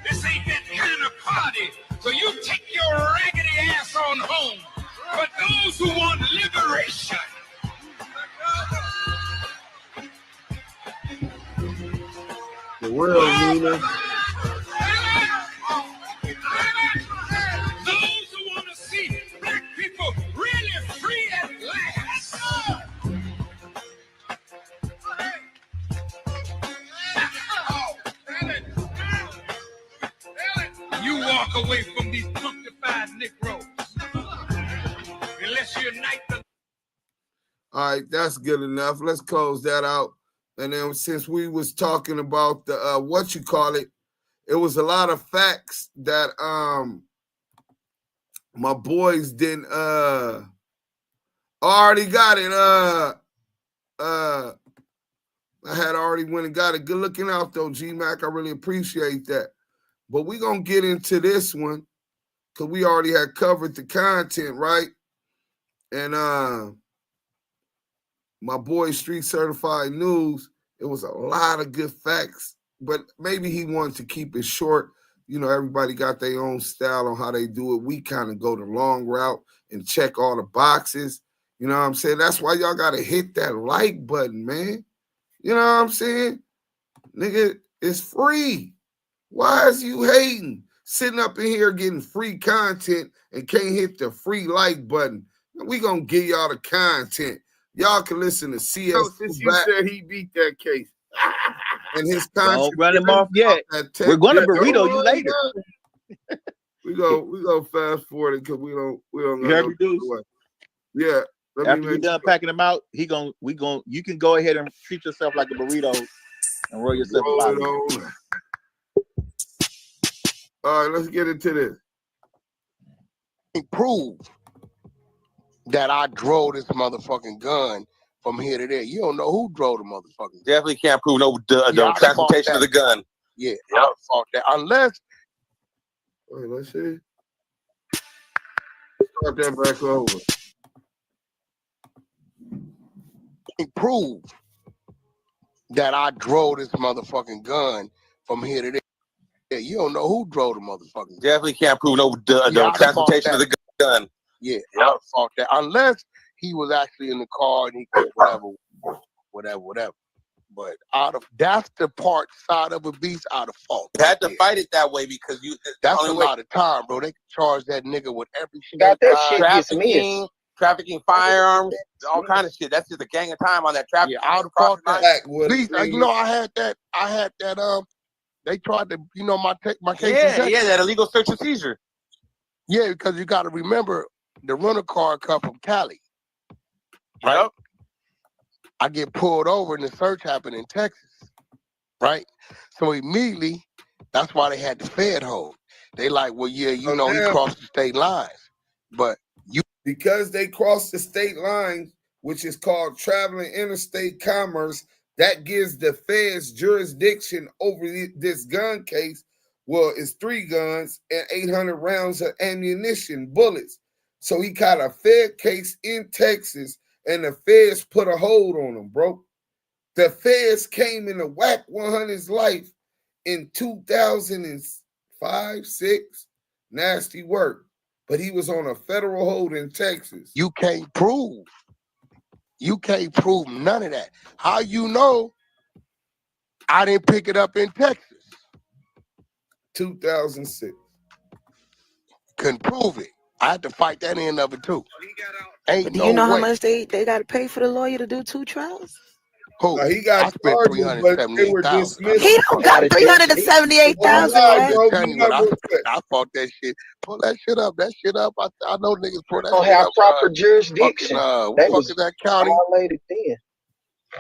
This ain't that kind of party. So you take your raggedy ass on home. But those who want liberation, The real Nina. those who want to see black people really free at last. You walk away from these punctified Negroes unless you unite the. All right, that's good enough. Let's close that out. And then since we was talking about the what you call it, it was a lot of facts that my boys didn't already got it. I had already went and got it. Good looking out though, G-Mac. I really appreciate that. But we're gonna get into this one because we already had covered the content, right? And my boy Street Certified News, it was a lot of good facts, but maybe he wanted to keep it short. You know, everybody got their own style on how they do it. We kind of go the long route and check all the boxes. You know what I'm saying? That's why y'all got to hit that like button, man. You know what I'm saying? Nigga, it's free. Why is you hating? Sitting up in here getting free content and can't hit the free like button. We gonna give y'all the content. Y'all can listen to CS2. Since you said he beat that case. And his content. Don't run him off yet. We're gonna burrito you later. We go fast forward it because we don't You heard me, Deuce? Yeah. After you're done packing them out, you can go ahead and treat yourself like a burrito and roll yourself out. All right, let's get into this. Prove that I drove this motherfucking gun from here to there. You don't know who drove the motherfucking gun. Definitely can't prove no transportation of the gun. Yeah, I fought that. Unless. Wait, let's see. Start that back over. Prove that I drove this motherfucking gun from here to there. Yeah, you don't know who drove the motherfucking gun. Definitely can't prove no transportation of the gun. Yeah, I fought that. Unless he was actually in the car and he could whatever. But that's the part side of a beast out of fault. You had to fight it that way because that's a lot of time, bro. They can charge that nigga with every shit. Got that shit trafficking firearms, all kind of shit. That's just a gang of time on that traffic. Yeah, I would have fought that. Beast, you know, I had that. They tried to, my case. Yeah, that illegal search and seizure. Yeah, because you got to remember the rental car come from Cali, right? Yep. I get pulled over and the search happened in Texas, right? So immediately, that's why they had the Fed hold. They like, well, yeah, you know, he crossed the state lines, but because they crossed the state line, which is called traveling interstate commerce, that gives the feds jurisdiction over this gun case. Well, it's 3 guns and 800 rounds of ammunition, bullets. So he caught a Fed case in Texas, and the feds put a hold on him, bro. The feds came into WACK100's life in 2005, 6. Nasty work. But he was on a federal hold in Texas. You can't prove none of that. How you know I didn't pick it up in Texas? 2006. Couldn't prove it. I had to fight that end of it too. Ain't Do you know no how way. much they got to pay for the lawyer to do 2 trials? Who? He got charges, but they were dismissed. He don't got 378,000, right? I'm telling you what, I fought that shit. Pull that shit up. That shit up. I know niggas pull that Don't shit have up. proper jurisdiction. What That fuck was is that county? violated then.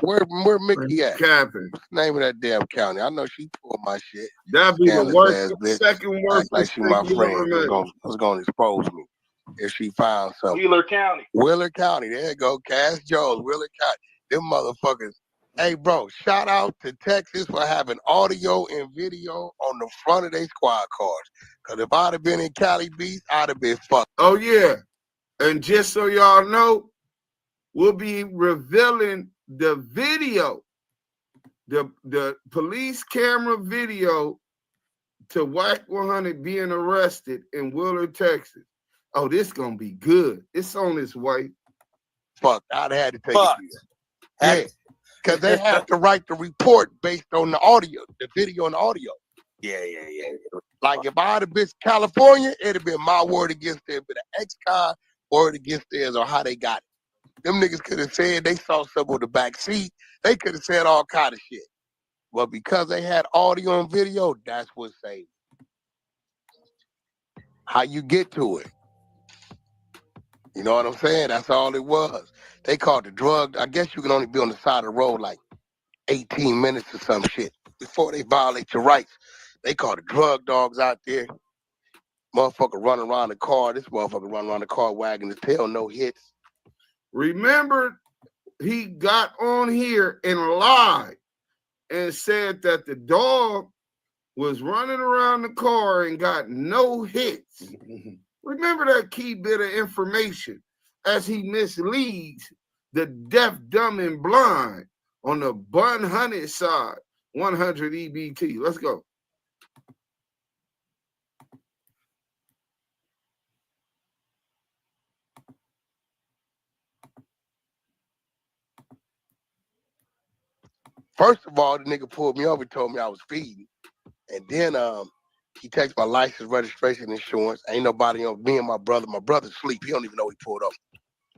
Where Mickey at? Capping. What's the name of that damn county? I know she pulled my shit. That'd be the Scandalous worst, ass bitch. second worst Act like she my friend. Was gonna expose me if she found something. Wheeler County. Wheeler County. There you go. Cass Jones, Wheeler County. Them motherfuckers. Hey, bro, shout out to Texas for having audio and video on the front of their squad cars. Because if I'd have been in Cali Beach, I'd have been fucked. Oh, yeah. And just so y'all know, we'll be revealing the video, the police camera video to WACK100 being arrested in Wheeler, Texas. Oh, this gonna be good. It's on its way. Fuck, I'd have had to take it. Yeah, because they have to write the report based on the audio, the video and the audio. Yeah. Like if I'd have been California, it'd have been my word against theirs, but the ex-con word against theirs or how they got it. Them niggas could have said they saw something on the back seat. They could have said all kind of shit. But because they had audio and video, that's what saved it. How you get to it. You know what I'm saying? That's all it was. They called the drug. I guess you can only be on the side of the road like 18 minutes or some shit before they violate your rights. They called the drug dogs out there. Motherfucker running around the car. This motherfucker running around the car wagging his tail, no hits. Remember, he got on here and lied and said that the dog was running around the car and got no hits. Remember that key bit of information as he misleads the deaf, dumb, and blind on the 100 side, 100 EBT. Let's go. First of all, the nigga pulled me over and told me I was speeding. And then he takes my license, registration, insurance. Ain't nobody on me and my brother's asleep. He don't even know he pulled over,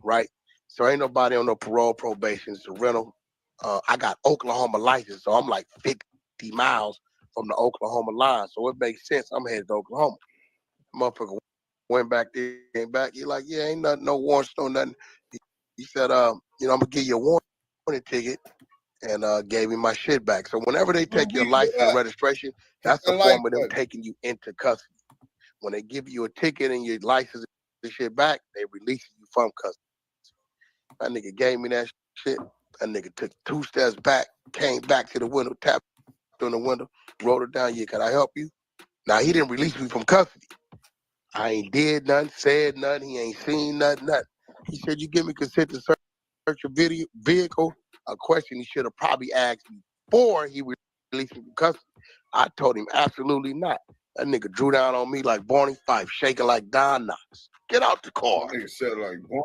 right? So ain't nobody on no parole, probation. It's a rental. I got Oklahoma license, so I'm like 50 miles from the Oklahoma line. So it makes sense. I'm headed to Oklahoma. Motherfucker went back there, came back. He like, yeah, ain't nothing, no warrants, no nothing. He said, I'm gonna give you a warning ticket. And gave me my shit back. So whenever they take your license and registration, that's a form of them taking you into custody. When they give you a ticket and your license and shit back, they release you from custody. That nigga gave me that shit. That nigga took 2 steps back, came back to the window, tapped on the window, rolled it down. Yeah, can I help you? Now, he didn't release me from custody. I ain't did nothing, said nothing. He ain't seen nothing. He said, you give me consent to search your vehicle? A question he should have probably asked me before he released me from custody. I told him absolutely not. That nigga drew down on me like Barney Fife, shaking like Don Knotts. Get out the car.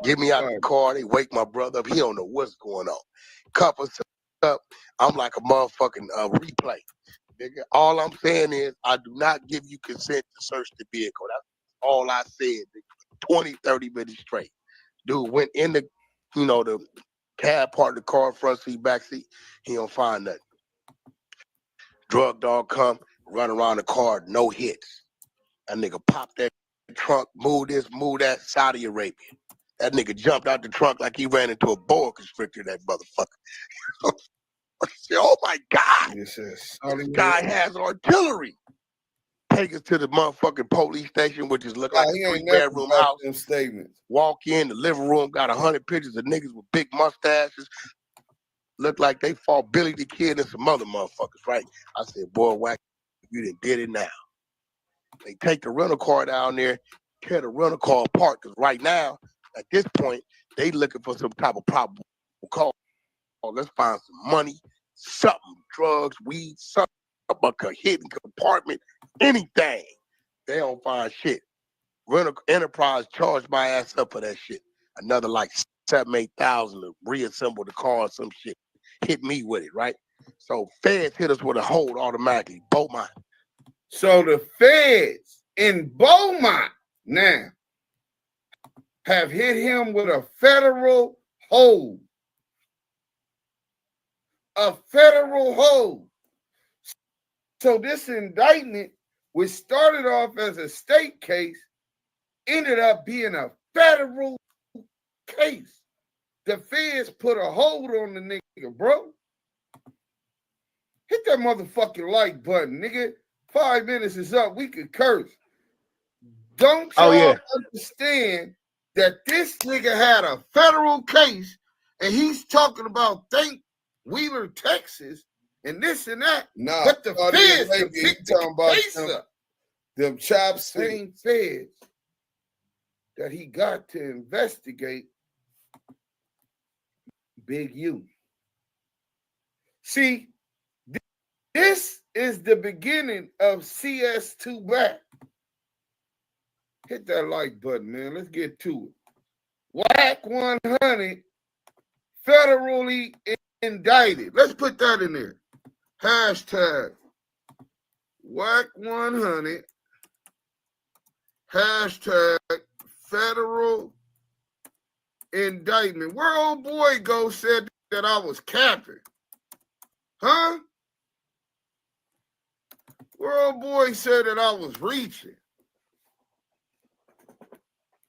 Get me out the car. They wake my brother up. He don't know what's going on. Cup us up. I'm like a motherfucking replay. Nigga, all I'm saying is I do not give you consent to search the vehicle. That's all I said. 20, 30 minutes straight. Dude went in the, the cab part of the car, front seat, back seat. He don't find nothing. Drug dog come, run around the car, no hits. That nigga popped that trunk, move this, move that, Saudi Arabia. That nigga jumped out the trunk like he ran into a boa constrictor, that motherfucker. I said, oh my God, this guy has artillery. Take us to the motherfucking police station, which is look like a 3-bedroom house. Statements. Walk in, the living room got 100 pictures of niggas with big mustaches. Look like they fought Billy the Kid and some other motherfuckers, right? I said, boy, Wack, you done did it now. They take the rental car down there, tear the rental car apart, because right now, at this point, they looking for some type of probable cause. Let's find some money, something, drugs, weed, something, a hidden compartment, anything. They don't find shit. Rental Enterprise charged my ass up for that shit. Another like $7,000-8,000 to reassemble the car or some shit. Hit me with it, right? So feds hit us with a hold automatically. Beaumont. So the feds in Beaumont now have hit him with a federal hold. A federal hold. So this indictment, which started off as a state case, ended up being a federal case. The feds put a hold on the nigga, bro. Hit that motherfucking like button, nigga. 5 minutes is up. We could curse. Don't y'all understand that this nigga had a federal case and he's talking about Wheeler, Texas, and this and that. Nah, but the feds can he pick talking the about case up. Them chopsticks. Same feds that he got to investigate Big U. See, this is the beginning of CS2 back. Hit that like button, man. Let's get to it. WACK100 federally indicted. Let's put that in there. Hashtag WACK100. Hashtag federal indictment. Where old boy go said that I was capping? Huh? Where old boy said that I was reaching?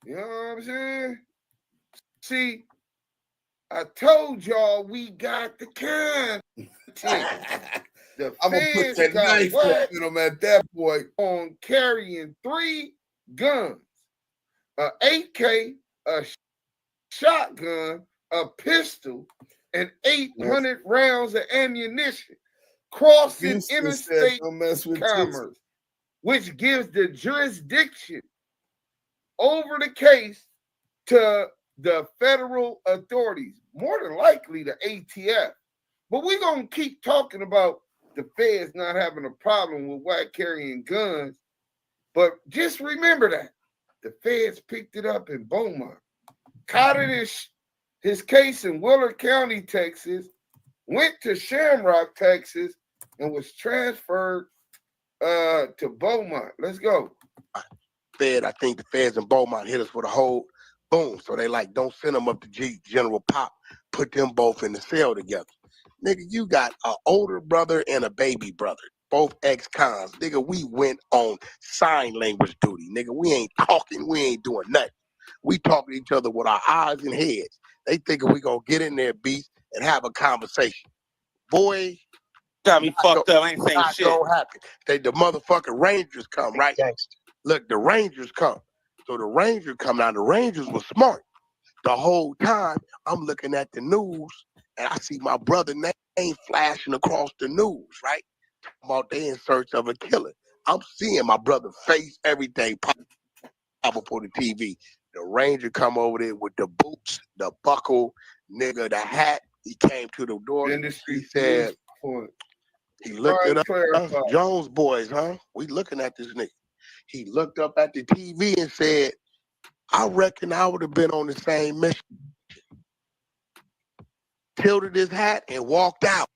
You know what I'm saying? See, I told y'all we got the content. I'm gonna put that knife in him at that point. On carrying 3 guns, a AK, a shotgun, a pistol, and 800 rounds of ammunition, crossing interstate commerce, which gives the jurisdiction over the case to the federal authorities, more than likely the ATF. But we're going to keep talking about the feds not having a problem with Wack carrying guns. But just remember that. The feds picked it up in Beaumont, caught it in his case in Willard County, Texas, went to Shamrock, Texas, and was transferred to Beaumont. Let's go. I think the feds in Beaumont hit us with a hold. Boom. So they like, don't send them up to General Pop. Put them both in the cell together. Nigga, you got an older brother and a baby brother, both ex-cons. Nigga, we went on sign language duty. Nigga, we ain't talking. We ain't doing nothing. We talking to each other with our eyes and heads. They thinking we gonna get in there, beast, and have a conversation. Boy, got me fucked up. I ain't saying shit. Don't happen. The motherfucking Rangers come, right? Look, the Rangers come. So the Rangers come now. The Rangers was smart. The whole time I'm looking at the news and I see my brother name flashing across the news, right? About they in search of a killer. I'm seeing my brother's face, everything pop up on the TV. The Ranger come over there with the boots, the buckle, nigga, the hat. He came to the door. He said, he looked it up. Jones boys, huh? We looking at this nigga. He looked up at the TV and said, I reckon I would have been on the same mission. Tilted his hat and walked out.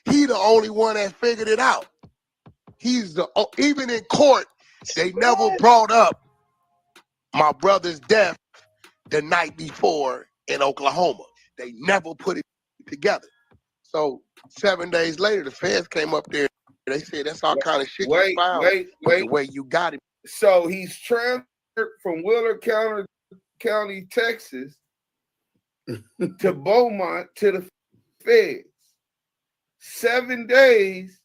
He the only one that figured it out. Even in court, they never brought up my brother's death the night before in Oklahoma. They never put it together. So 7 days later, the feds came up there. They said that's all kind of shit you found. The way you got it So he's transferred from Wheeler County, Texas to Beaumont to the feds. 7 days.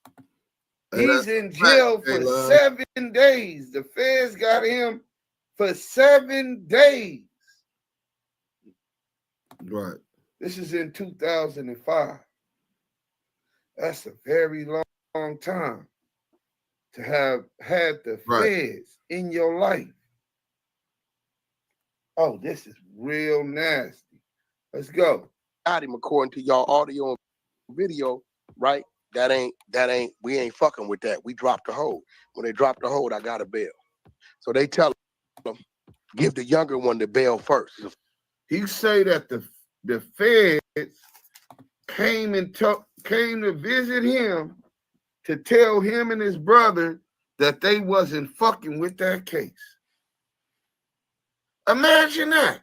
He's in jail for 7 days. The feds got him for 7 days. Right. This is in 2005. That's a very long time to have had the feds in your life. Oh, this is real nasty. Let's go. Got him according to y'all audio and video, right? We ain't fucking with that. We dropped the hold. When they dropped the hold, I got a bail. So they tell them, give the younger one the bail first. He say that the feds came to visit him to tell him and his brother that they wasn't fucking with that case. Imagine that.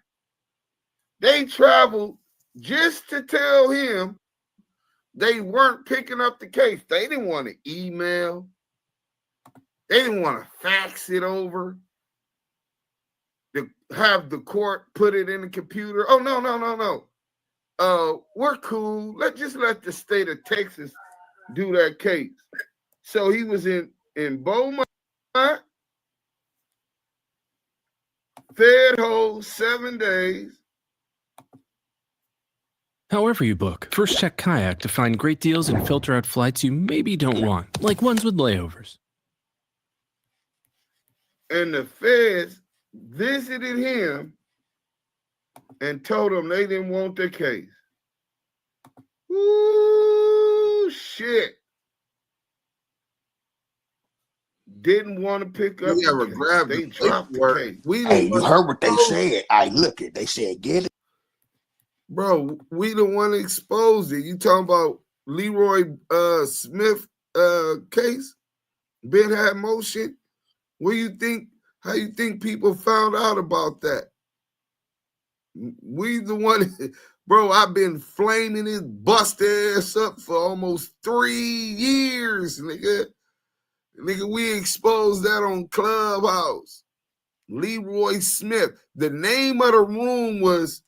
They traveled just to tell him they weren't picking up the case. They didn't want to email. They didn't want to fax it over. To have the court put it in the computer. Oh, no. We're cool. Let's let the state of Texas do that case. So he was in Beaumont, fed hold 7 days. However you book, first check Kayak to find great deals and filter out flights you maybe don't want, like ones with layovers. And the feds visited him and told him they didn't want the case. Ooh, shit. Didn't want to pick up the case. They dropped the case. Hey, you heard what they said. They said, get it. Bro, we the one that exposed it. You talking about Leroy Smith case? Ben had motion. What do you think? How you think people found out about that? We the one, bro. I've been flaming his bust ass up for almost 3 years, nigga. Nigga, we exposed that on Clubhouse. Leroy Smith. The name of the room was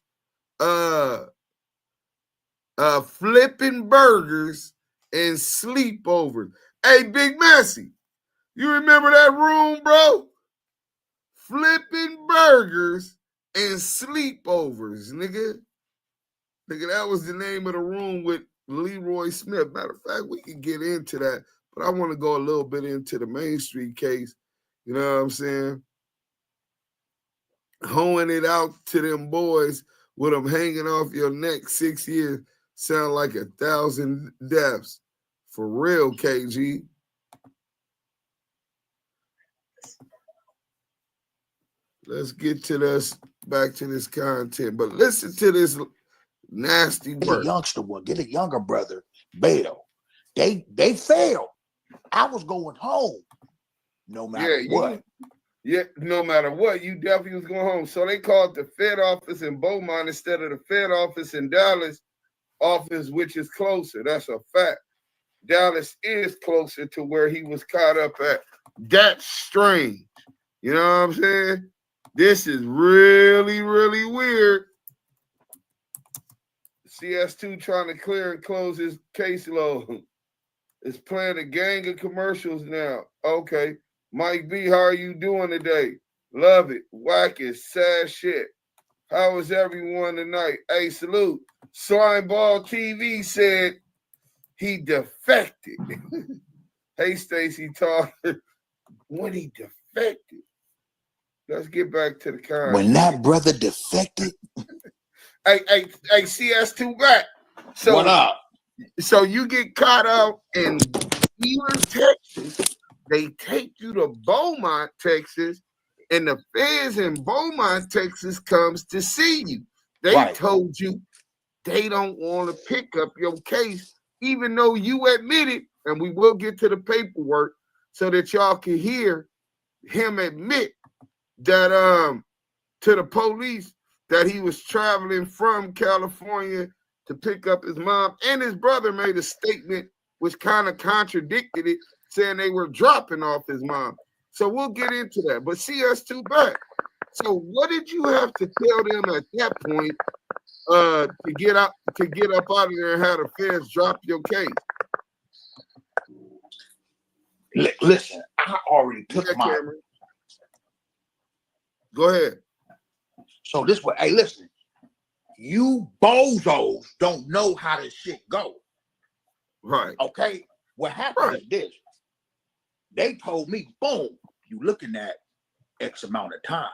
flipping burgers and sleepovers. Hey, Big Messy, you remember that room, bro? Flipping burgers and sleepovers, nigga. Nigga, that was the name of the room with Leroy Smith. Matter of fact, we can get into that, but I want to go a little bit into the Main Street case. You know what I'm saying? Hoeing it out to them boys with them hanging off your neck 6 years sound like 1,000 deaths. For real, KG. Let's get to this, back to this content. But listen to this nasty work. Get a youngster one, get a younger brother bail. They failed. I was going home no matter what. No matter what, you definitely was going home. So they called the Fed office in Beaumont instead of the Fed office in Dallas office, which is closer. That's a fact. Dallas is closer to where he was caught up at. That's strange. You know what I'm saying? This is really, really weird. CS2 trying to clear and close his caseload. It's playing a gang of commercials now. Okay. Mike B, how are you doing today? Love it. Wack is sad shit. How is everyone tonight? Hey, salute. Slimeball TV said he defected. Hey, Stacy talking. When he defected. Let's get back to the content. When that brother defected. Hey, CS2 back. So, what up? So you get caught out in Wheeler, Texas. They take you to Beaumont, Texas, and the feds in Beaumont, Texas comes to see you. They told you they don't want to pick up your case, even though you admitted, and we will get to the paperwork so that y'all can hear him admit that to the police that he was traveling from California to pick up his mom, and his brother made a statement which kind of contradicted it, saying they were dropping off his mom. So we'll get into that. But CS2 back. So what did you have to tell them at that point to get up out of there and have the feds drop your case? Listen, I already took my camera. Go ahead. So this way, hey, listen, you bozos don't know how this shit go. Right. Okay. What happened is this. They told me, boom, you looking at X amount of time.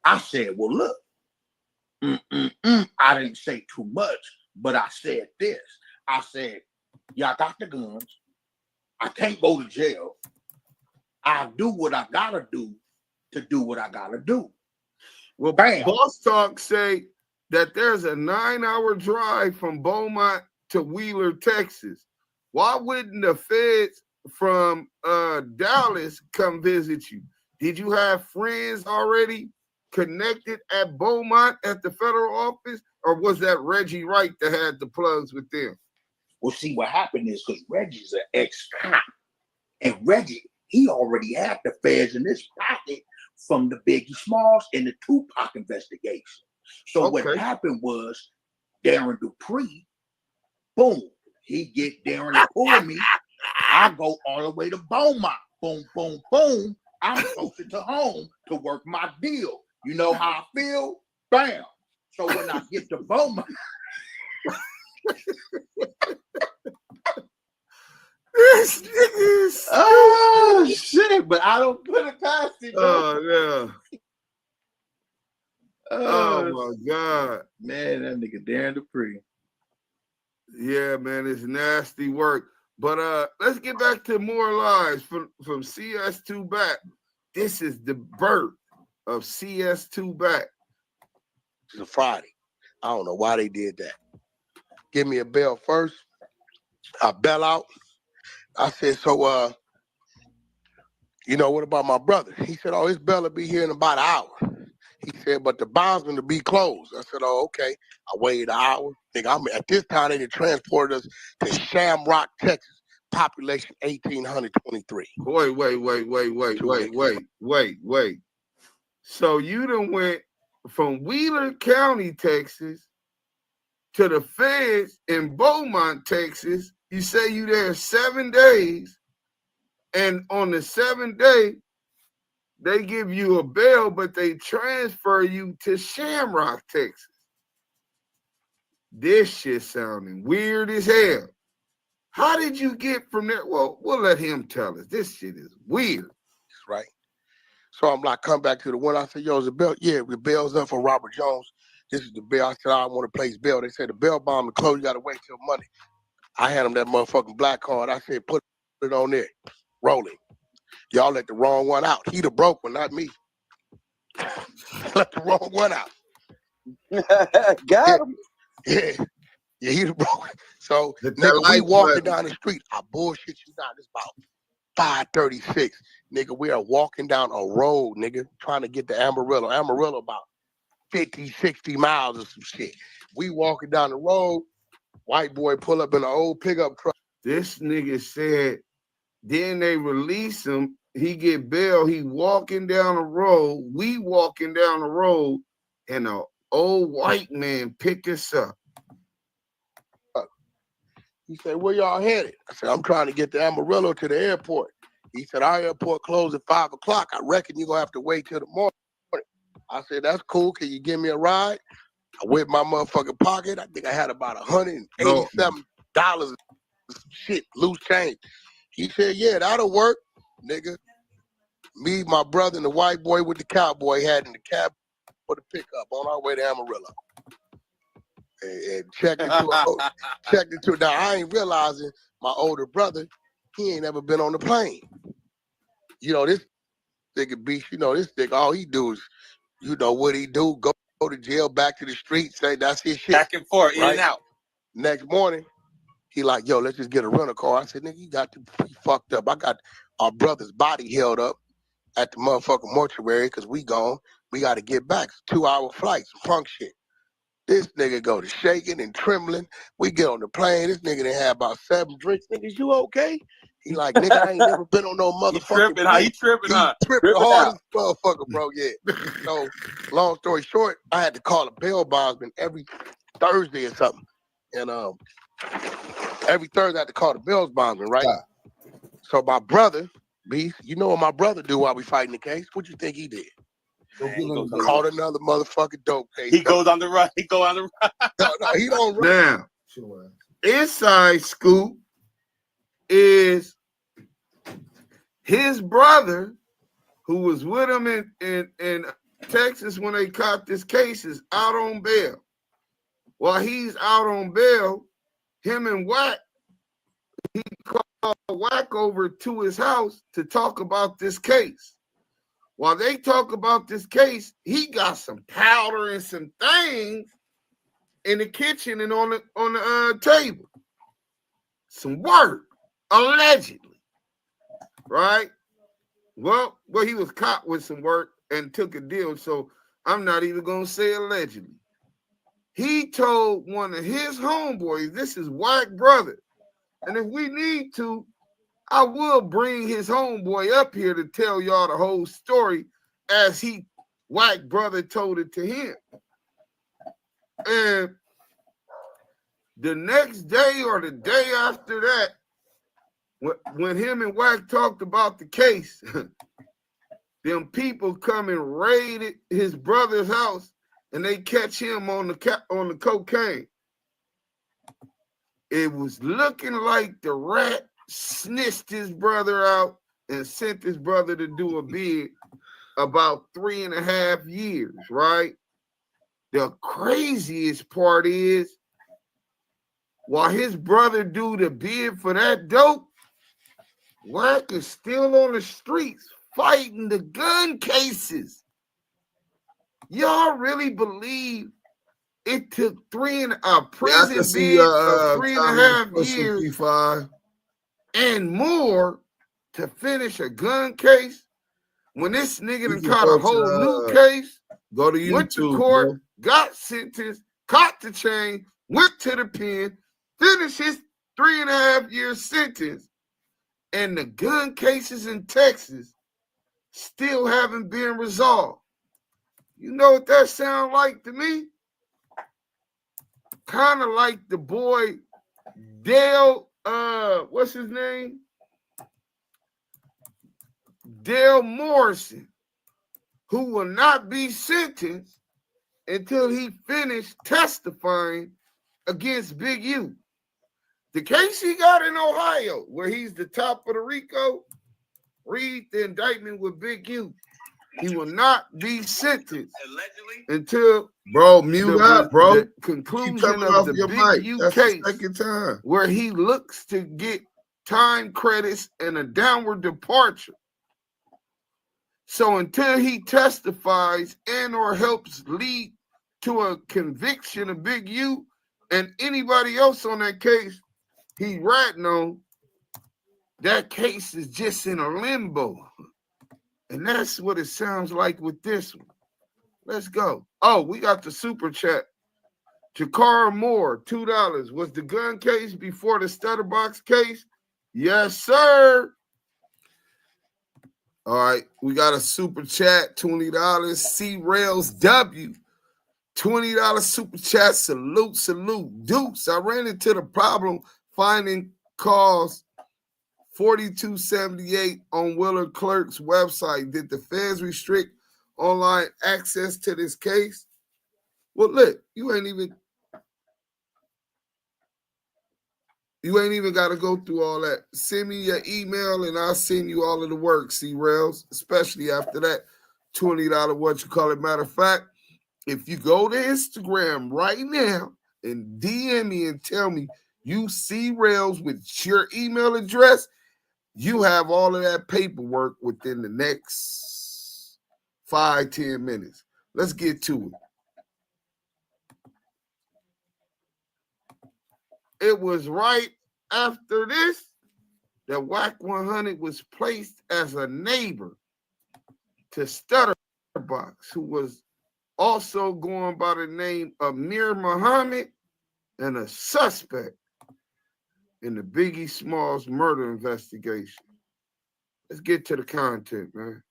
I said, well, look, I didn't say too much, but I said this. I said, y'all got the guns. I can't go to jail. I do what I gotta do to do what I gotta do. Well, bam. Boss Talk say that there's a 9-hour drive from Beaumont to Wheeler, Texas. Why wouldn't the feds from Dallas come visit you? Did you have friends already connected at Beaumont at the federal office, or was that Reggie Wright that had the plugs with them? Well, see, what happened is because Reggie's an ex-cop, and Reggie, he already had the feds in his pocket from the Biggie Smalls and the Tupac investigation. So what happened was Darren Dupree, boom, he get Darren to pull me. I go all the way to Beaumont. Boom, boom, boom. I'm closer to home to work my deal. You know how I feel? Bam. So when I get to Beaumont, this is oh shit! But I don't put it past it. Oh yeah. Oh my God, man, that nigga Darren Dupree. Yeah, man, it's nasty work. But let's get back to more lives from CS2 back. This is the birth of CS2 back. It's a Friday. I don't know why they did that. Give me a bell first. I bail out. I said, so you know, what about my brother? He said, oh, his bail will be here in about an hour. He said, but the bondsman will be closed. I said, oh, okay. I waited an hour. At this time, they transported us to Shamrock, Texas. Population 1,823. Wait. So you done went from Wheeler County, Texas, to the feds in Beaumont, Texas. You say you there 7 days, and on the 7th day, they give you a bail, but they transfer you to Shamrock, Texas. This shit sounding weird as hell. How did you get from there? Well, we'll let him tell us. This shit is weird. Right. So I'm like, come back to the one. I said, yo, is the bail? Yeah, the bail's up for Robert Jones. This is the bail. I said, I want to place bail. They said the bail bond is closed. You got to wait till Monday. I had him that motherfucking black card. I said, put it on there. Rolling. Y'all let the wrong one out. He the broke one, not me. Let the wrong one out. Got him. Yeah, he the broke one. So, nigga, we walking down the street. I bullshit you not. It's about 5:36. Nigga, we are walking down a road, nigga, trying to get to Amarillo. Amarillo about 50, 60 miles or some shit. We walking down the road. White boy pull up in an old pickup truck. This nigga said, then they release him. He get bail. He walking down the road. We walking down the road, and an old white man picked us up. He said, where y'all headed? I said, I'm trying to get to Amarillo to the airport. He said, our airport closed at 5 o'clock. I reckon you're going to have to wait till the morning. I said, that's cool. Can you give me a ride? I went in my motherfucking pocket. I think I had about $187 shit, loose change. He said, yeah, that'll work, nigga. Me, my brother, and the white boy with the cowboy hat in the cab for the pickup on our way to Amarillo. And checked into it. Now, I ain't realizing my older brother, he ain't ever been on the plane. You know, this nigga beast, you know, this nigga, all he do is, you know what he do, go to jail, back to the street, say that's his shit. Back and forth, right? in and out. Next morning, he like, yo, let's just get a rental car. I said, nigga, you got to be fucked up. I got our brother's body held up at the motherfucking mortuary because we gone. We got to get back. It's a 2-hour flight, some punk shit. This nigga go to shaking and trembling. We get on the plane. This nigga done had about 7 drinks. Nigga, you okay? He like, nigga, I ain't never been on no motherfucking He tripping, huh? Tripping hard as motherfucker, bro, yeah. So, long story short, I had to call a bail bondsman every Thursday or something. And every Thursday I had to call the bail bondsman, right? So my brother, Beast, you know what my brother do while we fighting the case? What you think he did? Called another motherfucking dope case. He goes on the run. He go on the run. No, he don't run. Now, inside scoop is his brother, who was with him in Texas when they caught this case, is out on bail. While he's out on bail, him and Wack, he called Wack over to his house to talk about this case. While they talk about this case, he got some powder and some things in the kitchen and on the table. Some work, allegedly, right? Well, he was caught with some work and took a deal, so I'm not even gonna say allegedly. He told one of his homeboys, this is Wack brother, and if we need to, I will bring his homeboy up here to tell y'all the whole story as Wack brother told it to him. And the next day or the day after that, when him and Wack talked about the case, them people come and raided his brother's house and they catch him on the cocaine. It was looking like the rat snitched his brother out and sent his brother to do a bid about 3.5 years, right? The craziest part is, while his brother do the bid for that dope, Wack is still on the streets fighting the gun cases. Y'all really believe it took prison bid of 3.5 years and more to finish a gun case? When this nigga done caught a whole new case, go to YouTube, went to court, bro. got sentenced, caught the chain, went to the pen, finished his 3.5 year sentence, and the gun cases in Texas still haven't been resolved. You know what that sound like to me? Kind of like the boy Dale, what's his name? Dale Morrison, who will not be sentenced until he finished testifying against Big U. The case he got in Ohio, where he's the top of the RICO, read the indictment with Big U. He will not be sentenced until mute up, bro. The conclusion of the Big U case, second time, where he looks to get time credits and a downward departure. So until he testifies and or helps lead to a conviction of Big U and anybody else on that case he ratting on, that case is just in a limbo. And that's what it sounds like with this one. Let's go. Oh, we got the super chat. Jakara Moore, $2. Was the gun case before the Stutterbox case? Yes, sir. All right, we got a super chat, $20. C Rails W, $20 super chat. Salute. Dukes, I ran into the problem finding calls 4278 on Willard Clerk's website. Did the feds restrict online access to this case? Well, look, you ain't even got to go through all that. Send me your email and I'll send you all of the work, C-Rails, especially after that $20 Matter of fact, if you go to Instagram right now and DM me and tell me you C-Rails with your email address, you have all of that paperwork within the next 5-10 minutes. Let's get to it. It was right after this that WACK100 was placed as a neighbor to Stutterbox, who was also going by the name of Amir Muhammad and a suspect in the Biggie Smalls murder investigation. Let's get to the content, man.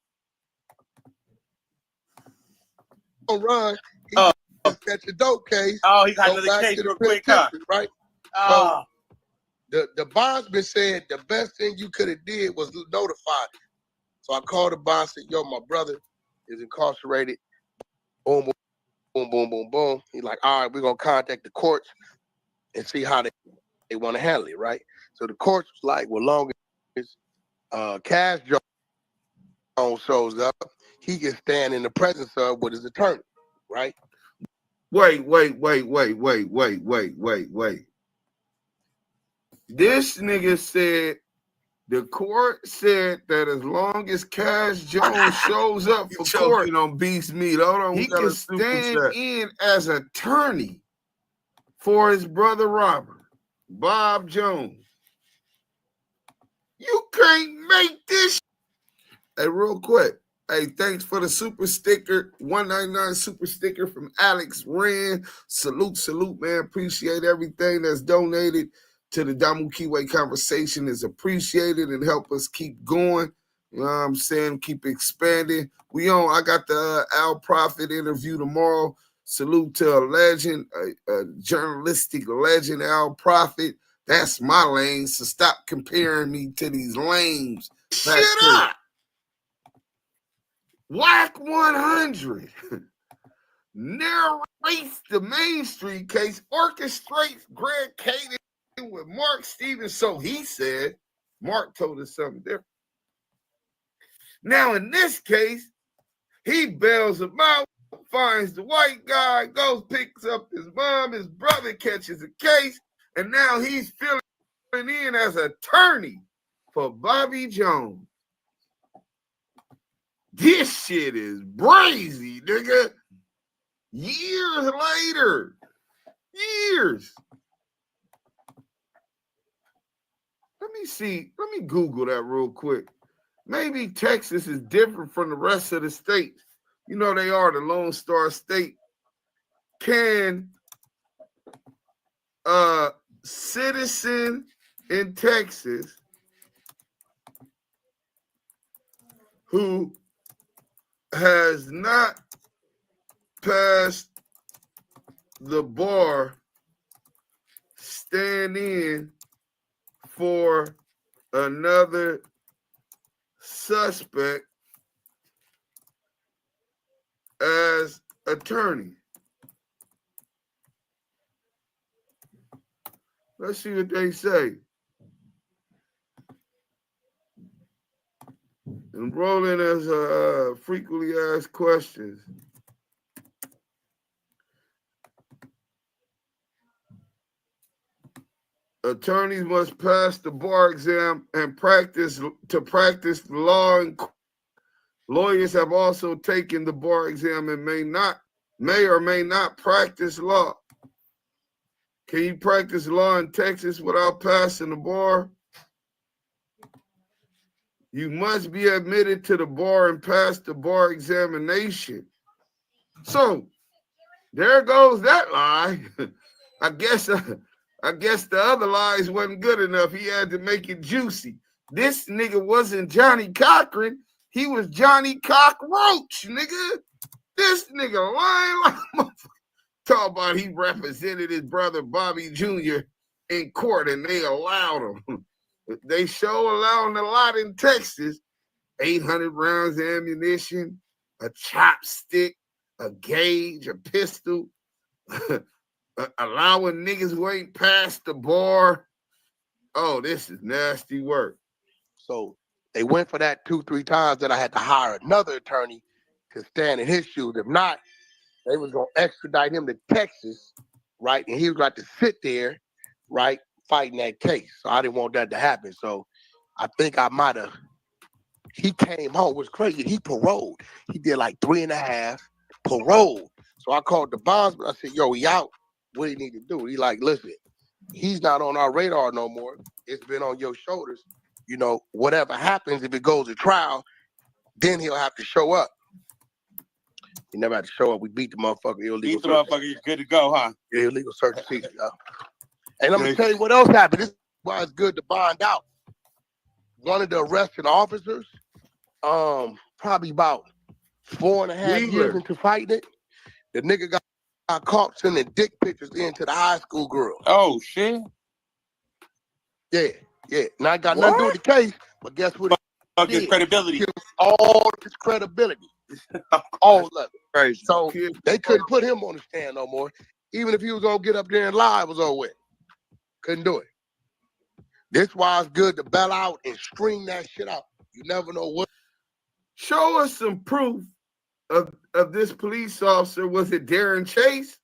Run. He just catch a dope case. Oh, he got go another back case to the real quick, huh? penitentiary, right? Oh. So the bondsman said the best thing you could have did was notify. So I called the bond, said, yo, my brother is incarcerated. Boom, boom, boom, boom, boom, boom. He's like, all right, we're going to contact the courts and see how they want to handle it, right? So the courts was like, well, long as Cash Jones shows up, he can stand in the presence of with his attorney, right? Wait. This nigga said the court said that as long as Cash Jones shows up for court on Beast Meat. Hold on, he can stand in as attorney for his brother Robert, Bob Jones. You can't make this. Hey, real quick. Hey, thanks for the super sticker, 199 super sticker from Alex Rand. Salute, man. Appreciate everything that's donated to the Damu Kiwe conversation is appreciated and help us keep going. You know what I'm saying? Keep expanding. I got the Al Prophet interview tomorrow. Salute to a legend, a journalistic legend, Al Prophet. That's my lane, so stop comparing me to these lames. Shut up! WACK100 narrates the Main Street case, orchestrates Greg Caden with Mark Stevens. So he said, Mark told us something different. Now, in this case, he bails him out, finds the white guy, goes, picks up his mom, his brother catches a case, and now he's filling in as attorney for Bobby Jones. This shit is brazy, nigga. Years later. Years. Let me see. Let me Google that real quick. Maybe Texas is different from the rest of the states. You know they are the Lone Star State. Can a citizen in Texas who has not passed the bar stand in for another suspect as attorney? Let's see what they say. Enrolling as frequently asked questions. Attorneys must pass the bar exam and practice law. And lawyers have also taken the bar exam and may or may not practice law. Can you practice law in Texas without passing the bar? You must be admitted to the bar and pass the bar examination. So there goes that lie. I guess the other lies wasn't good enough. He had to make it juicy. This nigga wasn't Johnny Cochran. He was Johnny Cockroach, nigga. This nigga lying like a motherfucker. Talk about he represented his brother Bobby Jr. in court and they allowed him. They allowing a lot in Texas. 800 rounds of ammunition, a chopstick, a gauge, a pistol, allowing niggas who ain't passed the bar. Oh, this is nasty work. So they went for that 2-3 times that I had to hire another attorney to stand in his shoes. If not, they was going to extradite him to Texas, right? And he was going to sit there, right, fighting that case. So I didn't want that to happen. So I think I might have. He came home. It was crazy. He paroled. He did like 3.5, paroled. So I called the bondsman. I said, yo, he out. What do you need to do? He like, listen, he's not on our radar no more. It's been on your shoulders. You know, whatever happens, if it goes to trial, then he'll have to show up. He never had to show up. We beat the motherfucker. Illegal beat the motherfucker. He's good to go, huh? Yeah, illegal search and seizure, y'all. And let me tell you what else happened. why it's good to bond out. One of the arresting officers, probably about 4.5 years into fighting it, the nigga got caught sending dick pictures into the high school girl. Oh shit. Yeah. Now I got nothing to do with the case, but guess what? Fuck his credibility. Killed all his credibility. All of it. Crazy. So they couldn't put him on the stand no more. Even if he was gonna get up there and lie, it was over with. Couldn't do it. This why it's good to bail out and string that shit out. You never know what. Show us some proof of this police officer. Was it Darren Chase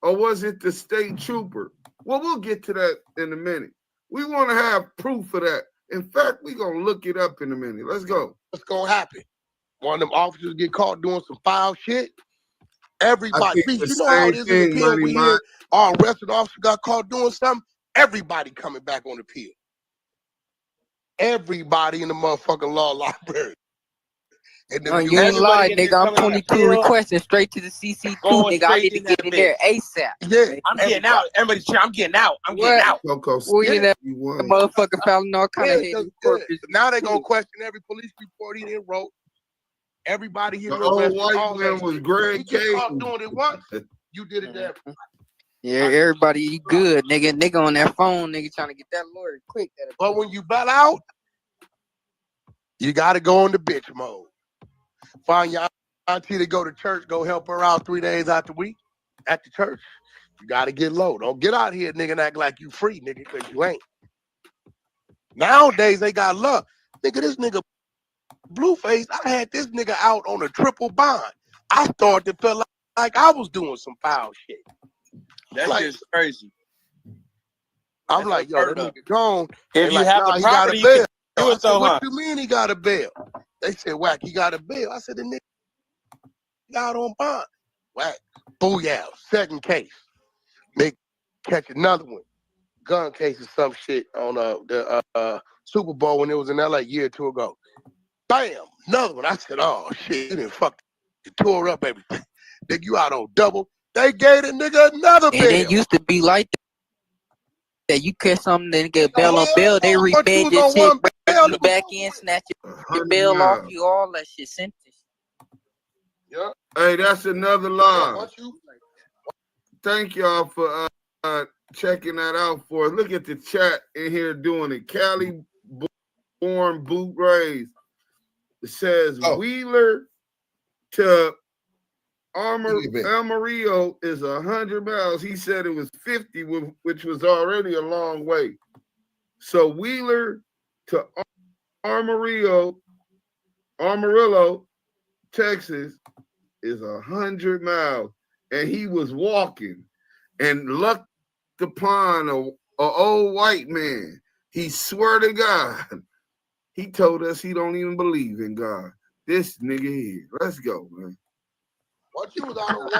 or was it the state trooper? Well, we'll get to that in a minute. We want to have proof of that. In fact, we're going to look it up in a minute. Let's go. What's going to happen? One of them officers get caught doing some foul shit. Everybody, you know how it is in the pill. We hear our arrested officer got caught doing something. Everybody coming back on the pill. Everybody in the motherfucking law library. And you ain't lying, nigga. I'm 22 requesting straight to the CC2, nigga. I need to get in there ASAP. Yeah, I'm getting out. Everybody's I'm getting out. I'm getting out. Well, you know, the motherfucker found all kind of hidden purpose. Now they gonna question every police report he didn't wrote. Everybody here. The old white man was Greg K. Doing it once. You did it there. Yeah, everybody good, nigga. Nigga on that phone, nigga, trying to get that lawyer quick. But when you bail out, you gotta go into bitch mode. Find your auntie to go to church, go help her out 3 days out the week at the church. You gotta get low. Don't get out here, nigga, and act like you free, nigga, because you ain't. Nowadays, they got love. Nigga, this nigga Blueface, I had this nigga out on a triple bond. I started to feel like I was doing some foul shit. That's like, just crazy. I'm like, yo, that nigga gone. If you like, have the property, you can do it though, what you mean he got a bail? They said, Wack, he got a bail. I said, the nigga got on bond. Wack, booyah, second case. Nigga catch another one. Gun case or some shit on the Super Bowl when it was in LA a year or two ago. Bam, another one. I said, oh shit, you done fucked, you tore up everything. Nigga, you out on double. They gave the nigga another bail. And it used to be like that. You catch something, then get bail on bail. They rebate your shit, bring you back in, snatch your bail off you, all that shit. Sentence. Yeah. Hey, that's another line. Thank y'all for checking that out for us. Look at the chat in here doing it. Cali born boot raised. It says Wheeler to Amarillo is 100 miles. He said it was 50, which was already a long way. So Wheeler to Amarillo, Texas is 100 miles. And he was walking and lucked upon a old white man. He swear to God. He told us he don't even believe in God. This nigga here. Let's go, man. What you was out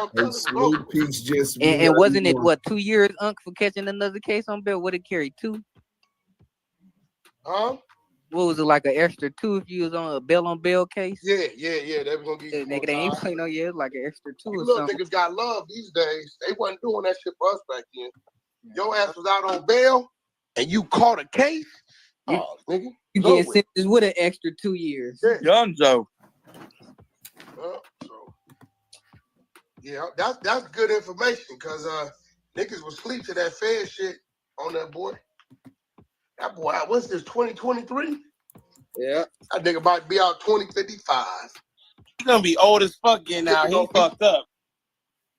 on peace just and wasn't it what 2 years, Unc, for catching another case on bail? What it carry 2? Huh? What was it, like an extra 2 if you was on a bail on bail case? Yeah. They was gonna get you. Nigga, they ain't playing no like an extra 2 or little something. niggas got love these days. They wasn't doing that shit for us back then. Your ass was out on bail and you caught a case. Nigga. You get sentenced with an extra 2 years. Young Joe. Yeah, that's good information because niggas was sleep to that Fed shit on that boy. That boy, what's this, 2023? Yeah. That nigga might be out 2055. He's gonna be old as fuck getting out. He fucked up.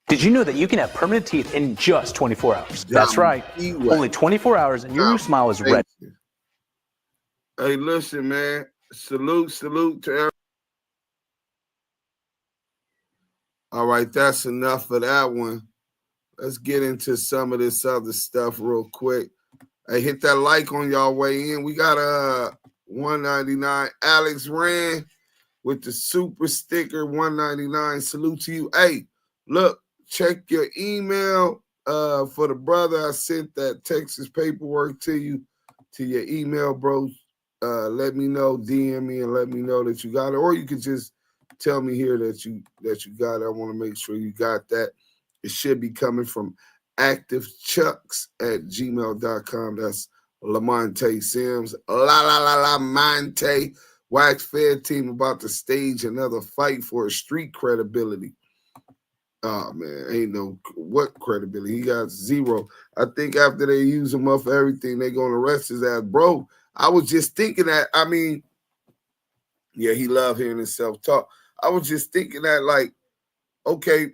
Did you know that you can have permanent teeth in just 24 hours? That's right. Only 24 hours and your new smile is ready. Hey, listen, man. Salute to everyone. All right, that's enough of that one. Let's get into some of this other stuff real quick. Hey, hit that like on y'all way in. We got $199. Alex Rand with the super sticker, $199. Salute to you. Hey, look, check your email for the brother. I sent that Texas paperwork to you, to your email, bro. Let me know, DM me, and let me know that you got it. Or you could just tell me here that you got it. I want to make sure you got that. It should be coming from activechucks@gmail.com. That's Lamonte Sims. Monte. Wack's Fed team about to stage another fight for his street credibility. Oh, man, ain't no what credibility. He got zero. I think after they use him up for everything, they going to arrest his ass. Bro, I was just thinking that, I mean, yeah, he loved hearing himself talk. I was just thinking that, like, okay,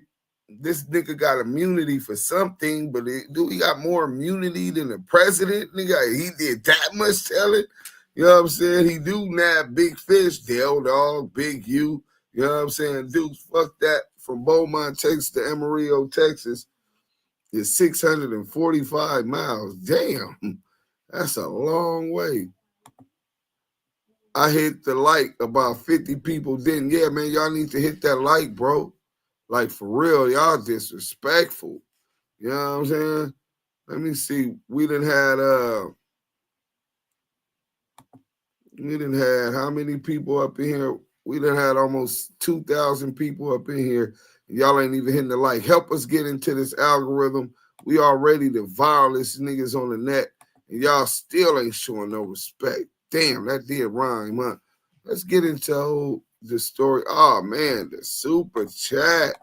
this nigga got immunity for something, but do he got more immunity than the president? Nigga, he did that much telling. You know what I'm saying? He do nab big fish, Dale Dog, Big U. You know what I'm saying? Dude, fuck that. From Beaumont, Texas to Amarillo, Texas is 645 miles. Damn, that's a long way. I hit the like, about 50 people didn't. Yeah, man, y'all need to hit that like, bro. Like, for real, y'all disrespectful. You know what I'm saying? Let me see. We done had how many people up in here? We done had almost 2,000 people up in here. Y'all ain't even hitting the like. Help us get into this algorithm. We already the vilest niggas on the net, and y'all still ain't showing no respect. Damn, that did rhyme, huh? Let's get into the story. Oh, man, the super chat.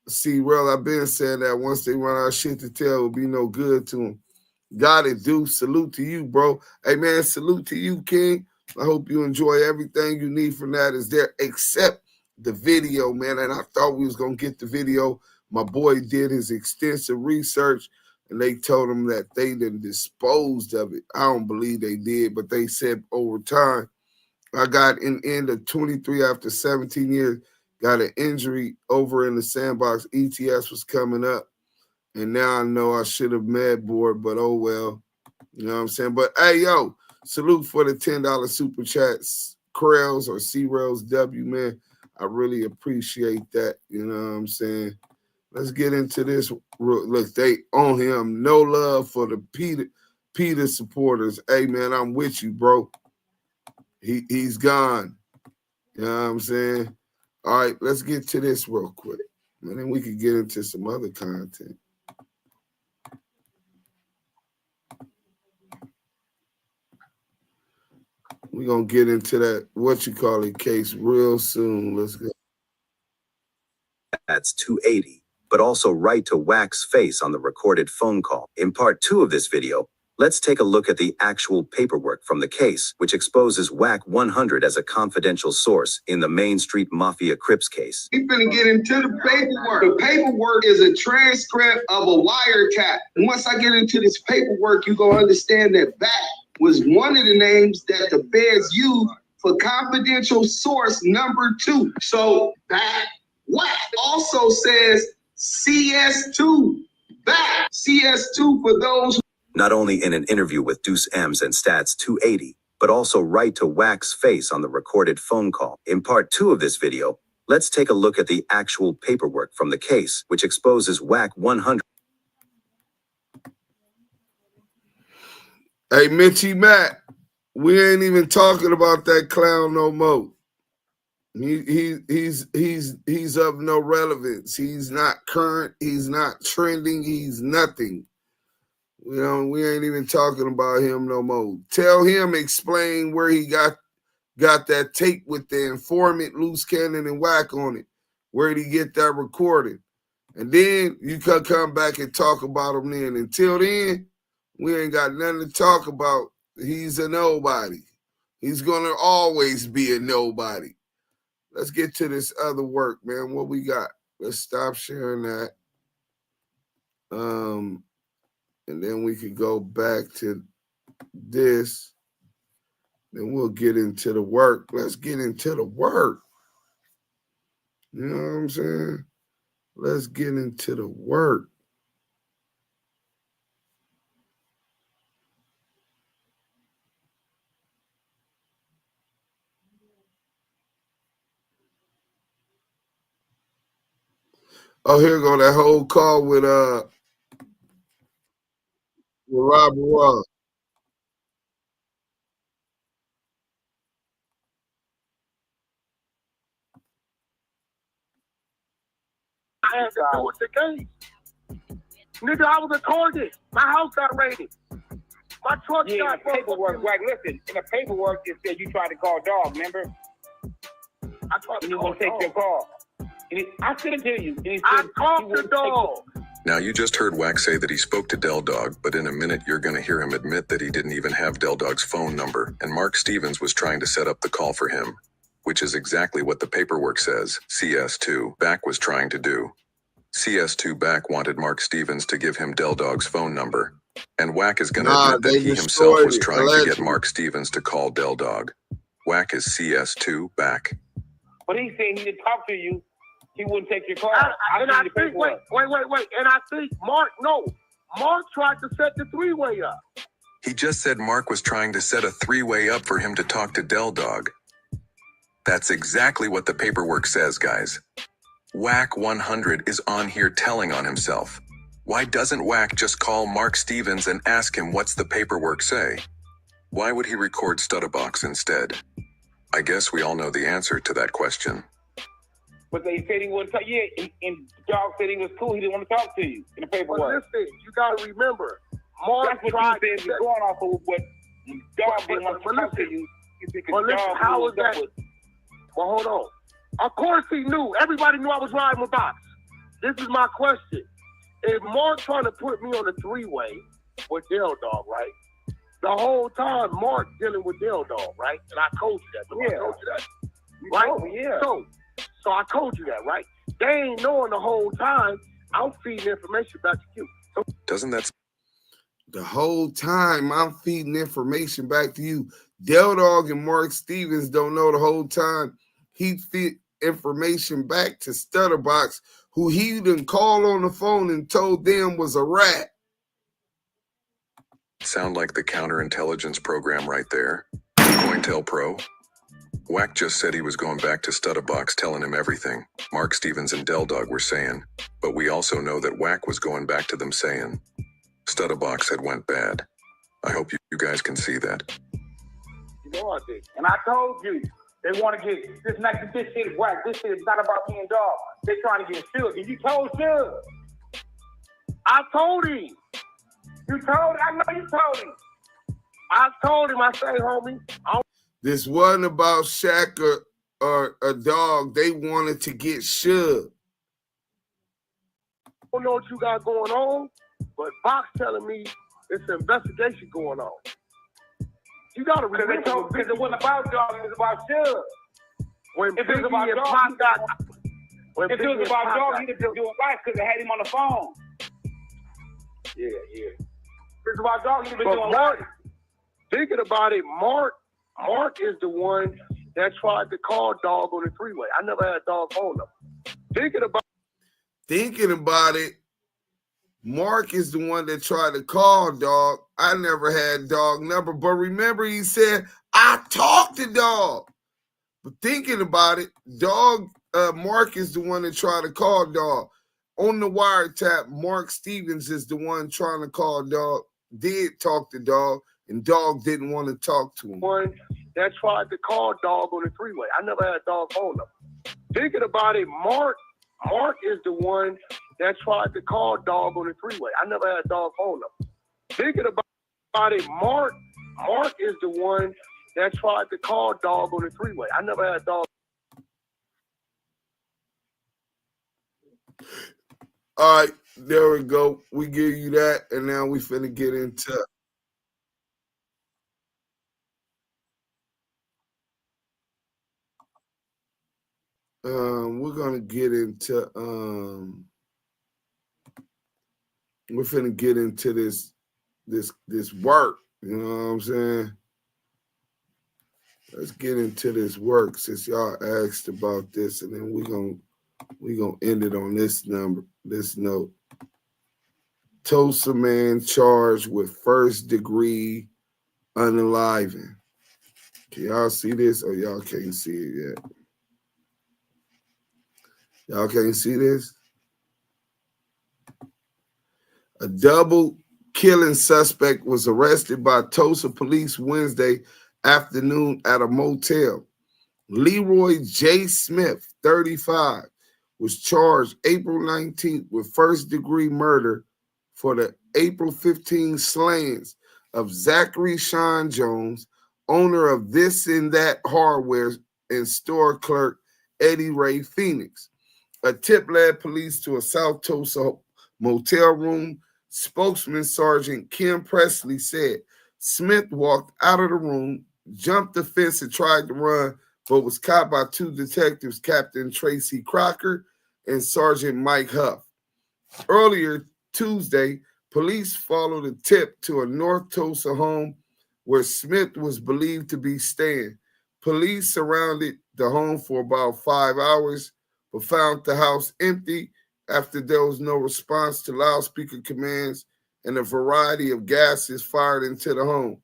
See, well, I've been saying that once they run out of shit to tell, it will be no good to them. Got it, dude. Salute to you, bro. Hey, man, salute to you, King. I hope you enjoy everything you need from that is there, except the video, man. And I thought we was going to get the video. My boy did his extensive research, and they told him that they done disposed of it. I don't believe they did, but they said over time. I got in end of 23 after 17 years, got an injury over in the sandbox. ETS was coming up, and now I know I should have med board, but oh well. You know what I'm saying? But hey, yo, salute for the $10 super chats, Krells or C-Rails W, man. I really appreciate that. You know what I'm saying? Let's get into this. Look, they on him. No love for the Peter supporters. Hey, man, I'm with you, bro. He's gone. You know what I'm saying? All right, let's get to this real quick. And then we can get into some other content. We're going to get into that, what you call it, case real soon. Let's go. That's 280, but also right to Wack's face on the recorded phone call. In part 2 of this video, let's take a look at the actual paperwork from the case, which exposes WACK100 as a confidential source in the Main Street Mafia Crips case. We're going to get into the paperwork. The paperwork is a transcript of a wiretap. And once I get into this paperwork, you're going to understand that WACK was one of the names that the feds used for confidential source number 2. So WACK also says CS2. WACK CS2 for those. Not only in an interview with Deuce M's and Stats 280, but also right to Wack's face on the recorded phone call. In part 2 of this video, let's take a look at the actual paperwork from the case, which exposes WACK100. Hey, Mitchie Matt, we ain't even talking about that clown no more. He's of no relevance. He's not current. He's not trending. He's nothing. You know, we ain't even talking about him no more. Tell him, explain where he got that tape with the informant, Luce Cannon, and Wack on it. Where did he get that recorded? And then you can come back and talk about him then. Until then, we ain't got nothing to talk about. He's a nobody. He's going to always be a nobody. Let's get to this other work, man. What we got? Let's stop sharing that. And then we could go back to this. Then we'll get into the work. Let's get into the work. You know what I'm saying? Let's get into the work. Oh, here go that whole call with Robert Ross. I had to do with the case. Nigga, I was a target. My house got raided. My truck Yeah, got the paperwork. Wack, listen, in the paperwork it said you tried to call dog, remember? I tried to you call won't take dog. your call. I sent it to you. And I talked to dog. Now, you just heard Wack say that he spoke to Del Dog, but in a minute you're going to hear him admit that he didn't even have Del Dog's phone number, and Mark Stevens was trying to set up the call for him, which is exactly what the paperwork says CS2 Back was trying to do. CS2 Back wanted Mark Stevens to give him Del Dog's phone number, and Wack is going to admit that he himself was trying to get Mark Stevens to call Del Dog. Wack is CS2 Back. But he said he didn't talk to you. He wouldn't take your call. And I think, wait. And I think Mark tried to set the three-way up. He just said Mark was trying to set a three-way up for him to talk to Del Dog. That's exactly what the paperwork says, guys. WACK100 is on here telling on himself. Why doesn't Wack just call Mark Stevens and ask him what's the paperwork say? Why would he record Stutterbox instead? I guess we all know the answer to that question. But they said he wouldn't talk. Yeah, and dog said he was cool. He didn't want to talk to you in the paperwork. But listen, you got to remember, Mark That's what tried you said. You're going off of what dog didn't want to talk to you. But listen, how was that? Well, hold on. Of course he knew. Everybody knew I was riding with Box. This is my question. If Mark trying to put me on a three-way with Del Dog, right? The whole time Mark dealing with Del Dog, right? And I told you that. I told you that. Right? Oh, yeah. So I told you that, right? They ain't knowing the whole time I'm feeding information back to you. So doesn't that... The whole time I'm feeding information back to you. Del Dog and Mark Stevens don't know the whole time he feed information back to Stutterbox, who he done called on the phone and told them was a rat. Sound like the counterintelligence program right there. COINTELPRO. Wack just said he was going back to Stutterbox telling him everything Mark Stevens and Del Dog were saying, but we also know that Wack was going back to them saying Stutterbox had went bad. I hope you guys can see that. you know I did. And I told you, they want to get this shit is Wack. This shit is not about me and dog. They're trying to get Suge. And you told Suge. I told him. You told him. I know you told him. I told him. I say, homie, this wasn't about Shaq or a dog. They wanted to get Suge. I don't know what you got going on, but Box telling me it's an investigation going on. You got to remember. Because it wasn't about dog. It was about Suge. When if it was about dog, if it was about dog, he'd have been doing life because they had him on the phone. Yeah. If it was about dog, he'd have been doing life. Thinking about it, Mark is the one that tried to call dog on the three-way. I never had dog phone number. Thinking about it, Mark is the one that tried to call dog. I never had dog number, but remember he said, I talked to dog. But thinking about it, Mark is the one that tried to call dog. On the wiretap, Mark Stevens is the one trying to call dog, did talk to dog, and dog didn't want to talk to him. One that tried to call dog on the three-way. I never had dog phone number. Thinking about it, Mark is the one that tried to call dog on the three-way. I never had dog phone number. Thinking about it, Mark is the one that tried to call dog on the three-way. I never had dog. All right, there we go. We give you that, and now we finna get into we're gonna get into we're finna get into this work. You know what I'm saying? Let's get into this work since y'all asked about this, and then we're gonna end it on this note. Tulsa man charged with first-degree unaliving. Can y'all see this, or y'all can't see it yet? Y'all can't see this? A double killing suspect was arrested by Tulsa police Wednesday afternoon at a motel. Leroy J. Smith, 35, was charged April 19th with first-degree murder for the April 15 slayings of Zachary Sean Jones, owner of This and That Hardware, and store clerk Eddie Ray Phoenix. A tip led police to a South Tulsa motel room. Spokesman Sergeant Kim Presley said Smith walked out of the room, jumped the fence, and tried to run, but was caught by two detectives, Captain Tracy Crocker and Sergeant Mike Huff. Earlier Tuesday, police followed a tip to a North Tulsa home where Smith was believed to be staying. Police surrounded the home for about 5 hours, but found the house empty after there was no response to loudspeaker commands and a variety of gases fired into the home.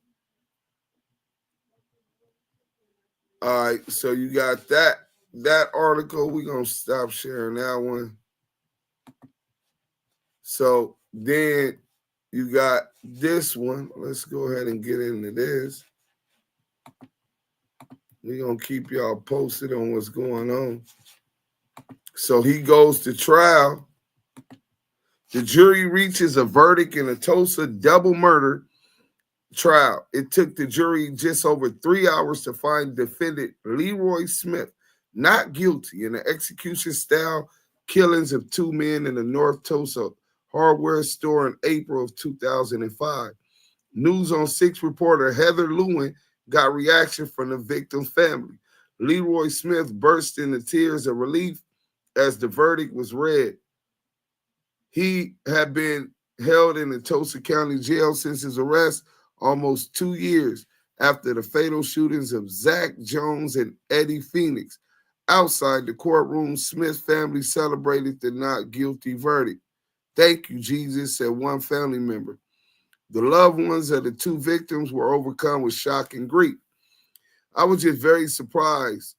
All right, so you got that article. We're going to stop sharing that one. So then you got this one. Let's go ahead and get into this. We're going to keep y'all posted on what's going on. So he goes to trial. The jury reaches a verdict in a Tulsa double murder trial. It took the jury just over 3 hours to find defendant Leroy Smith not guilty in the execution-style killings of two men in the North Tulsa hardware store in April of 2005. News on 6 reporter Heather Lewin got reaction from the victim's family. Leroy Smith burst into tears of relief as the verdict was read. He had been held in the Tulsa County Jail since his arrest almost 2 years after the fatal shootings of Zach Jones and Eddie Phoenix. Outside the courtroom, Smith's family celebrated the not guilty verdict. "Thank you, Jesus," said one family member. The loved ones of the two victims were overcome with shock and grief. "I was just very surprised,"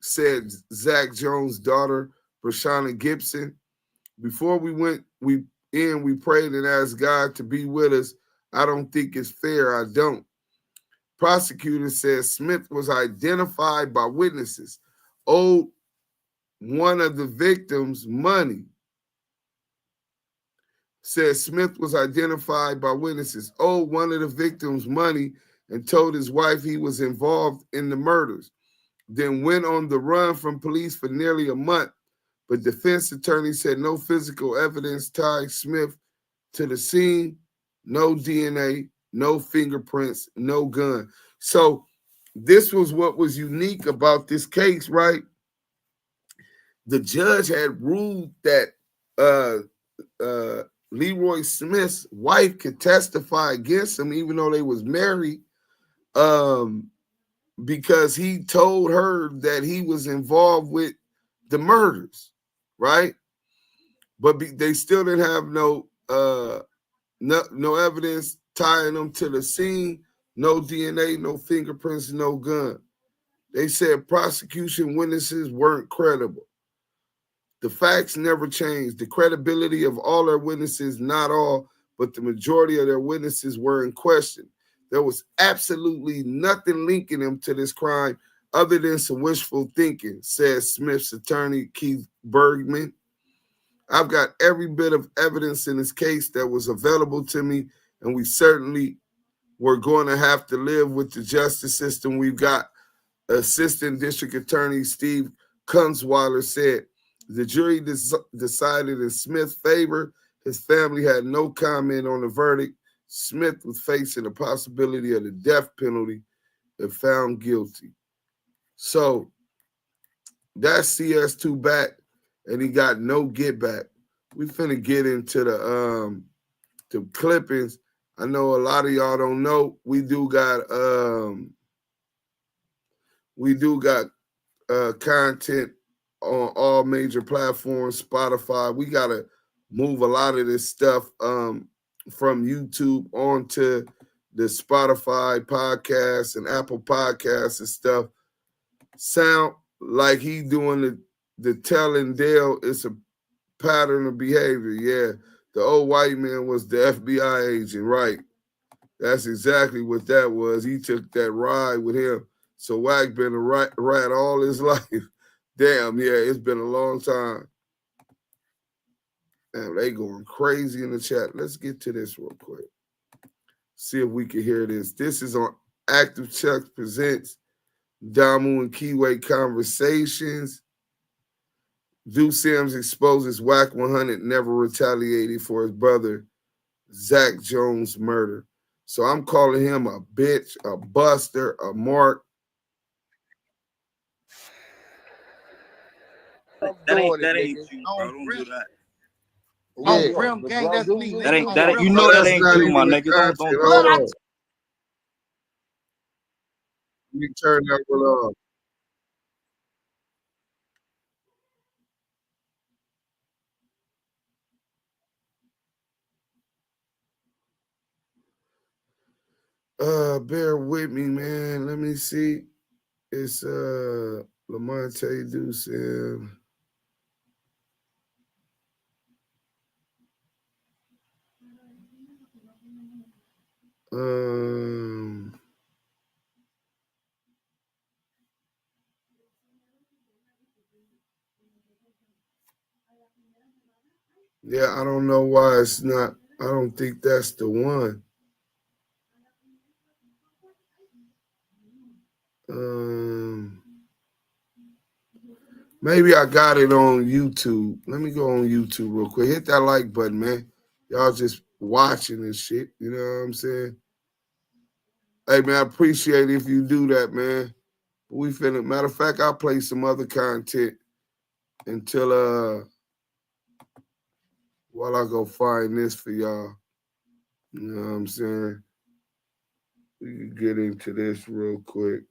said Zach Jones' daughter, Brashana Gibson. "Before we prayed and asked God to be with us. I don't think it's fair. I don't." Prosecutor says Smith was identified by witnesses, owed one of the victims money. Says Smith was identified by witnesses, owed one of the victims money, and told his wife he was involved in the murders. Then went on the run from police for nearly a month. But defense attorney said no physical evidence tied Smith to the scene, no DNA, no fingerprints, no gun. So this was what was unique about this case, right? The judge had ruled that Leroy Smith's wife could testify against him, even though they was married, because he told her that he was involved with the murders, right? But they still didn't have no evidence tying them to the scene, no DNA, no fingerprints, no gun. They said prosecution witnesses weren't credible. The facts never changed. The credibility of all their witnesses, not all, but the majority of their witnesses were in question. There was absolutely nothing linking them to this crime other than some wishful thinking, says Smith's attorney, Keith Bergman. "I've got every bit of evidence in this case that was available to me, and we certainly were going to have to live with the justice system we've got," Assistant District Attorney Steve Kunzweiler said. The jury decided in Smith's favor. His family had no comment on the verdict. Smith was facing the possibility of the death penalty if found guilty. So that's CS2 back, and he got no get back. We finna get into the clippings. I know a lot of y'all don't know. We do got content on all major platforms, Spotify. We gotta move a lot of this stuff from YouTube onto the Spotify podcasts and Apple Podcasts and stuff. Sound like he doing the telling Dale it's a pattern of behavior. Yeah, the old white man was the FBI agent, right? That's exactly what that was. He took that ride with him. So Wack been a rat all his life. Damn, yeah, it's been a long time. Damn, they going crazy in the chat. Let's get to this real quick. See if we can hear this. This is on Active Chuck Presents Damu and Kiwe Conversations. Due Sims exposes WACK100 never retaliated for his brother Zach Jones' murder. So I'm calling him a bitch, a buster, a mark. That ain't you, bro. Don't do that. Yeah. Rim gang, that's me. That ain't you know that ain't you, my nigga. Don't Hold on. Let me turn that one off. Bear with me, man. Let me see. It's Lamonte Ducem. Yeah, I don't know why it's not. I don't think that's the one. Maybe I got it on YouTube. Let me go on YouTube real quick. Hit that like button, man. Y'all just watching and shit. You know what I'm saying? Hey, man, I appreciate it if you do that, man. We finna. Matter of fact, I'll play some other content until while I go find this for y'all. You know what I'm saying? We can get into this real quick.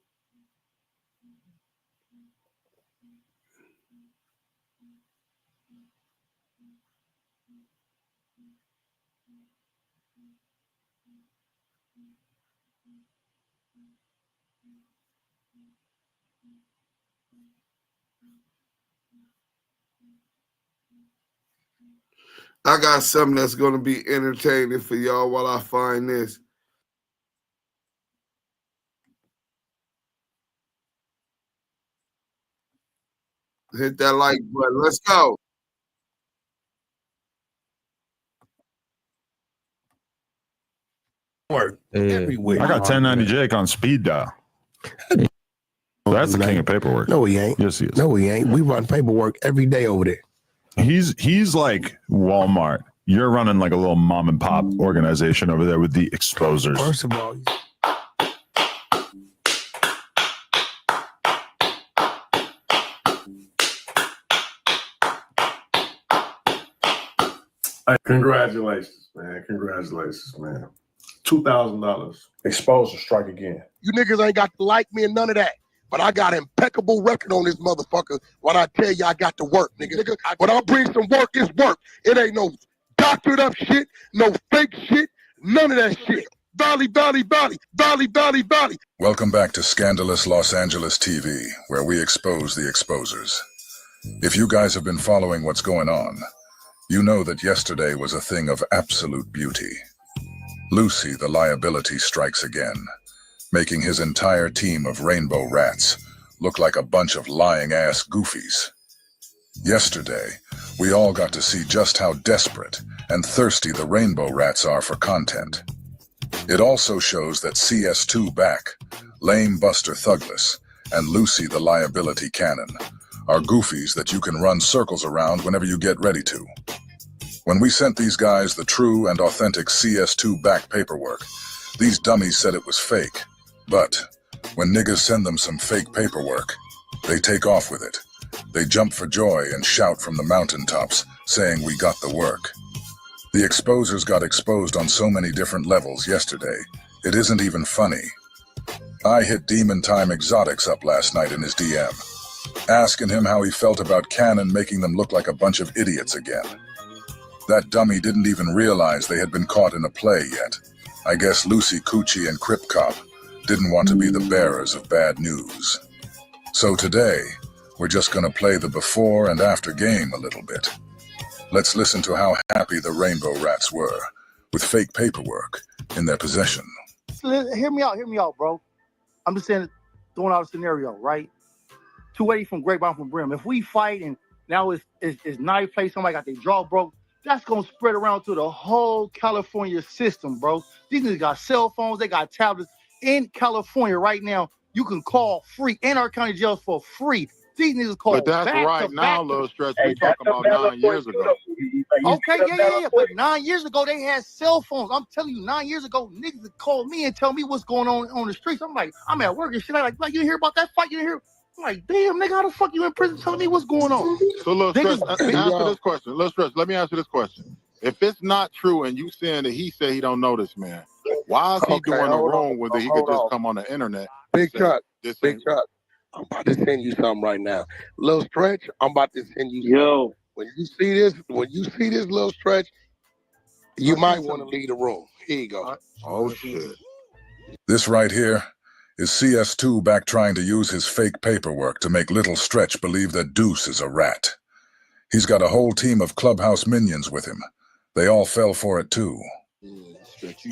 I got something that's going to be entertaining for y'all while I find this. Hit that like button. Let's go. Work everywhere. I got 1090 Jake on speed dial. That's the king of paperwork. No, he ain't. Yes, he is. No, he ain't. We run paperwork every day over there. He's like Walmart. You're running like a little mom and pop organization over there with the exposers. First of all, congratulations, man. Congratulations, man. $2,000. Exposure strike again. you niggas ain't got to like me and none of that. But I got impeccable record on this motherfucker when I tell you I got to work, nigga. When I bring some work, it's work. It ain't no doctored up shit, no fake shit, none of that shit. Valley. Welcome back to Scandalous Los Angeles TV, where we expose the exposers. If you guys have been following what's going on, you know that yesterday was a thing of absolute beauty. Lucy, the liability, strikes again, making his entire team of rainbow rats look like a bunch of lying-ass goofies. Yesterday, we all got to see just how desperate and thirsty the rainbow rats are for content. It also shows that CS2 Back, Lame Buster Thugless, and Lucy the Liability Cannon are goofies that you can run circles around whenever you get ready to. When we sent these guys the true and authentic CS2 Back paperwork, these dummies said it was fake. But when niggas send them some fake paperwork, they take off with it. They jump for joy and shout from the mountaintops, saying we got the work. The exposers got exposed on so many different levels yesterday, it isn't even funny. I hit Demon Time Exotics up last night in his DM, asking him how he felt about Cannon making them look like a bunch of idiots again. That dummy didn't even realize they had been caught in a play yet. I guess Lucy Coochie and Crip Cop didn't want to be the bearers of bad news. So today, we're just gonna play the before and after game a little bit. Let's listen to how happy the Rainbow Rats were with fake paperwork in their possession. Hear me out, bro. I'm just saying, throwing out a scenario, right? 280 from Grapevine from Brim. If we fight and now it's knife play, somebody got their jaw broke, that's gonna spread around to the whole California system, bro. These niggas got cell phones, they got tablets. In California right now, you can call free in our county jails for free. These niggas call But that's back right to now, back. little stretch. We talking about 9 years ago. Okay, yeah. But 9 years ago, they had cell phones. I'm telling you, 9 years ago, niggas would call me and tell me what's going on the streets. I'm like, I'm at work and shit. I'm like, you hear about that fight? You hear? I'm like, damn, nigga, how the fuck you in prison telling me what's going on? So, little stretch, Niggas- answer this question. Little stretch, let me answer this question. If it's not true and you saying that he said he don't know this man, why is he doing a room where he could just come on the internet? Big Chuck, this Big Chuck, I'm about to send you something right now. Little stretch, I'm about to send you something. When you see this little stretch, you might want to leave the room. Here you go. Oh shit. This right here is CS2 back trying to use his fake paperwork to make Little Stretch believe that Deuce is a rat. He's got a whole team of clubhouse minions with him. They all fell for it too.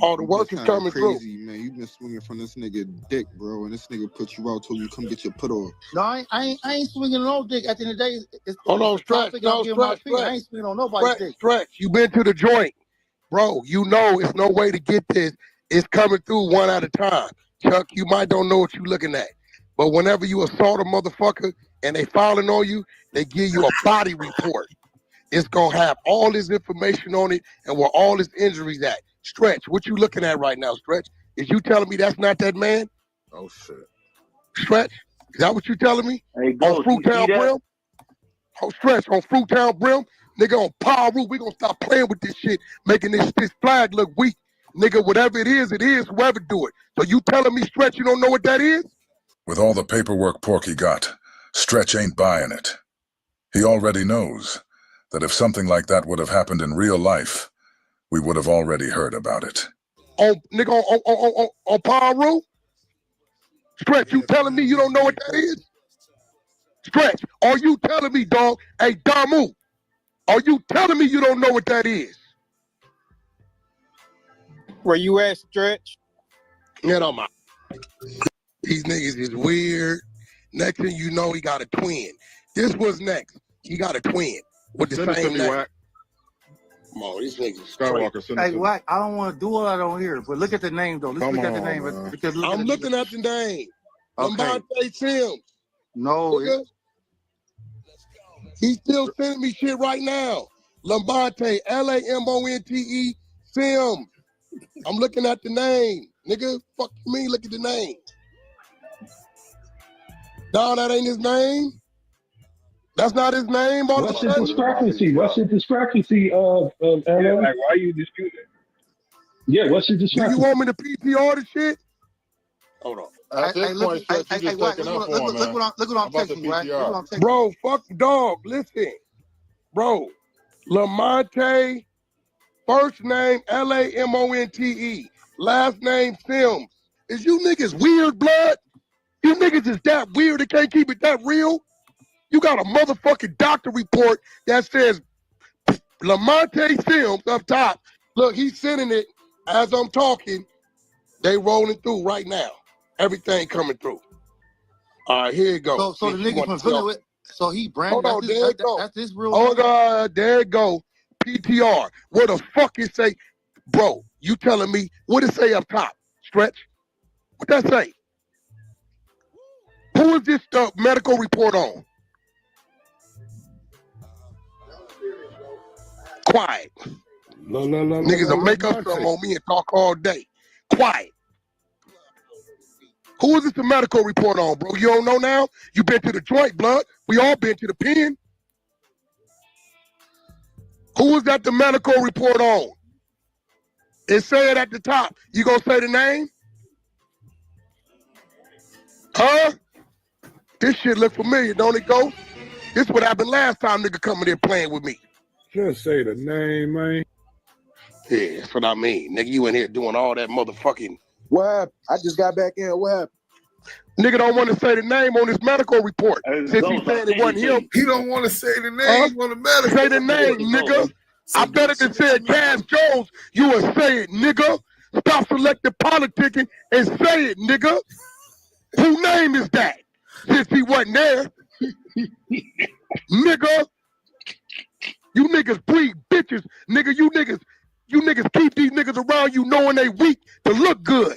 Oh, the work is coming through. Man, you been swinging from this nigga dick, bro, and this nigga put you out till you come get your put on. No, I ain't swinging no dick. At the end of the day, it's Hold on, the stretch. topic No, I'm giving my stretch, opinion. I stretch. ain't swinging on nobody's dick. Stretch, you been to the joint. Bro, you know it's no way to get this. It's coming through one at a time. Chuck, you might don't know what you're looking at. But whenever you assault a motherfucker and they filing on you, they give you a body report. It's going to have all this information on it and where all his injuries at. Stretch, what you looking at right now, Stretch? Is you telling me that's not that man? Oh, shit. Stretch, is that what you telling me? Hey, on Fruitown Brim? Oh, Stretch, on Fruitown Brim? Nigga, on Power Root, we going to stop playing with this shit, making this flag look weak. Nigga, whatever it is, whoever do it. So you telling me, Stretch, you don't know what that is? With all the paperwork Porky got, Stretch ain't buying it. He already knows that if something like that would have happened in real life, we would have already heard about it. Nigga, on Power Root? Stretch, you telling me you don't know what that is? Stretch, are you telling me, dog? Hey, Damu, are you telling me you don't know what that is? Where you at, Stretch? Get on my. These niggas is weird. Next thing you know, he got a twin. This was next. He got a twin with the Send it to same me, name. Wack. Come on, these niggas. Skywalker, send it Hey, to me. Wack, I don't want to do all that on here, but look at the name, though. Let's Come look at the on, name. man. Because I'm looking at the name. Okay. Lambante Sims. No, Nigga. He's still sending me shit right now. Lambante, Lamonte Sims. I'm looking at the name. Nigga, fuck me, look at the name. No, that ain't his name. That's not his name. All What's of a the sudden. discrepancy? What's the discrepancy of Yeah, LA? like, why you disputing? Yeah, what's the Do discrepancy? you want me to PTR the shit? Hold on. At this point, Stretch, you just taking up for him, man. Look what I'm about to texting, Wack. Look PTR. what I'm texting. Bro, fuck dog. Listen. Bro, Lamonte, first name Lamonte, last name Sims. Is you niggas weird, blood? You niggas is that weird and can't keep it that real? You got a motherfucking doctor report that says Lamonte Sims up top. Look, he's sending it as I'm talking. They rolling through right now. Everything coming through. All right, here you go. So the nigga from Villa, so he branded. Hold on, there it go. That's his real Oh name. God, there it go. PTR. What the fuck it say? Bro, you telling me what it say up top? Stretch? What that say? Who is this medical report on? Quiet. Niggas will make up something on me and talk all day. Quiet. Who is this the medical report on, bro? You don't know now? You been to the joint, blood. We all been to the pen. Who is that the medical report on? It say it at the top. You gonna say the name? Huh? This shit look familiar, don't it, go? This what happened last time nigga coming there playing with me. Just say the name, man. Yeah, that's what I mean. Nigga, you in here doing all that motherfucking... What happened? I just got back in. What happened? Nigga don't want to say the name on his medical report. Since he's saying it wasn't him. He don't want to say the name on the medical. Say the name, nigga. I bet if it said Cass Jones, you would say it, nigga. Stop selective politicking and say it, nigga. Whose name is that? Since he wasn't there. Nigga. You niggas breed bitch. bitches, nigga. You niggas keep these niggas around you knowing they weak to look good.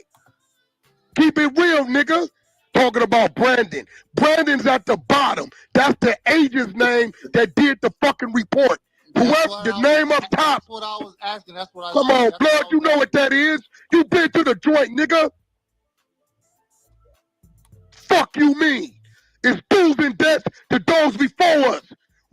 Keep it real, nigga. Talking about Brandon. Brandon's at the bottom. That's the agent's name that did the fucking report. Whoever the name up top. That's what I was asking. That's what I Come on, blood. You know what that is. You been to the joint, nigga. Fuck you mean. It's do's and deaths to those before us.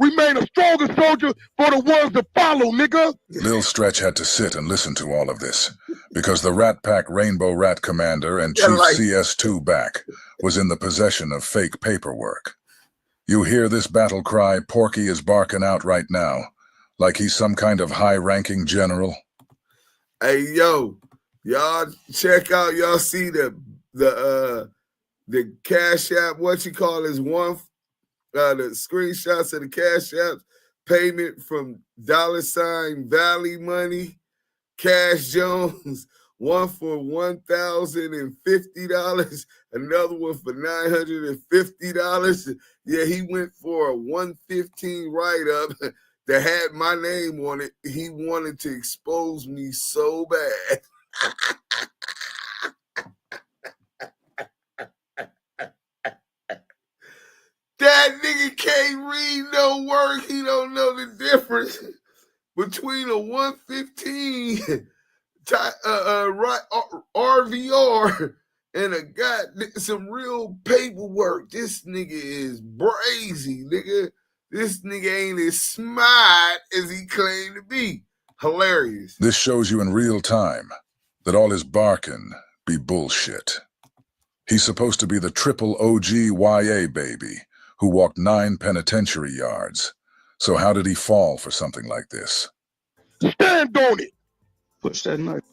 Remain a stronger soldier for the ones that follow, nigga. Lil Stretch had to sit and listen to all of this because the Rat Pack Rainbow Rat Commander and Chief CS2 back was in the possession of fake paperwork. You hear this battle cry Porky is barking out right now, like he's some kind of high-ranking general? Hey, yo, y'all check out, y'all see the Cash App, what you call is one, the screenshots of the Cash App payment from $ Valley Money, Cash Jones, one for $1,050, another one for $950. Yeah, he went for a 115 write-up that had my name on it. He wanted to expose me so bad. That nigga can't read no work. He don't know the difference between a 115 RVR and some real paperwork. This nigga is brazy, nigga. This nigga ain't as smart as he claimed to be. Hilarious. This shows you in real time that all his barking be bullshit. He's supposed to be the triple OG YA baby who walked 9 penitentiary yards. So how did he fall for something like this? Stand on it. Push that knife.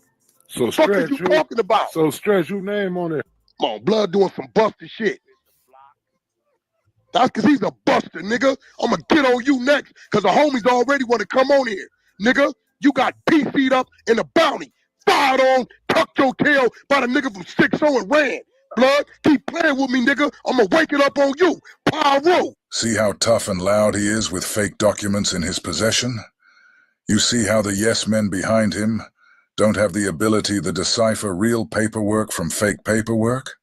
So Stretch, you talking about? So Stretch, your name on it. Come on, blood doing some busted shit. That's because he's a buster, nigga. I'm going to get on you next because the homies already want to come on here. Nigga, you got PC'd up in the bounty. Fired on, tucked your tail by the nigga from 6-0 and ran. Blood, keep playing with me, nigga. I'm going to wake it up on you. Pyro. See how tough and loud he is with fake documents in his possession? You see how the yes men behind him don't have the ability to decipher real paperwork from fake paperwork?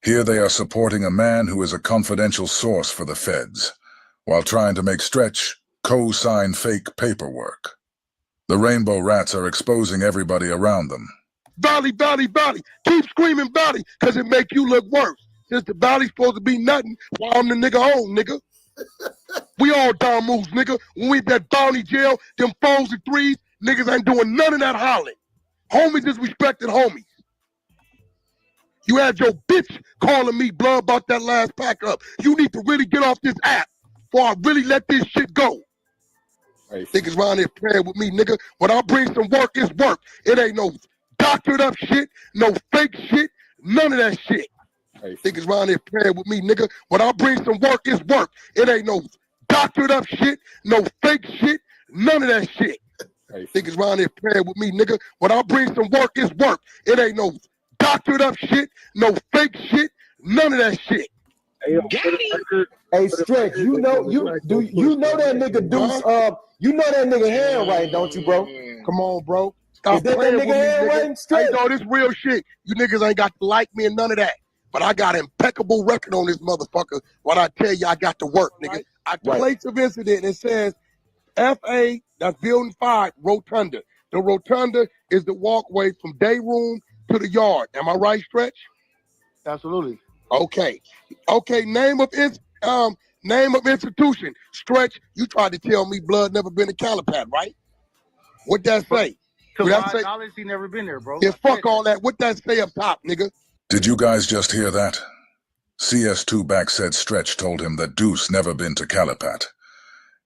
Here they are supporting a man who is a confidential source for the feds, while trying to make Stretch co-sign fake paperwork. The Rainbow Rats are exposing everybody around them. Valley, Valley, Valley. Keep screaming Valley, because it make you look worse. Since the Valley's supposed to be nothing, while I'm the nigga home, nigga. We all Damus, nigga. When we at that bounty jail, them 4s and 3s, niggas ain't doing none of that hollering. Homies is respected homies. You had your bitch calling me, blood, about that last pack up. You need to really get off this app before I really let this shit go. Hey, niggas around here playing with me, nigga. When I bring some work, it's work. It ain't no doctored up shit, no fake shit, none of that shit. Hey, niggas around here playing with me, nigga. When I bring some work, it's work. It ain't no doctored up shit, no fake shit, none of that shit. Hey, niggas around here playing with me, nigga. When I bring some work, it's work. It ain't no doctored up shit, no fake shit, none of that shit. Hey, Stretch, you know that nigga Deuce, you know that nigga handwriting, don't you, bro? Come on, bro. Stop that playing nigga with me, handwriting, nigga. Stretch? Hey, no, this real shit. You niggas ain't got to like me and none of that. But I got impeccable record on this motherfucker when I tell you I got to work, nigga. I place of incident and it says FA, that's building 5, rotunda. The rotunda is the walkway from day room to the yard. Am I right, Stretch? Absolutely. Okay. Okay, name of institution. Stretch, you tried to tell me blood never been to Calipat, right? What that say? To What my that say? knowledge, he never been there, bro. Yeah, fuck all that. What that say up top, nigga? Did you guys just hear that? CS2 back said Stretch told him that Deuce never been to Calipat.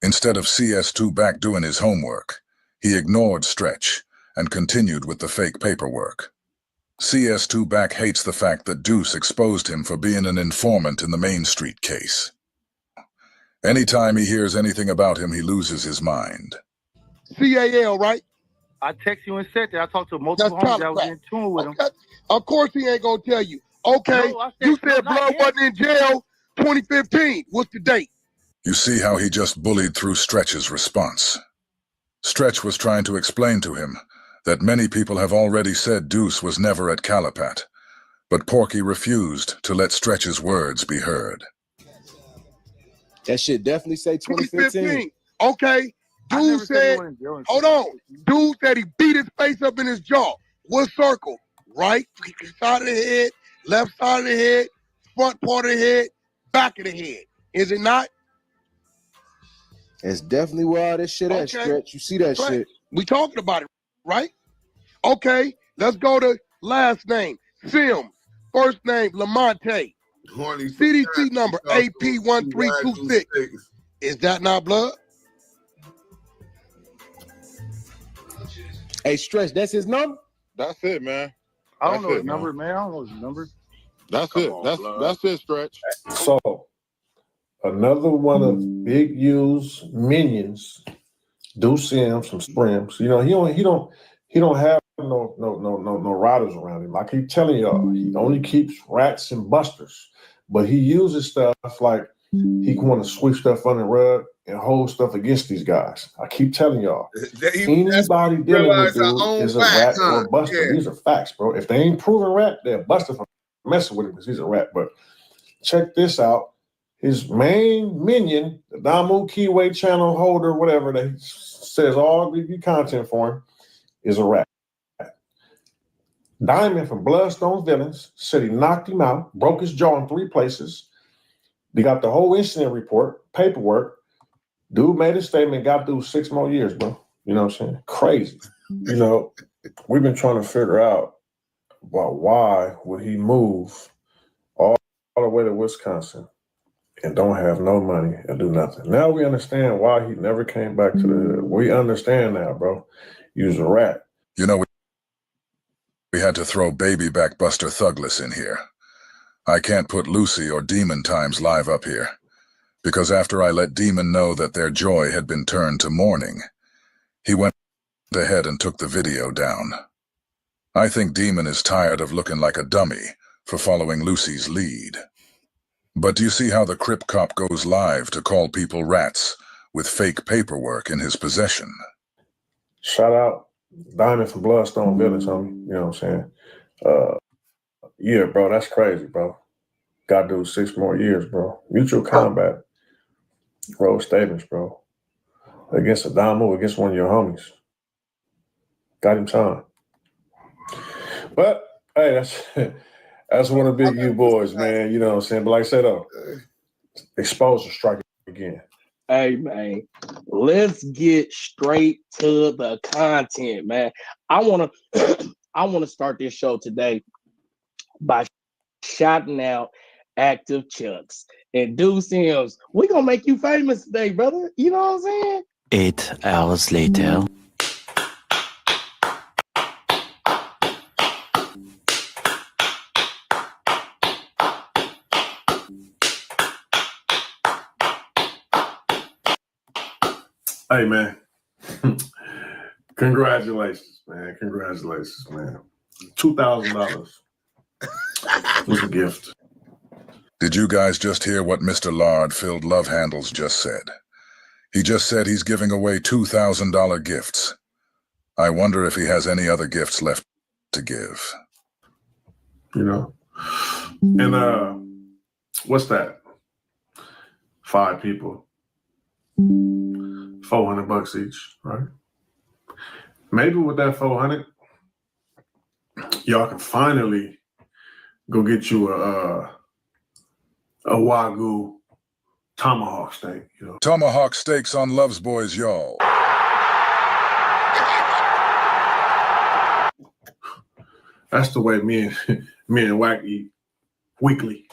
Instead of CS2 back doing his homework, he ignored Stretch and continued with the fake paperwork. CS2 back hates the fact that Deuce exposed him for being an informant in the Main Street case. Anytime he hears anything about him, he loses his mind. CAL, right? I text you and said that. I talked to multiple homies that was in tune with him. Of course he ain't gonna tell you. Okay, No, you said blood wasn't in jail 2015. What's the date? You see how he just bullied through Stretch's response. Stretch was trying to explain to him that many people have already said Deuce was never at Calipat, but Porky refused to let Stretch's words be heard. That shit definitely say 2015. Okay. Dude said, hold on. Dude said he beat his face up in his jaw. What circle? Right side of the head, left side of the head, front part of the head, back of the head. Is it not? It's definitely where all this shit at, Stretch. You see that shit. We talking about it, right? Okay, let's go to last name, Sims. First name, Lamonte. CDC number, AP1326. Is that not blood? Hey, Stretch, that's his number? That's it, man. I don't know his number, man. I don't know his number. That's it. That's it, Stretch. So, another one of Big U's minions, Deuce Sims from Sprims. You know, he don't have no riders around him. I keep telling y'all, he only keeps rats and busters, but he uses stuff like he want to sweep stuff under the rug and hold stuff against these guys. I keep telling y'all, anybody dealing with dude is a rat or a buster. Yeah. These are facts, bro. If they ain't proven rat, they're busted from messing with him because he's a rat. But check this out. His main minion, the Damu Kiwe channel holder, whatever, that says all the content for him, is a rat. Diamond from Bloodstone Villains said he knocked him out, broke his jaw in 3 places. They got the whole incident report, paperwork. Dude made a statement, got through 6 more years, bro. You know what I'm saying? Crazy. You know, we've been trying to figure out about why would he move all the way to Wisconsin and don't have no money and do nothing. Now we understand why he never came back to the hood. We understand now, bro. He was a rat. You know, we had to throw baby back Buster Thugless in here. I can't put Lucy or Demon Times live up here, because after I let Demon know that their joy had been turned to mourning, he went ahead and took the video down. I think Demon is tired of looking like a dummy for following Lucy's lead. But do you see how the Crip Cop goes live to call people rats with fake paperwork in his possession? Shout out Diamond from Bloodstone Villains, homie. You know what I'm saying? Yeah, bro, that's crazy, bro. Got to do 6 more years, bro. Mutual combat. Road statements, bro. Against a Damu, against one of your homies. Got him signed. But, hey, that's one of Big U boys, man. You know what I'm saying? But like I said, though, exposure strike again. Hey, man, let's get straight to the content, man. I want to start this show today by shouting out Active Chucks and Deuce Sims. We're going to make you famous today, brother. You know what I'm saying? 8 hours later. Hey, man. Congratulations, man. Congratulations, man. $2,000 was a gift. Did you guys just hear what Mr. Lard-filled Love Handles just said? He just said he's giving away $2,000 gifts. I wonder if he has any other gifts left to give. You know? And what's that? 5 people. $400 each, right? Maybe with that 400, y'all can finally go get you a Wagyu tomahawk steak. You know? Tomahawk steaks on Love's Boys, y'all. That's the way me and Wack eat weekly.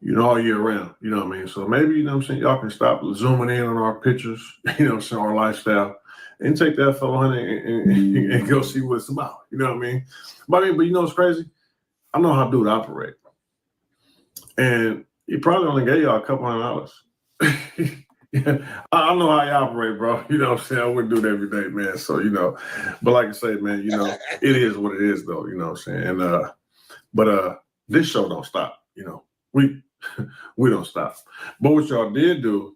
You know, all year round. You know what I mean? So maybe, you know what I'm saying, y'all can stop zooming in on our pictures, you know what I'm saying, our lifestyle, and take that 400 and go see what it's about. You know what I mean? But you know what's crazy? I know how dude operate. And he probably only gave y'all a couple $100. I know how you operate, bro. You know what I'm saying? I wouldn't do it every day, man. So, you know, but like I say, man, you know, it is what it is, though. You know what I'm saying? And but this show don't stop. You know, we don't stop. But what y'all did do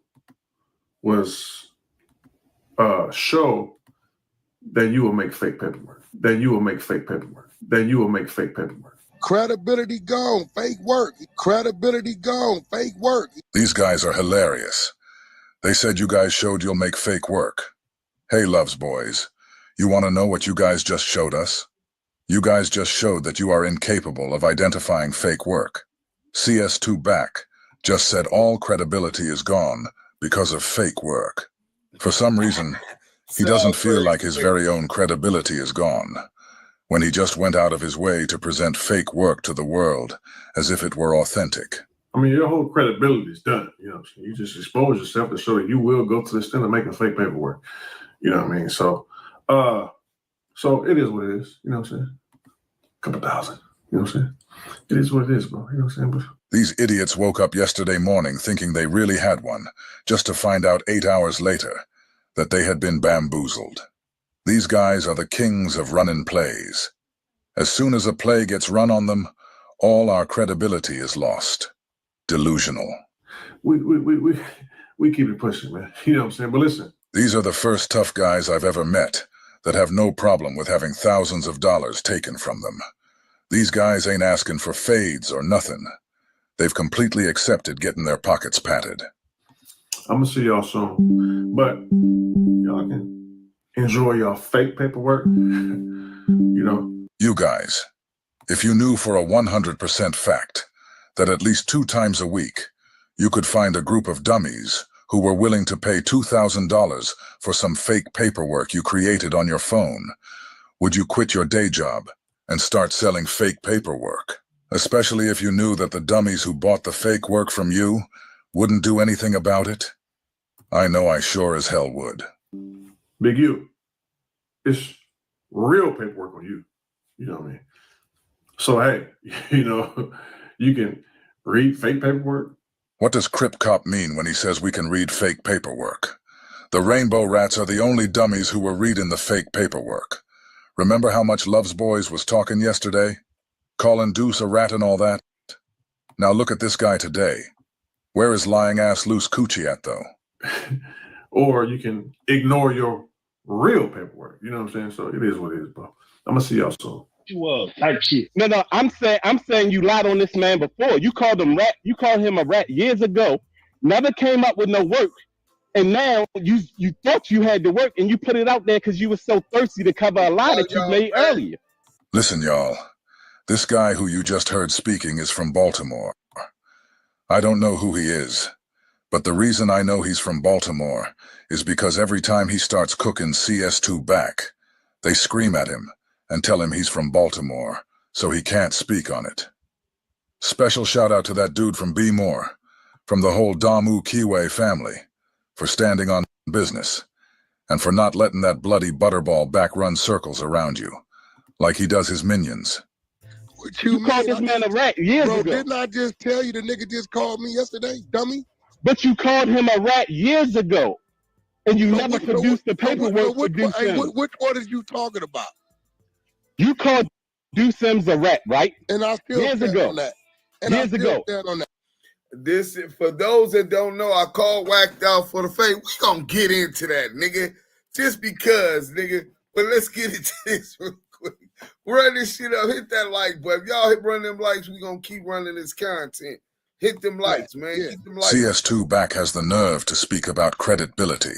was show that you will make fake paperwork. That you will make fake paperwork. That you will make fake paperwork. Credibility gone, fake work. Credibility gone, fake work. These guys are hilarious. They said you guys showed you'll make fake work. Hey, Loves boys, you want to know what you guys just showed us? You guys just showed that you are incapable of identifying fake work. CS2 back just said all credibility is gone because of fake work. For some reason, he doesn't feel like his very own credibility is gone, when he just went out of his way to present fake work to the world as if it were authentic. I mean, your whole credibility is done. You know what I'm saying? You just expose yourself to show that you will go to the extent of making fake paperwork. You know what I mean? So it is what it is. You know what I'm saying? A couple thousand. You know what I'm saying? It is what it is, bro. You know what I'm saying? These idiots woke up yesterday morning thinking they really had one, just to find out 8 hours later that they had been bamboozled. These guys are the kings of run-in plays. As soon as a play gets run on them, all our credibility is lost. Delusional. We keep it pushing, man. You know what I'm saying? But listen. These are the first tough guys I've ever met that have no problem with having thousands of dollars taken from them. These guys ain't asking for fades or nothing. They've completely accepted getting their pockets patted. I'm gonna see y'all soon. But y'all can enjoy your fake paperwork. You know. You guys, if you knew for a 100% fact that at least 2 times a week you could find a group of dummies who were willing to pay $2,000 for some fake paperwork you created on your phone, would you quit your day job and start selling fake paperwork? Especially if you knew that the dummies who bought the fake work from you wouldn't do anything about it? I know I sure as hell would. Big U, it's real paperwork on you. You know what I mean? So, hey, you know, you can read fake paperwork. What does Crip Cop mean when he says we can read fake paperwork? The Rainbow Rats are the only dummies who were reading the fake paperwork. Remember how much Loves Boys was talking yesterday? Calling Deuce a rat and all that? Now look at this guy today. Where is lying ass Luce Coochie at, though? Or you can ignore your real paperwork. You know what I'm saying? So it is what it is, bro. I'm gonna see y'all soon. Type shit. No, I'm saying you lied on this man before. You called him rat. You called him a rat years ago. Never came up with no work, and now you thought you had the work, and you put it out there because you were so thirsty to cover a lie that you made earlier. Listen, y'all. This guy who you just heard speaking is from Baltimore. I don't know who he is, but the reason I know he's from Baltimore is because every time he starts cooking CS2 back, they scream at him and tell him he's from Baltimore, so he can't speak on it. Special shout out to that dude from B More, from the whole Damu Kiwe family, for standing on business, and for not letting that bloody butterball back run circles around you, like he does his minions. What You called this man a rat years Bro, ago. didn't I just tell you the nigga just called me yesterday, dummy? But you called him a rat years ago, and you never produced the paperwork for Deuce Sims. Which one is you talking about? You called Deuce Sims a rat, right? And I still years stand ago. on that. Years ago. This, for those that don't know, I called Whacked out for the fake. We gonna get into that, nigga. Just because, nigga. But let's get into this real quick. Run this shit up. Hit that like button. If y'all run them likes, we gonna keep running this content. Hit them likes, man. Hit them likes. CS2 back has the nerve to speak about credibility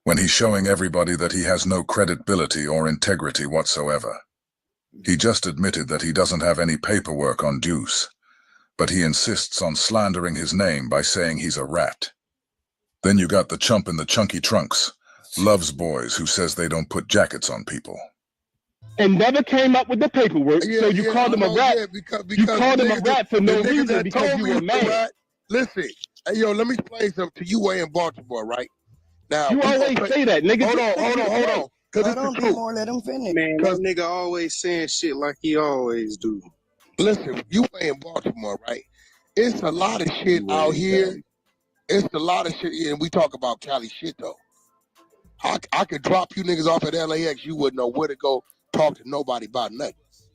when he's showing everybody that he has no credibility or integrity whatsoever. He just admitted that he doesn't have any paperwork on Deuce, but he insists on slandering his name by saying he's a rat. Then you got the chump in the chunky trunks, Loves Boys, who says they don't put jackets on people. And never came up with the paperwork, so you called him a rat. You called him a rat for no reason because you were mad. Listen, hey, yo, let me explain something to you way in Baltimore, right? Now, You always say that, nigga. Hold on. Let him be more, let him finish. Man, that nigga always saying shit like he always do. Listen, you way in Baltimore, right? It's a lot of shit out here. It's a lot of shit, and we talk about Cali shit, though. I could drop you niggas off at LAX, you wouldn't know where to go talk to nobody about nothing,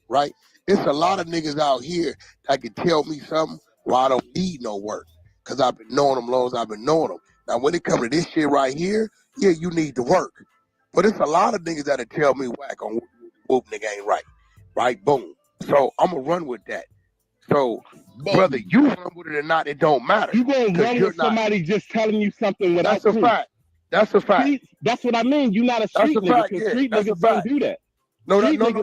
right? It's a lot of niggas out here that can tell me something where I don't need no work, because I've been knowing them long as I've been knowing them. Now, when it comes to this shit right here, yeah, you need to work. But it's a lot of niggas that'll tell me whack on whoop nigga ain't right. Right? Boom. So I'm gonna run with that. So whether you run with it or not, it don't matter. You gonna run with somebody just telling you something without proof. That's a fact. That's a fact. That's what I mean. You're not a street nigga. Yeah, Street that's niggas don't do that. No. Street But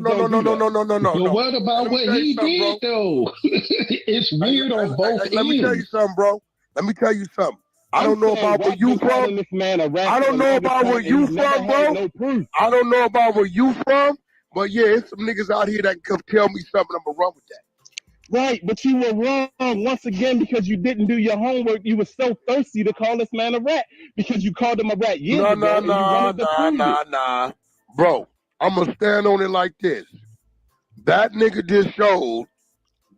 what about what he did though? It's weird on both ends. Let me tell you something, bro. Let me tell you something. I don't know about where you from. I don't know about where you from, bro. I don't know about where you from, but yeah, it's some niggas out here that can come tell me something. I'm gonna run with that. Right, but you were wrong once again because you didn't do your homework. You were so thirsty to call this man a rat because you called him a rat years ago. Nah. Bro, I'm gonna stand on it like this. That nigga just showed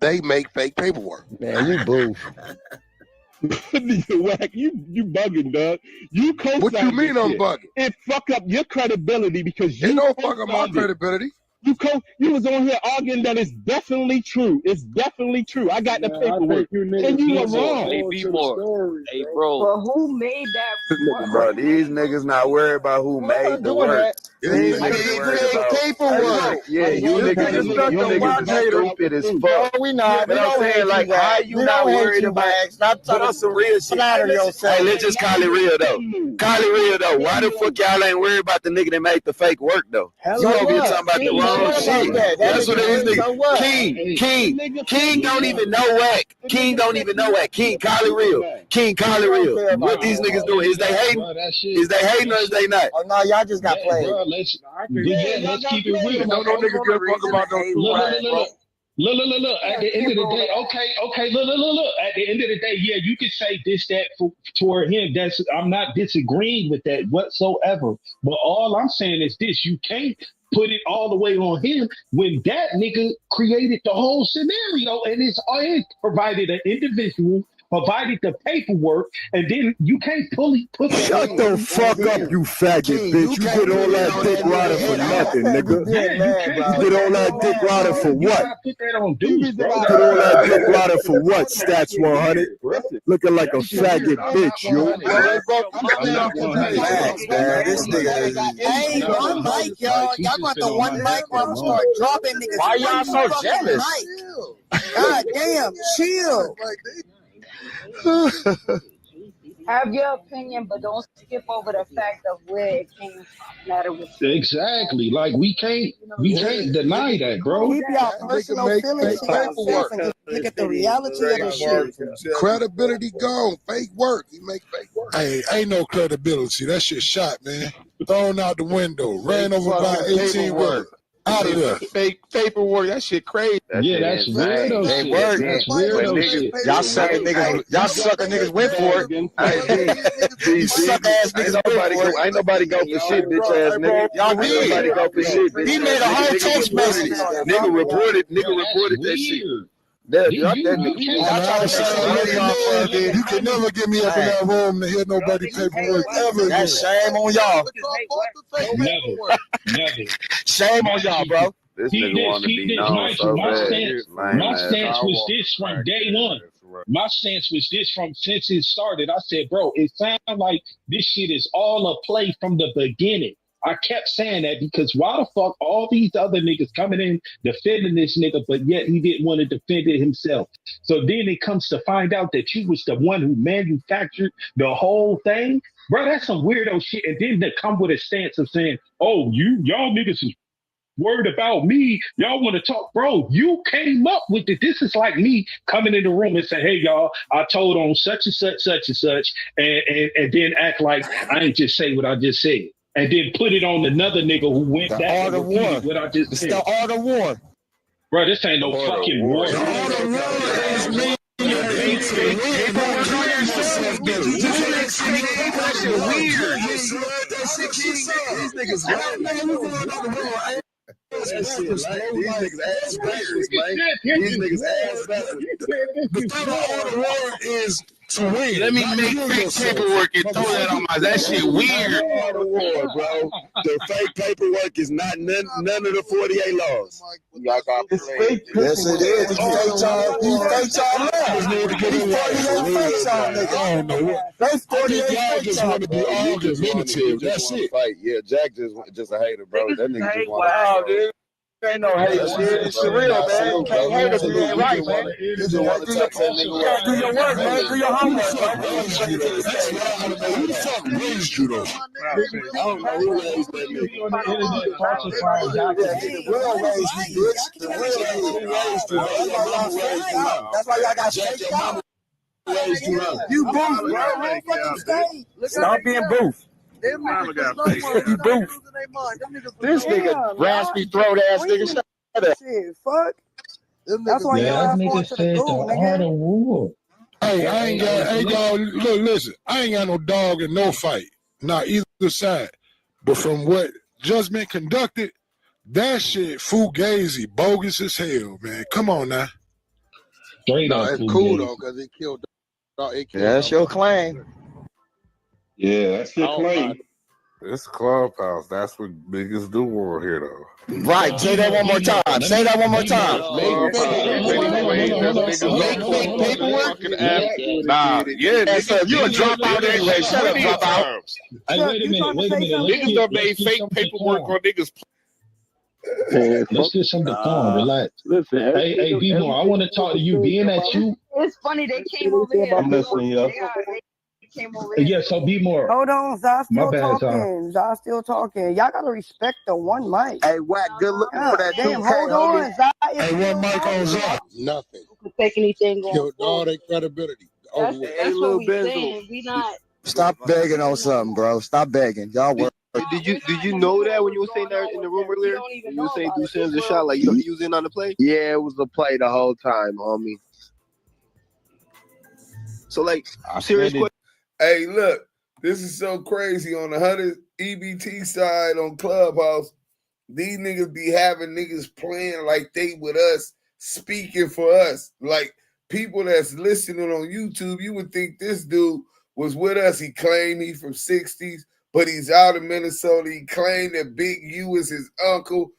they make fake paperwork. Man, you boo. Wack, you bugging, dog. You co-signed What you mean I'm shit. bugging? It fuck up your credibility because you It don't fuck up my credibility. You was on here arguing that it's definitely true. It's definitely true. I got the paperwork. And you were wrong. Hey, bro. But who made that? Bro, these niggas not worried about who made the work. These niggas worried about paperwork. Yeah, you niggas stupid as fuck. No, we not. But I'm saying, like, how you not worried about? Stop But on some real shit. Hey, let's just call it real though. Call it real though. Why the fuck y'all ain't worried about the nigga that made the fake work though? You over here talking about the wrong shit. That's what these niggas. King don't even know Wack. King don't even know Wack. King, call it real. King, call it real. What these niggas doing? Is they hating? Is they hating or is they not? Oh no, y'all just got played. Bro, let's keep it real. No niggas give a fuck about no Look. At the end of the day, okay. Look. At the end of the day, yeah, you can say this, that toward him. I'm not disagreeing with that whatsoever. But all I'm saying is this: you can't put it all the way on him when that nigga created the whole scenario and it's provided an individual. Provided the paperwork, and then you can't put Shut the fuck up, you faggot bitch. You did all that dick riding for nothing, nigga. You did all that dick riding for what? Put that on dudes, bro. You did all that dick riding for what, Stats 100? Looking like a faggot bitch, yo. This nigga. Hey, one mic, y'all. Y'all got the one mic where I'm gonna start dropping niggas. Why y'all so jealous? God damn, chill. Have your opinion, but don't skip over the fact of where it came from. Exactly. Like we can't deny that, bro. Keep y'all personal feelings to yourself and look at the reality of the shit. Credibility gone. Fake work. He make fake work. Hey, ain't no credibility. That shit shot, man. Thrown out the window. Ran over by 18 work. Out of there. Fake paperwork. That shit crazy. That's weirdo shit. That's weirdo shit. Y'all sucker niggas went for it. These suck ass niggas ain't nobody go for shit, bitch ass nigga. Y'all did. Nobody go for shit. He made a whole text message. Nigga reported that shit. You can never get me up in that room to hear nobody paperwork ever. That's shame on y'all. Never. Shame on y'all, bro. This nigga want to be known so bad. My stance was this from day one. My stance was this from since it started. I said, bro, it sounds like this shit is all a play from the beginning. I kept saying that because why the fuck all these other niggas coming in defending this nigga, but yet he didn't want to defend it himself. So then it comes to find out that you was the one who manufactured the whole thing. Bro, that's some weirdo shit. And then they come with a stance of saying, oh, y'all niggas is worried about me. Y'all want to talk. Bro, you came up with it. This is like me coming in the room and saying, hey, y'all, I told on such and such, and then act like I ain't just say what I just said. And then put it on another nigga who went back and repeated what I just said. It's the art of war. Bro, this ain't no fucking war. The art of war is me. The federal order warrant is So wait, let me make fake paperwork and throw that on my. That shit weird. War, bro. The fake paperwork is not none of the 48 laws. Y'all got It's fake paperwork. Yes, it is. He fake y'all. He fake y'all. I don't know what. That's I 48 think y'all just want to be argumentative. That's it. Fight. Yeah, Jack just a hater, bro. That nigga just want Wow, dude. Ain't no hate shit. It's real, man. You can't hate if you ain't right, man. You just want to talk to that nigga. Yeah, do your work, man. Do your homework, Who the fuck raised you, though? I don't know who raised that nigga. The world raised you, bitch. The world raised you. That's why y'all got fake y'all. You booth, bro. Stop being booth. You booth. This nigga raspy throat ass nigga. Shut up. Shit, fuck. That's why y'all That going nigga to the said the goo, art nigga. of war. Hey, I ain't got, hey, dog, look, listen, I ain't got no dog in no fight, not either side. But from what just been conducted, that shit fugazi, bogus as hell, man. Come on now. Straight No, up it's cool fugazi. though, cause it killed. That's your claim. Yeah, that's your claim. It's Clubhouse. That's what biggest do war here, though. Right. Say that one more time. Say that one more time. Make fake paperwork. Nah, yeah, And so if you a dropout anyway, shut up, dropout. Hey, wait a minute. Niggas done made fake paperwork on niggas. Let's get something calm. Relax. Listen, Hey, B-More, I want to talk to you. Being that you, It's funny they came over here. I'm listening, yo. They came over here. yeah. So B-More. Hold on, Zah My still bad, Zah. talking. Zah still talking. Y'all gotta respect the one mic. Hey, Wack, good looking for that. Damn, 2K, hold on. Zah is Hey, still one mic on talking. Zach. Nothing. Take anything going Killed all forward. their credibility. That's what we saying. We not. Stop begging on something, bro. Stop begging. Y'all work. Did you know that when you were saying that in the room earlier? When you were saying do Sims a shot, like you was in on the play? Yeah, it was a play the whole time, homie. So like, serious question. Hey, look, this is so crazy. On the 100 EBT side on Clubhouse, these niggas be having niggas playing like they with us, speaking for us. Like people that's listening on YouTube, you would think this dude was with us. He claimed he from 60s, but he's out of Minnesota. He claimed that Big U is his uncle.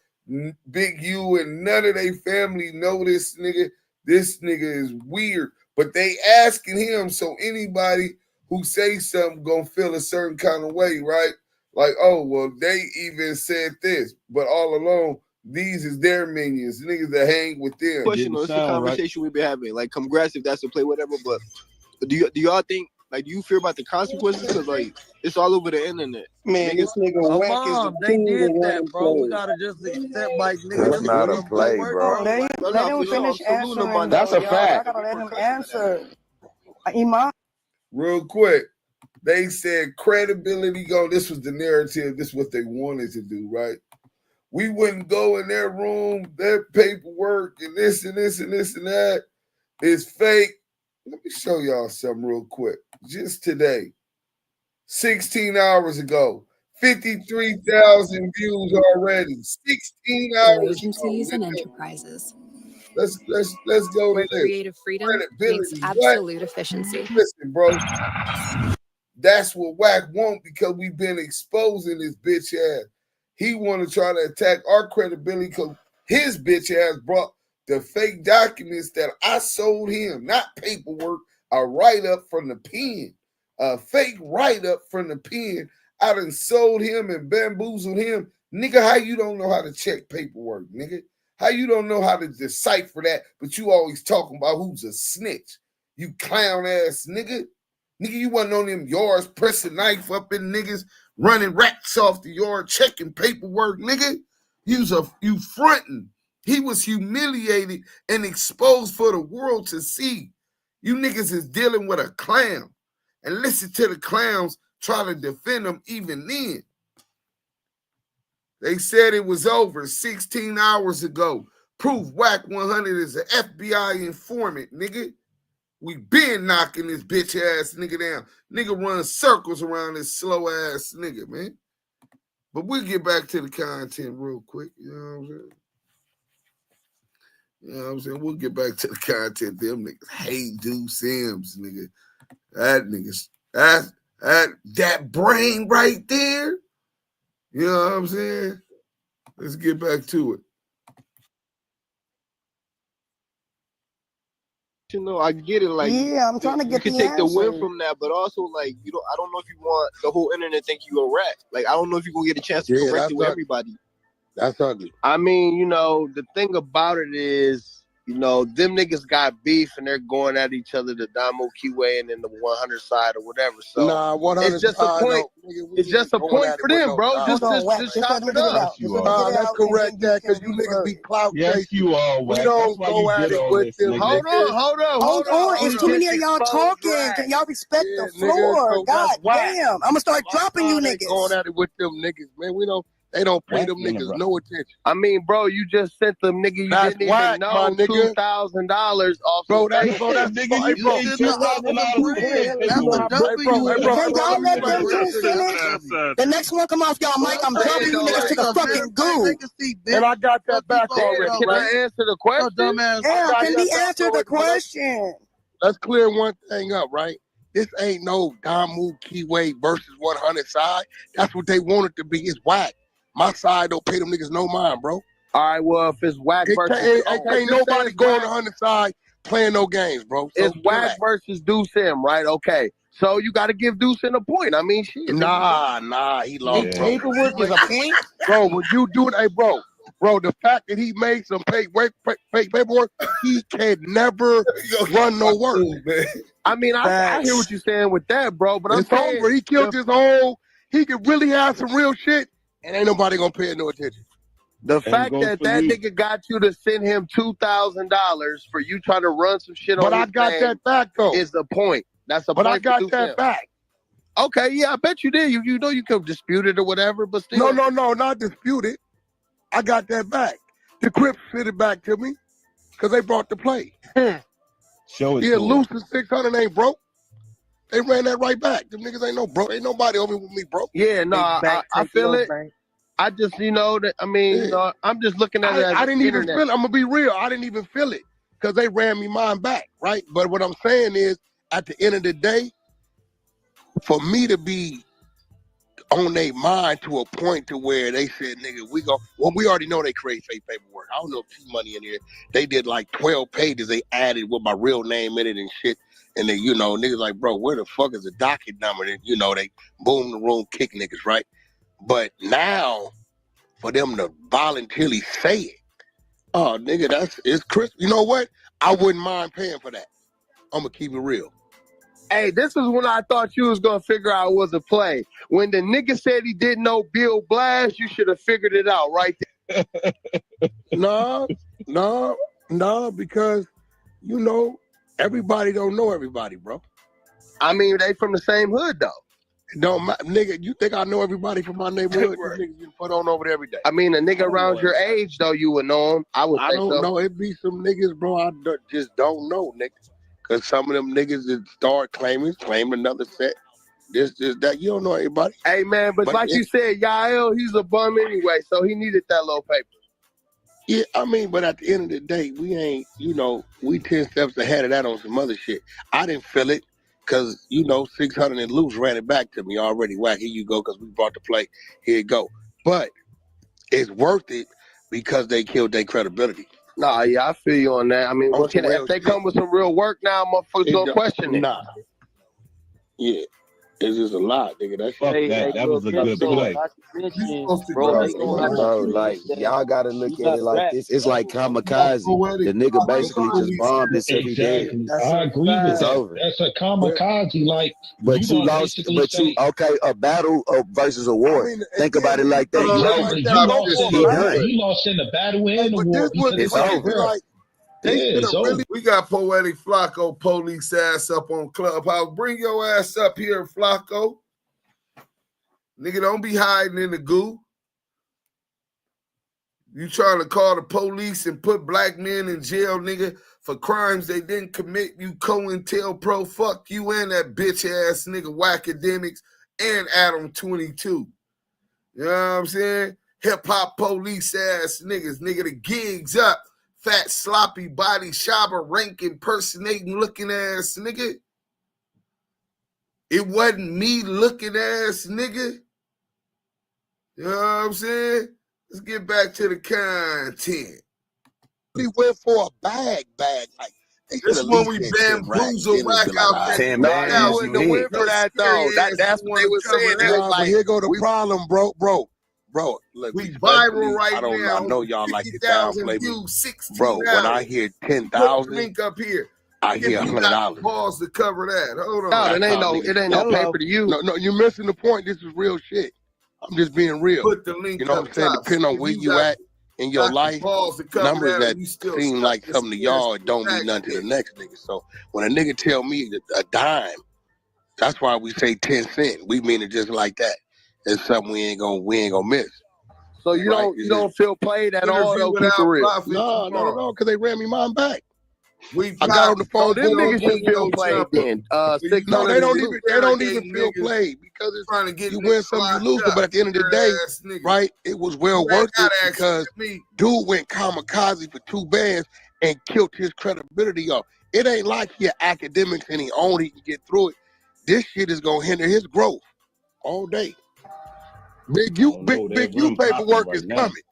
Big U and none of their family know this nigga. This nigga is weird. But they asking him, so anybody who say something gonna feel a certain kind of way, right? Like, oh, well, they even said this, but all along, these is their minions, niggas that hang with them. Question, it's the conversation we've been having. Like, congrats if that's the play, whatever. But do y'all think, like, do you fear about the consequences? Because like, it's all over the internet. Man, this nigga Wack is the they king did of that, bro. We play. gotta just accept, like, nigga. That's not a play, bro. Let him finish answering. That's a fact. Y'all gotta let him answer. Iman. Real quick, they said credibility go. This was the narrative. This is what they wanted to do, right? We wouldn't go in their room, their paperwork, and this and this and this and that is fake. Let me show y'all something real quick. Just today, 16 hours ago, 53,000 views already. 16 hours Agencies ago. and enterprises. Let's go Where to this. creative freedom means Credibility. absolute efficiency. Listen, bro. That's what Wack want because we've been exposing this bitch ass. He want to try to attack our credibility because his bitch ass brought the fake documents that I sold him, not paperwork, a write-up from the pen, a fake write-up from the pen. I done sold him and bamboozled him. Nigga, how you don't know how to check paperwork, nigga? How you don't know how to decipher that, but you always talking about who's a snitch? You clown ass nigga. Nigga, you wasn't on them yards pressing knife up in niggas, running rats off the yard, checking paperwork, nigga. You fronting. He was humiliated and exposed for the world to see. You niggas is dealing with a clown. And listen to the clowns try to defend them even then. They said it was over 16 hours ago. Proof WACK100 is an FBI informant, nigga. We been knocking this bitch ass nigga down. Nigga run circles around this slow ass nigga, man. But we'll get back to the content real quick. You know what I'm saying? You know what I'm saying? We'll get back to the content. Them niggas hate do Sims, nigga. That niggas, that brain right there. You know what I'm saying? Let's get back to it. You know, I get it. Like, yeah, I'm trying to get you the can take the win answer. from that, but also like you don't. I don't know if you want the whole internet think you a rat. Like, I don't know if you're gonna get a chance to correct it with everybody. That's ugly. I mean, you know, the thing about it is, you know, them niggas got beef and they're going at each other, the Damu, Kiwe, and then the 100 side or whatever. So Nah, 100 it's just a side, point. It's just a point for them, bro. Just chop it up. Let's correct that because you niggas be clout Yes, chasing. you are, We Wack. don't That's why go you at get it on with this, them. nigga. Hold on. It's too many of y'all talking. Can y'all respect the floor? God damn. I'm gonna start dropping you niggas. Going at it with them niggas, man. They don't pay them niggas no attention. I mean, bro, you just sent them nigga you didn't even know $2,000 off. Bro, that's nigga, you paid $2,000 for free. Can y'all let them two finish? The next one come off y'all mic, I'm dropping you niggas to the fucking goo. And I got that back already. Can I answer the question? Yeah, can we answer the question? Let's clear one thing up, right? This ain't no Damu, Kiwe versus 100 side. That's what they want it to be. It's Wack. My side don't pay them niggas no mind, bro. All right, well, if it's Wack versus... Ain't nobody going on the 100 side playing no games, bro. So it's Wack versus Deuce M, right? Okay. So you got to give Deuce M a point. I mean, shit. Nah, he lost. Paperwork is a point? Bro, when you do it, hey, bro, the fact that he made some fake paperwork, he can never run no work. I mean, I hear what you're saying with that, bro, but it's over. He killed his whole... He could really have some real shit, and ain't nobody gonna pay it no attention. The fact that nigga got you to send him $2,000 for you trying to run some shit on his I got that back, though. Is the point. That's a point. But I got that back. Okay, yeah, I bet you did. You know you could dispute it or whatever, but still. No, not dispute it. I got that back. The Crips sent it back to me because they brought the play. Show it Yeah, to Luce 600 ain't broke. They ran that right back. Them niggas ain't no broke. Ain't nobody over with me broke. Yeah, no, I feel it. I just, you know, that I mean, you know, I'm just looking at it as I didn't even internet. feel it. I'm gonna be real. I didn't even feel it because they ran me mine back, right? But what I'm saying is, at the end of the day, for me to be on their mind to a point to where they said, nigga, we already know they create fake paperwork. I don't know if T-Money in here. They did like 12 pages. They added with my real name in it and shit. And then, you know, niggas like, bro, where the fuck is the docket number? And, you know, they boom the room, kick niggas, right? But now, for them to voluntarily say it, oh, nigga, it's crisp. You know what? I wouldn't mind paying for that. I'm going to keep it real. Hey, this is when I thought you was going to figure out it was a play. When the nigga said he didn't know Bill Blass, you should have figured it out right there. No, because, you know, everybody don't know everybody, bro. I mean, they from the same hood, though. Nigga, you think I know everybody from my neighborhood? Right. Niggas get put on over there every day. I mean, a nigga around your age, though, you would know him. I don't know. It be some niggas, bro, I just don't know, nigga. Because some of them niggas that start claim another set. This, that. You don't know anybody. Hey, man, but like you said, Yael, he's a bum anyway, so he needed that little paper. Yeah, I mean, but at the end of the day, we ain't, you know, we 10 steps ahead of that on some other shit. I didn't feel it because, you know, 600 and Luce ran it back to me already. Wack, here you go, because we brought the play. Here you go. But it's worth it because they killed their credibility. Nah, yeah, I feel you on that. I mean, if they come with some real work now, motherfuckers gonna question it. Nah. Yeah. It's just a lot, nigga. That shit. That was a good play. Bro, like, y'all gotta look at it like this. It's like kamikaze. The nigga basically just bombed himself. He dead. I agree with it's that. over. That's a kamikaze. Like, but you lost. But a battle versus a war. Think about it like that. He lost in the battle and the war. It's over. We got Poetic Flacco police ass up on Clubhouse. Bring your ass up here, Flacco. Nigga, don't be hiding in the goo. You trying to call the police and put black men in jail, nigga, for crimes they didn't commit. You COINTELPRO. Fuck you and that bitch ass nigga Wackademics and Adam 22. You know what I'm saying? Hip hop police ass niggas. Nigga, the gig's up. Fat, sloppy body, Shabba rank impersonating looking ass nigga. It wasn't me looking ass nigga. You know what I'm saying? Let's get back to the content. We went for a bag. Like, this one we bamboozle Wack out there. 10 bands, you wouldn't have went for that though. That's what they were saying. They was like, here go the problem, bro. Look, we viral right I don't now. I know y'all like to 50,000 downplay views, me. 16 Bro, when I hours. hear Put 10,000, the link up here. I hear $100. Pause to cover that. Hold on. No, it ain't no paper to you. No, you're missing the point. This is real shit. I'm just being real. Put the link You know what I'm saying? Depending on where you at in your life, numbers that seem like something to y'all don't mean nothing to the next nigga. So when a nigga tell me a dime, that's why we say 10 cents. We mean it just like that. It's something we ain't gonna miss. So you don't feel played at all though, keep it real. No, not at all, because they ran me mine back. I got on the phone. Them niggas should feel played then. No, they don't even feel played because it's trying to get you win some, you lose some. But at the end of the day, right, it was well worth it because dude went kamikaze for 2 bands and killed his credibility off. It ain't like he academics and he can get through it. This shit is gonna hinder his growth all day. Big U paperwork is coming.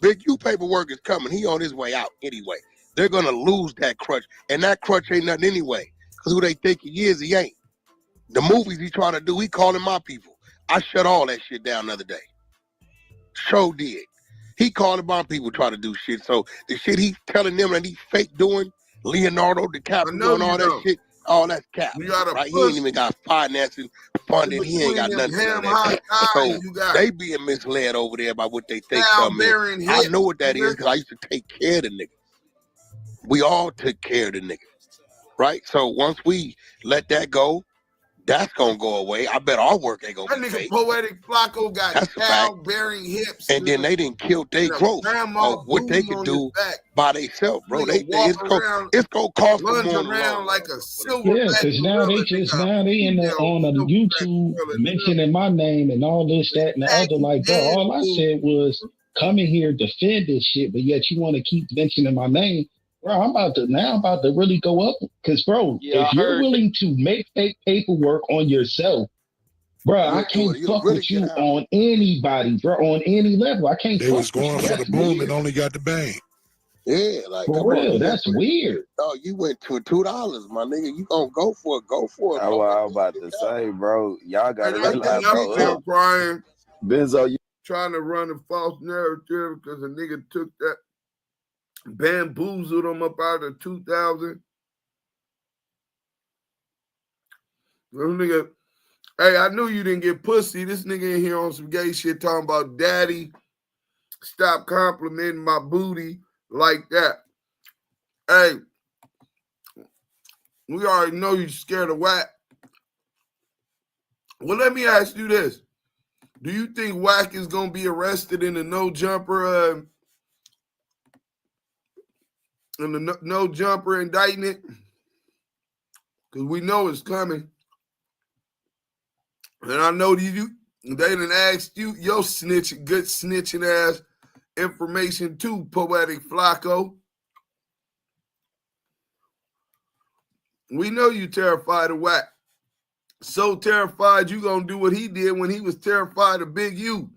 Big U paperwork is coming. He on his way out anyway. They're gonna lose that crutch, and that crutch ain't nothing anyway. Cause who they think he is, he ain't. The movies he trying to do, he calling my people. I shut all that shit down the other day. Show did. He calling my people trying to do shit. So the shit he telling them that he fake doing, Leonardo DiCaprio doing all that shit, all that's cap. Right? He ain't even got financing, funding. He ain't got nothing. So they being misled over there by what they think something is. I know what that is because I used to take care of the nigga. We all took care of the nigga, right? So once we let that go, that's gonna go away. I bet our work ain't gonna be That nigga fake. Poetic Flacco got childbearing hips. And then they didn't kill their growth of what they could do by themselves, bro. It's gonna cost them more around like a silver. Yeah, because now they in the on the YouTube mentioning my name and all this, that, and the other. Like, bro, all I said was come in here, defend this shit, but yet you want to keep mentioning my name. Bro, I'm about to really go up. Because, bro, if you're willing to make fake paperwork on yourself, bro, I can't fuck with you on anybody, bro, on any level. I can't They was going for the boom and only got the bang. Yeah, like, for real, that's weird. Oh, you went to $2, my nigga. You gonna go for it, go for it. That's what I was about to say, bro. Y'all gotta realize, I'm still crying. Benzo, you trying to run a false narrative because a nigga took that, bamboozled him up out of 2000. This nigga, hey, I knew you didn't get pussy. This nigga in here on some gay shit talking about daddy. Stop complimenting my booty like that. Hey, we already know you scared of Wack. Well, let me ask you this. Do you think Wack is going to be arrested in the no jumper no jumper indictment? Because we know it's coming. And I know they done asked you your good snitching ass information too, Poetic Flacco. We know you terrified of Wack. So terrified you gonna do what he did when he was terrified of Big U.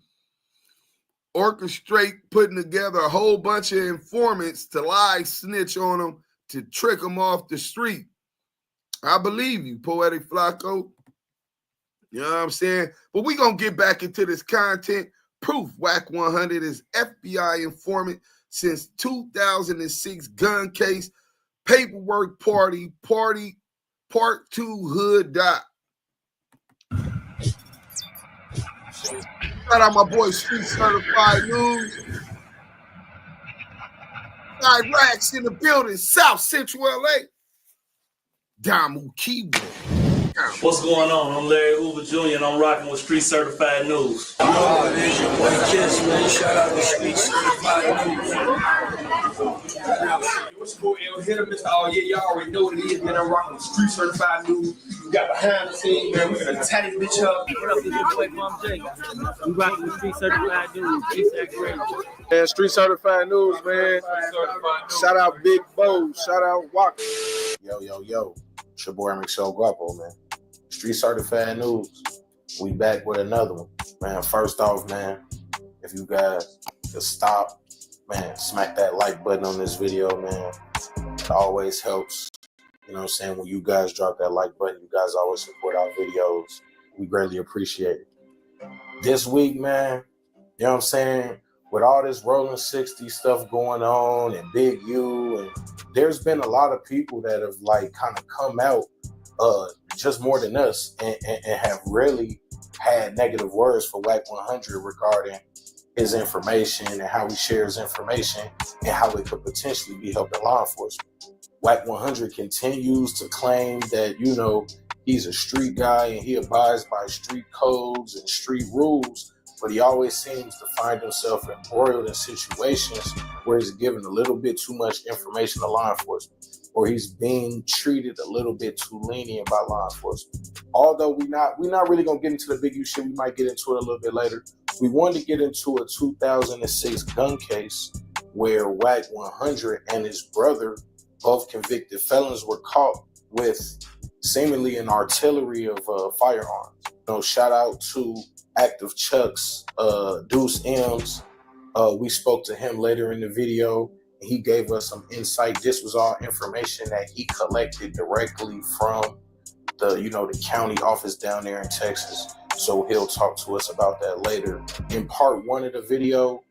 Orchestrate putting together a whole bunch of informants to lie, snitch on them, to trick them off the street. I believe you, Poetic Flacco. You know what I'm saying? But we're going to get back into this content. Proof WACK100 is FBI informant since 2006 gun case, paperwork party, part 2 hood dot. Shout out my boy Street Certified News. Got racks in the building, South Central LA. Damu, Kiwe. What's going on? I'm Larry Hoover Jr. and I'm rocking with Street Certified News. Oh, there's your boy Kiss, man. Shout out to Street Certified News. What's cool, L? Hit him, Mr. Oh, yeah, y'all already know what it is, man. I'm rocking with Street Certified News. We got behind the scenes, man. We're gonna tie this bitch up. What up, this is your boy Mom J. We rocking with Street Certified News. Man, Street Certified News, man. Shout out Big Bo. Shout out Wack. Yo. It's your boy Amarillo, man. Street Certified News. We back with another one. Man, first off, man, if you guys could stop, man, smack that like button on this video, man. It always helps. You know what I'm saying? When you guys drop that like button, you guys always support our videos. We greatly appreciate it. This week, man, you know what I'm saying? With all this Rolling 60 stuff going on and Big U, and there's been a lot of people that have like kind of come out just more than us and have really had negative words for WACK100 regarding his information and how he shares information and how it could potentially be helping law enforcement. WACK100 continues to claim that, you know, he's a street guy and he abides by street codes and street rules, but he always seems to find himself embroiled in situations where he's given a little bit too much information to law enforcement, or he's being treated a little bit too lenient by law enforcement. Although we're not really gonna get into the Big U shit, we might get into it a little bit later. We wanted to get into a 2006 gun case where WACK100 and his brother, both convicted felons, were caught with seemingly an artillery of firearms. You know, shout out to Active Chuck's Deuce M's. We spoke to him later in the video, and he gave us some insight. This was all information that he collected directly from the county office down there in Texas. So he'll talk to us about that later. In part one of the video,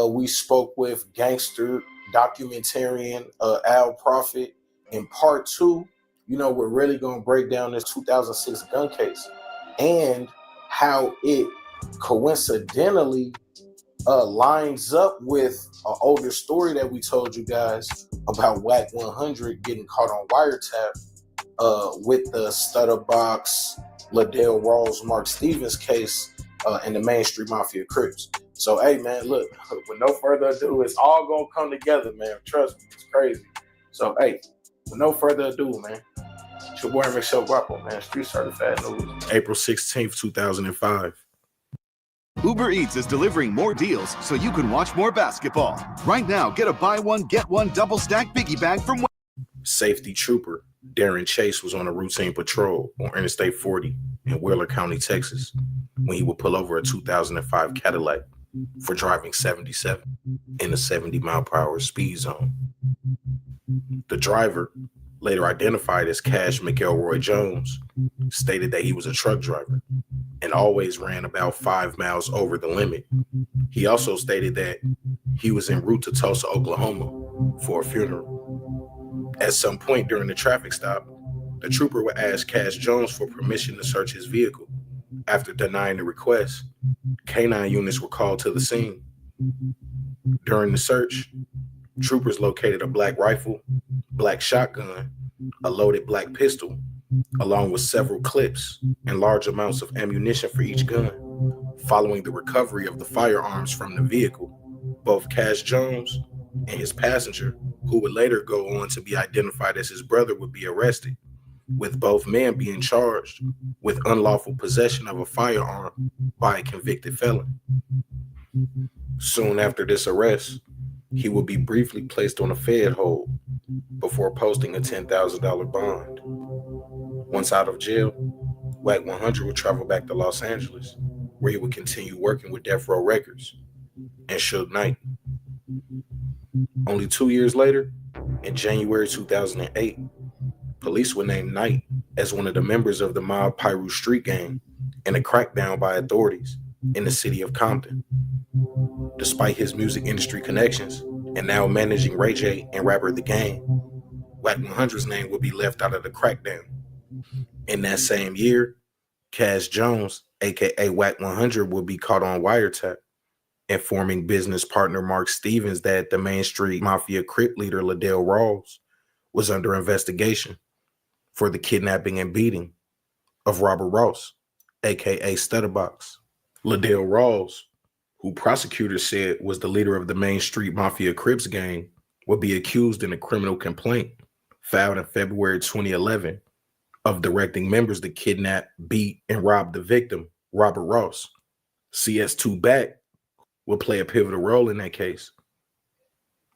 we spoke with gangster documentarian Al Prophet. In part two, we're really going to break down this 2006 gun case and how it coincidentally lines up with an older story that we told you guys about WACK100 getting caught on wiretap with the Stutterbox, Ladale Rawls, Mark Stevens case in the Main Street Mafia Crips. So, hey, man, look, with no further ado, it's all going to come together, man. Trust me, it's crazy. So, hey, with no further ado, man, it's your boy Michelle Guapo, man, Street Certified News. April 16th, 2005. Uber Eats is delivering more deals so you can watch more basketball. Right now, get a buy one, get one double stack biggie bag from Safety trooper Darren Chase was on a routine patrol on Interstate 40 in Wheeler County, Texas, when he would pull over a 2005 Cadillac for driving 77 in a 70-mile-per-hour speed zone. The driver, later identified as Cash McElroy Jones, stated that he was a truck driver and always ran about 5 miles over the limit. He also stated that he was en route to Tulsa, Oklahoma for a funeral. At some point during the traffic stop, the trooper would ask Cash Jones for permission to search his vehicle. After denying the request, K9 units were called to the scene. During the search, troopers located a black rifle, black shotgun, a loaded black pistol, along with several clips and large amounts of ammunition for each gun. Following the recovery of the firearms from the vehicle, both Cash Jones and his passenger, who would later go on to be identified as his brother, would be arrested, with both men being charged with unlawful possession of a firearm by a convicted felon. Soon after this arrest, he would be briefly placed on a Fed hold before posting a $10,000 bond. Once out of jail, WACK100 would travel back to Los Angeles, where he would continue working with Death Row Records and Suge Knight. Only 2 years later, in January 2008, police would name Knight as one of the members of the mob Pyru Street Gang in a crackdown by authorities in the city of Compton. Despite his music industry connections and now managing Ray J and rapper The Game, WACK100's name would be left out of the crackdown. In that same year, Cash Jones, aka WACK100, would be caught on wiretap, informing business partner Mark Stevens that the Main Street Mafia Crip leader Ladale Rawls was under investigation for the kidnapping and beating of Robert Ross, aka Stutterbox. Ladale Rawls, who prosecutors said was the leader of the Main Street Mafia Crips gang, would be accused in a criminal complaint filed in February 2011 of directing members to kidnap, beat, and rob the victim, Robert Ross. CS2 Back would play a pivotal role in that case,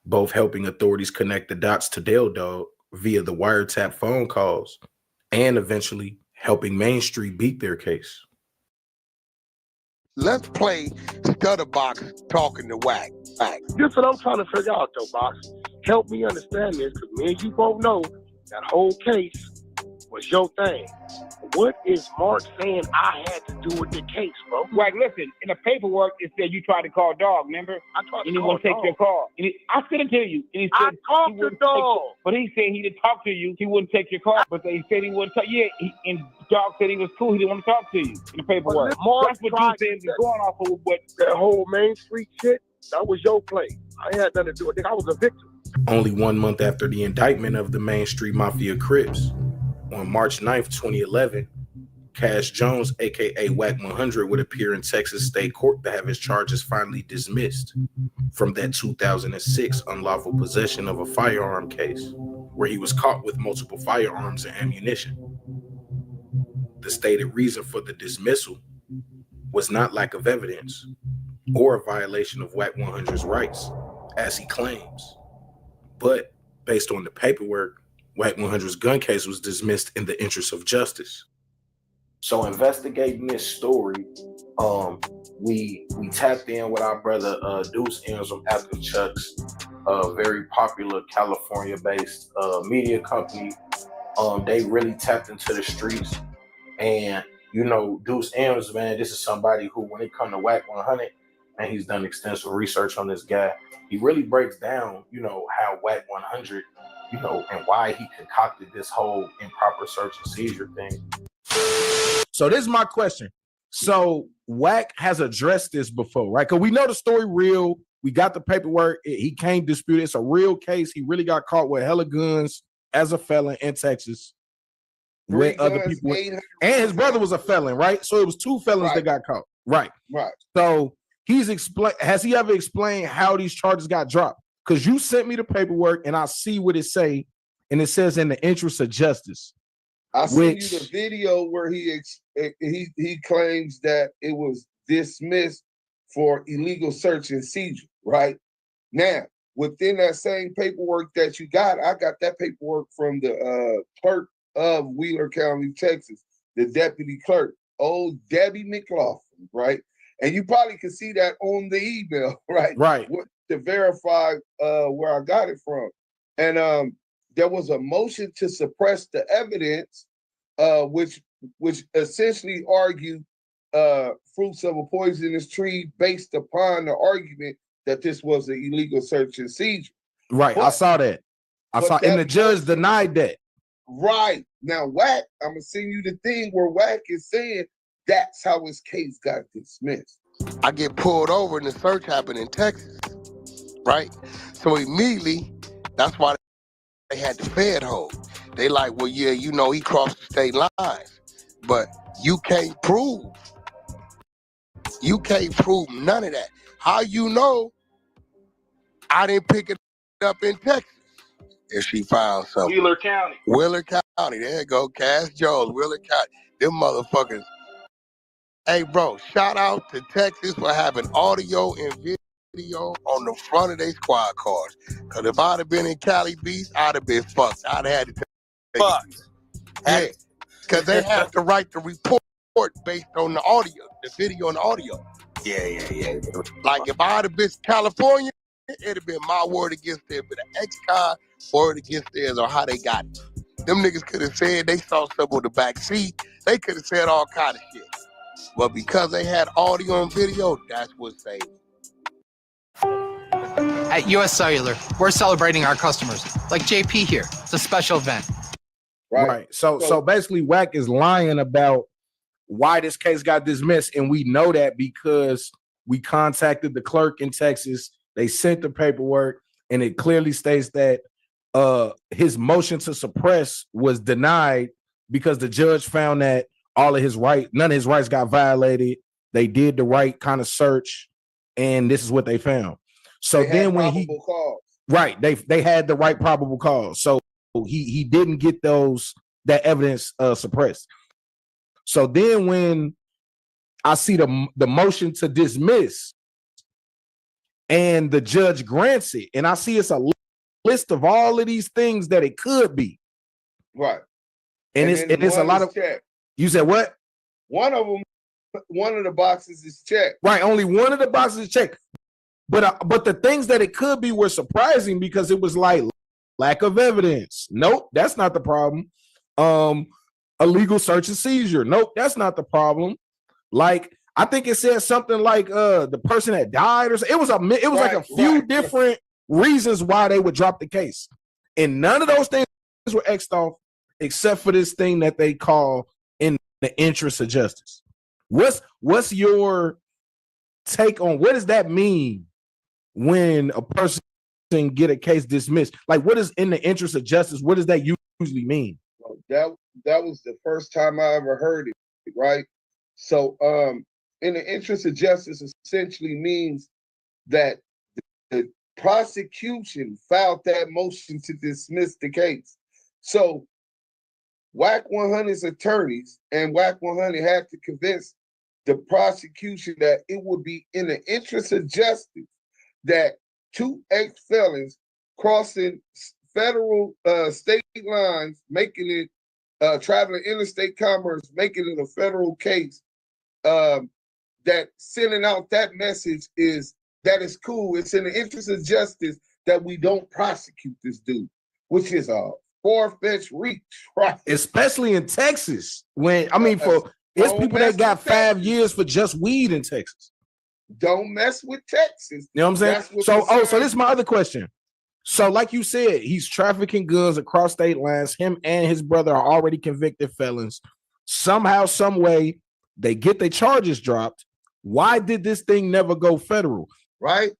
both helping authorities connect the dots to Dale Dog via the wiretap phone calls and eventually helping Main Street beat their case. Let's play Stutterbox talking to Wack. This is what I'm trying to figure out, though, Box. Help me understand this, because me and you both know that whole case was your thing. What is Mark saying I had to do with the case, bro? Wack, listen, in the paperwork, it said you tried to call Dog, remember? I tried to and he call won't take Dog. your call. And I sent it to you. And he said I talked to Dog. But he said he didn't talk to you. He wouldn't take your call. But they said he wouldn't talk. Yeah, and Dog said he was cool. He didn't want to talk to you in the paperwork. Mark That's what you said was going off of what that whole Main Street shit, that was your play. I ain't had nothing to do with it. I was a victim. Only 1 month after the indictment of the Main Street Mafia Crips, on March 9th, 2011, Cash Jones, aka WACK100, would appear in Texas State Court to have his charges finally dismissed from that 2006 unlawful possession of a firearm case, where he was caught with multiple firearms and ammunition. The stated reason for the dismissal was not lack of evidence or a violation of WACK100's rights, as he claims, but based on the paperwork, WACK100's gun case was dismissed in the interest of justice. So investigating this story, we tapped in with our brother Deuce M's from After Chuck's, a very popular California-based media company. They really tapped into the streets, and you know, Deuce M's, man, this is somebody who, when it comes to WACK100, and he's done extensive research on this guy. He really breaks down, you know, how WACK100, you know, and why he concocted this whole improper search and seizure thing. So this is my question. So Wack has addressed this before, right? Because we know the story real. We got the paperwork. He can't dispute it. It's a real case. He really got caught with hella guns as a felon in Texas. With other people. And his brother was a felon, right? So it was 2 felons that got caught. Right. So he's has he ever explained how these charges got dropped? Because you sent me the paperwork and I see what it say, and it says in the interest of justice. I sent you the video where he claims that it was dismissed for illegal search and seizure, right? Now, within that same paperwork that you got, I got that paperwork from the clerk of Wheeler County, Texas, the deputy clerk, old Debbie McLaughlin, right? And you probably can see that on the email, right? Right. To verify where I got it from. And there was a motion to suppress the evidence, which essentially argued fruits of a poisonous tree based upon the argument that this was an illegal search and seizure. Right, but I saw that. And the judge denied that. Right. Now, Wack, I'm going to send you the thing where Wack is saying that's how his case got dismissed. I get pulled over and the search happened in Texas, right? So immediately, that's why they had the Fed hold. They like, well, yeah, you know, he crossed the state lines, but you can't prove none of that. How you know I didn't pick it up in Texas? If she found something. Wheeler County. There you go. Cass Jones, Wheeler County. Them motherfuckers. Hey, bro, shout out to Texas for having audio and video on the front of their squad cars. Because if I'd have been in Cali Beach, I'd have been fucked. I'd have had to take it. Hey, because they have to write the report based on the audio, the video and the audio. Yeah. Like if I'd have been to California, it'd have been my word against theirs, but the ex-con word against theirs or how they got it. Them niggas could have said they saw something on the back seat. They could have said all kind of shit. But because they had audio and video, that's what saved it. At US Cellular, we're celebrating our customers. Like JP here. It's a special event. Right. So basically, Wack is lying about why this case got dismissed. And we know that because we contacted the clerk in Texas. They sent the paperwork, and it clearly states that his motion to suppress was denied because the judge found that none of his rights got violated. They did the right kind of search, and this is what they found. So then when they had the right probable cause. So he didn't get that evidence suppressed. So then when I see the motion to dismiss, and the judge grants it, and I see it's a list of all of these things that it could be. Right. And it's a lot of You said what? One of the boxes is checked. Right, only one of the boxes is checked. But the things that it could be were surprising because it was like lack of evidence. Nope, that's not the problem. Illegal search and seizure. Nope, that's not the problem. Like I think it said something like the person that died or something. It was like a few different reasons why they would drop the case, and none of those things were X'd off except for this thing that they call in the interest of justice. What's your take on what does that mean when a person get a case dismissed? Like, what is in the interest of justice? What does that usually mean? That was the first time I ever heard it, right? So, in the interest of justice essentially means that the prosecution filed that motion to dismiss the case. So, WACK100's attorneys and WACK100 had to convince the prosecution that it would be in the interest of justice that two ex-felons crossing federal state lines, making it traveling interstate commerce, making it a federal case, that sending out that message is that it's cool. It's in the interest of justice that we don't prosecute this dude, which is a far-fetched reach, right? Especially in Texas, when it's people that got 5 years for just weed in Texas. Don't mess with Texas. You know what I'm saying? So this is my other question. So, like you said, he's trafficking goods across state lines. Him and his brother are already convicted felons. Somehow, some way, they get their charges dropped. Why did this thing never go federal? Right?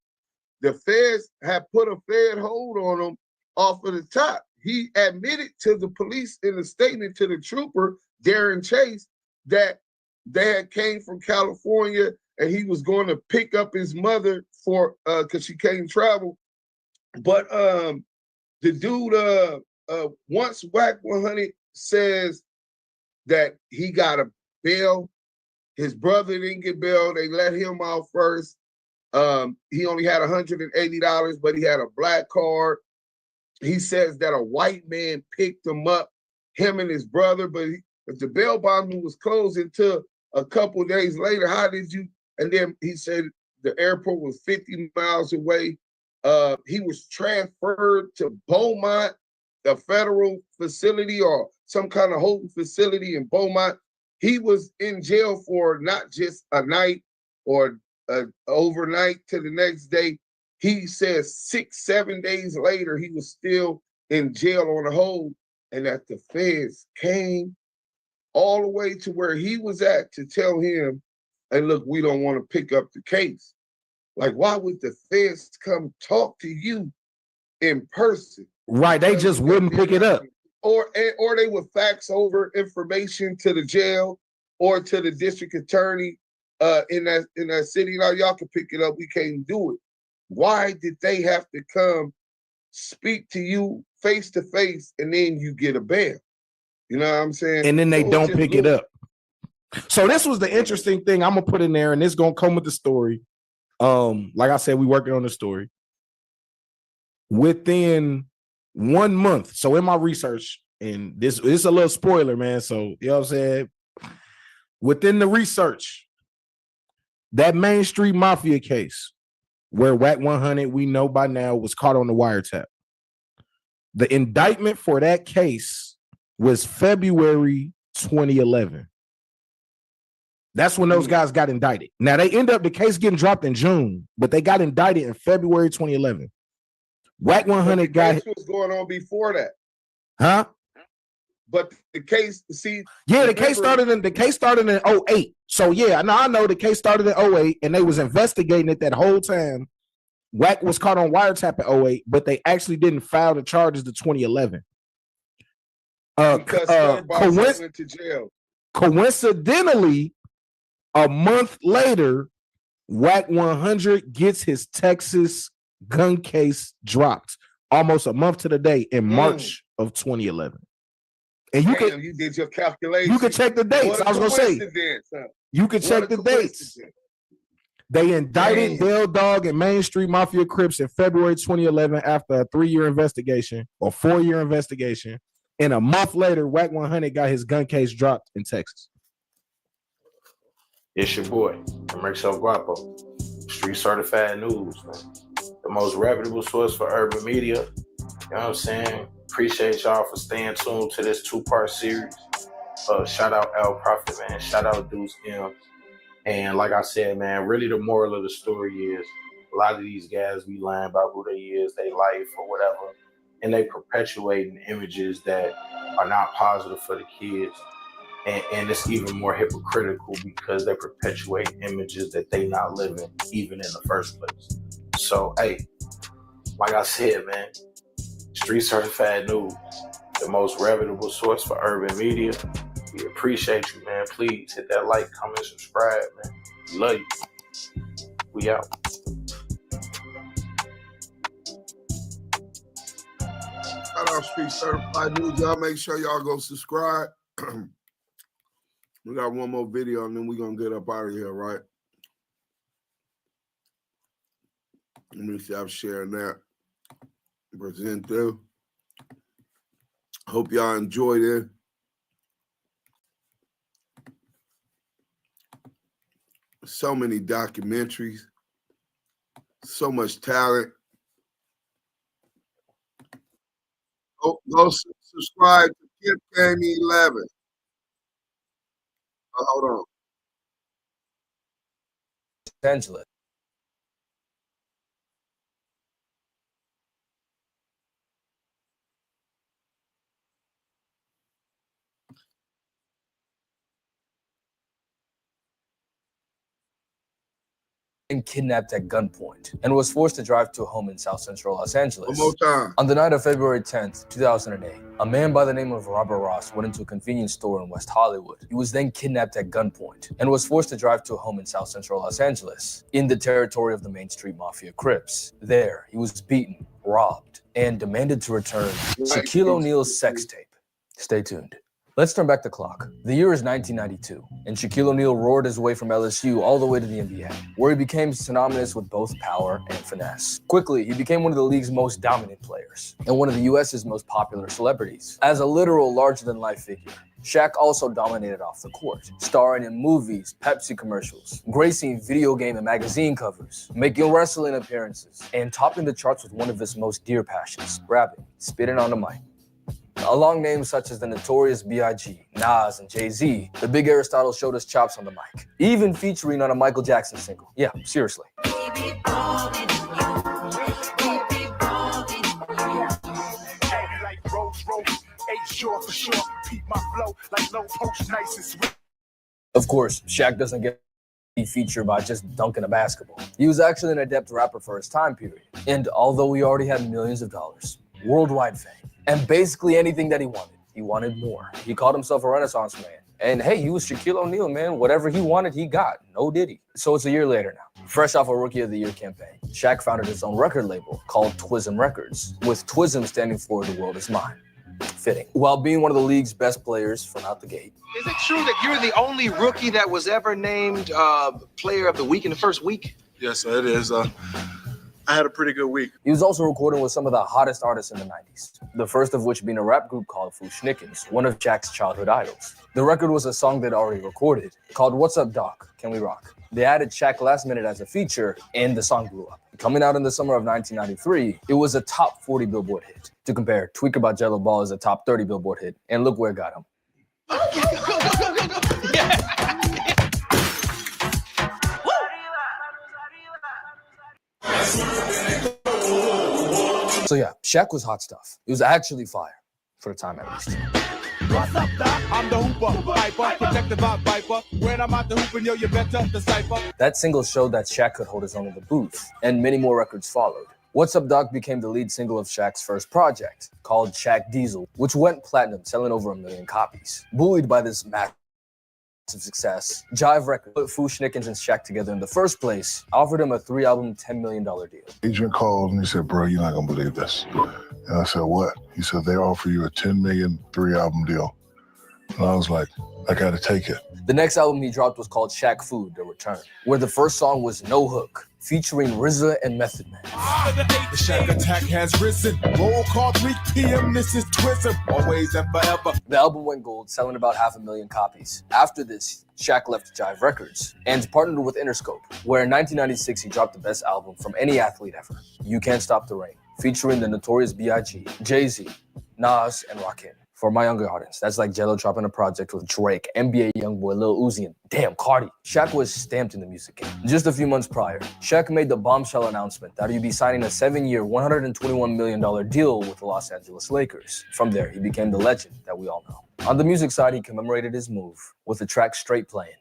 The feds have put a fed hold on him off of the top. He admitted to the police in a statement to the trooper, Darren Chase, that they had came from California and he was going to pick up his mother for because she can't travel. But the dude, once WACK100 says that he got a bail, his brother didn't get bail. They let him out first. He only had $180, but he had a black card. He says that a white man picked him up, him and his brother, but if the bail bond was closed until a couple of days later, how did you? And then he said the airport was 50 miles away. He was transferred to Beaumont, a federal facility or some kind of holding facility in Beaumont. He was in jail for not just a night or overnight to the next day. He says 6-7 days later, he was still in jail on a hold, and that the feds came all the way to where he was at to tell him, hey, look, we don't want to pick up the case. Like, why would the feds come talk to you in person? Right, they just wouldn't pick it up. Or they would fax over information to the jail or to the district attorney in that city. Now, y'all can pick it up. We can't do it. Why did they have to come speak to you face to face and then you get a bail? You know what I'm saying? And then they don't pick it up. So this was the interesting thing I'm gonna put in there, and it's gonna come with the story. Like I said, we working on the story. Within 1 month, so in my research, and this is a little spoiler, man. So you know what I'm saying? Within the research, that Main Street Mafia case, where WACK100, we know by now, was caught on the wiretap. The indictment for that case was February 2011. That's when those guys got indicted. Now, the case getting dropped in June, but they got indicted in February 2011. WACK100 got... The case was going on before that. Huh? But the case, see... Yeah, the case started in 08. So, yeah, I know the case started in 08, and they was investigating it that whole time. Wack was caught on wiretap in 08, but they actually didn't file the charges to 2011. Because went to jail. Coincidentally, a month later, WACK100 gets his Texas gun case dropped almost a month to the day in March of 2011. And you did your calculation. You can check the dates. I was gonna say you can check the dates. They indicted Dale Dog and Main Street Mafia Crips in February 2011 after a 3-year investigation or 4-year investigation. And a month later, Wack 100 got his gun case dropped in Texas. It's your boy, Amarillo Guapo, Street Certified News, man. The most reputable source for urban media. You know what I'm saying? Appreciate y'all for staying tuned to this 2-part series. Shout out L Prophet, man. Shout out Deuce M. And like I said, man, really the moral of the story is a lot of these guys be lying about who they is, they life or whatever, and they perpetuating images that are not positive for the kids. And it's even more hypocritical because they perpetuate images that they not living even in the first place. So, hey, like I said, man, Street Certified News, the most reputable source for urban media. We appreciate you, man. Please hit that like, comment, subscribe, man. Love you. We out. Shout out Street Certified News. Y'all make sure y'all go subscribe. We got one more video and then we're going to get up out of here, right? Let me see. I'm sharing that. Present through. Hope y'all enjoyed it. So many documentaries. So much talent. Go subscribe to Kip Game 11. Hold on. Los Angeles. And kidnapped at gunpoint and was forced to drive to a home in South Central Los Angeles. One more time. On the night of February 10th, 2008, a man by the name of Robert Ross went into a convenience store in West Hollywood. He was then kidnapped at gunpoint and was forced to drive to a home in South Central Los Angeles in the territory of the Main Street Mafia Crips. There, he was beaten, robbed, and demanded to return Shaquille O'Neal's sex tape. Stay tuned. Let's turn back the clock. The year is 1992, and Shaquille O'Neal roared his way from LSU all the way to the NBA, where he became synonymous with both power and finesse. Quickly, he became one of the league's most dominant players, and one of the US's most popular celebrities. As a literal larger-than-life figure, Shaq also dominated off the court, starring in movies, Pepsi commercials, gracing video game and magazine covers, making wrestling appearances, and topping the charts with one of his most dear passions, rapping, spitting on the mic. Along names such as the Notorious B.I.G., Nas, and Jay-Z, the Big Aristotle showed his chops on the mic, even featuring on a Michael Jackson single. Yeah, seriously. Of course, Shaq doesn't get featured by just dunking a basketball. He was actually an adept rapper for his time period. And although he already had millions of dollars, worldwide fame, and basically anything that he wanted more. He called himself a Renaissance man. And hey, he was Shaquille O'Neal, man. Whatever he wanted, he got. No diddy. So it's a year later now. Fresh off a Rookie of the Year campaign, Shaq founded his own record label called Twism Records, with Twism standing for The World Is Mine. Fitting. While being one of the league's best players from out the gate. Is it true that you're the only rookie that was ever named Player of the Week in the first week? Yes, it is. I had a pretty good week. He was also recording with some of the hottest artists in the 90s, the first of which being a rap group called Fushnikins, one of Shaq's childhood idols. The record was a song they'd already recorded, called What's Up Doc, Can We Rock? They added Shaq last minute as a feature, and the song blew up. Coming out in the summer of 1993, it was a top 40 Billboard hit. To compare, Tweak About Jello Ball is a top 30 Billboard hit, and look where it got him. So yeah, Shaq was hot stuff. It was actually fire, for the time at least. What's up, Doc? I'm the hooper, piper, protective viper. When I'm out the hooping, yo, you better decipher. That single showed that Shaq could hold his own in the booth, and many more records followed. What's Up Doc became the lead single of Shaq's first project, called Shaq Diesel, which went platinum, selling over 1 million copies. Buoyed by this massive success, Jive Records put Fushnikins and Shaq together in the first place, offered him a 3-album, $10 million deal. Agent called and he said, bro, you're not gonna believe this. And I said, what? He said, they offer you a $10 million 3-album deal. And I was like, I gotta take it. The next album he dropped was called Shaq Food, The Return, where the first song was No Hook, featuring RZA and Method Man. The Shack attack has risen. Roll call 3 p.m. This is Twism. Always and forever. The album went gold, selling about 500,000 copies. After this, Shaq left Jive Records and partnered with Interscope, where in 1996 he dropped the best album from any athlete ever, You Can't Stop the Rain, featuring the Notorious B.I.G., Jay-Z, Nas, and Rakim. For my younger audience, that's like Jello dropping a project with Drake, NBA Youngboy, Lil Uzi, and damn Cardi. Shaq was stamped in the music game. Just a few months prior, Shaq made the bombshell announcement that he'd be signing a 7-year, $121 million deal with the Los Angeles Lakers. From there, he became the legend that we all know. On the music side, he commemorated his move with the track Straight Playing,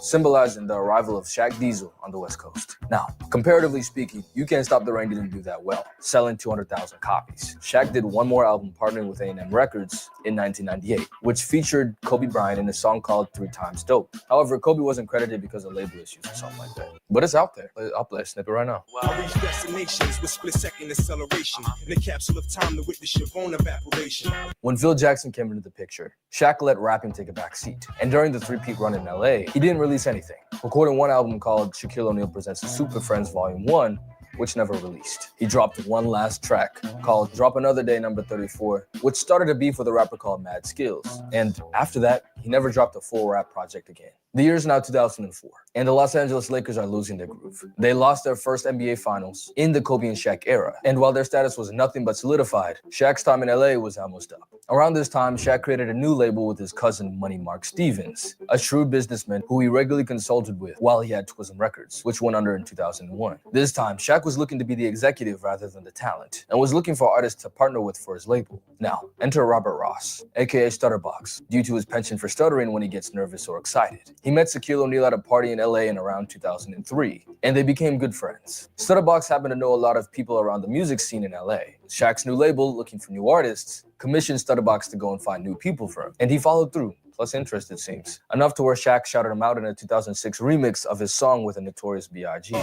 symbolizing the arrival of Shaq Diesel on the West Coast. Now, comparatively speaking, You Can't Stop the Rain didn't do that well, selling 200,000 copies. Shaq did one more album partnering with A&M Records in 1998, which featured Kobe Bryant in a song called 3 Times Dope. However, Kobe wasn't credited because of label issues or something like that. But it's out there. I'll play a snippet right now. I reach destinations with split-second acceleration in a capsule of time to witness your bone evaporation. When Phil Jackson came into the picture, Shaq let rapping take a back seat. And during the three-peat run in LA, he didn't release anything, recording one album called Shaquille O'Neal Presents the Super Friends Volume 1, which never released. He dropped one last track called Drop Another Day number 34, which started a beef with a rapper called Mad Skills. And after that, he never dropped a full rap project again. The year is now 2004, and the Los Angeles Lakers are losing their groove. They lost their first NBA Finals in the Kobe and Shaq era, and while their status was nothing but solidified, Shaq's time in LA was almost up. Around this time, Shaq created a new label with his cousin, Money Mark Stevens, a shrewd businessman who he regularly consulted with while he had Twism Records, which went under in 2001. This time, Shaq was looking to be the executive rather than the talent, and was looking for artists to partner with for his label. Now, enter Robert Ross, aka Stutterbox, due to his penchant for stuttering when he gets nervous or excited. He met Shaquille O'Neal at a party in LA in around 2003, and they became good friends. Stutterbox happened to know a lot of people around the music scene in LA. Shaq's new label, looking for new artists, commissioned Stutterbox to go and find new people for him, and he followed through. Plus interest, it seems. Enough to where Shaq shouted him out in a 2006 remix of his song with the Notorious B.I.G.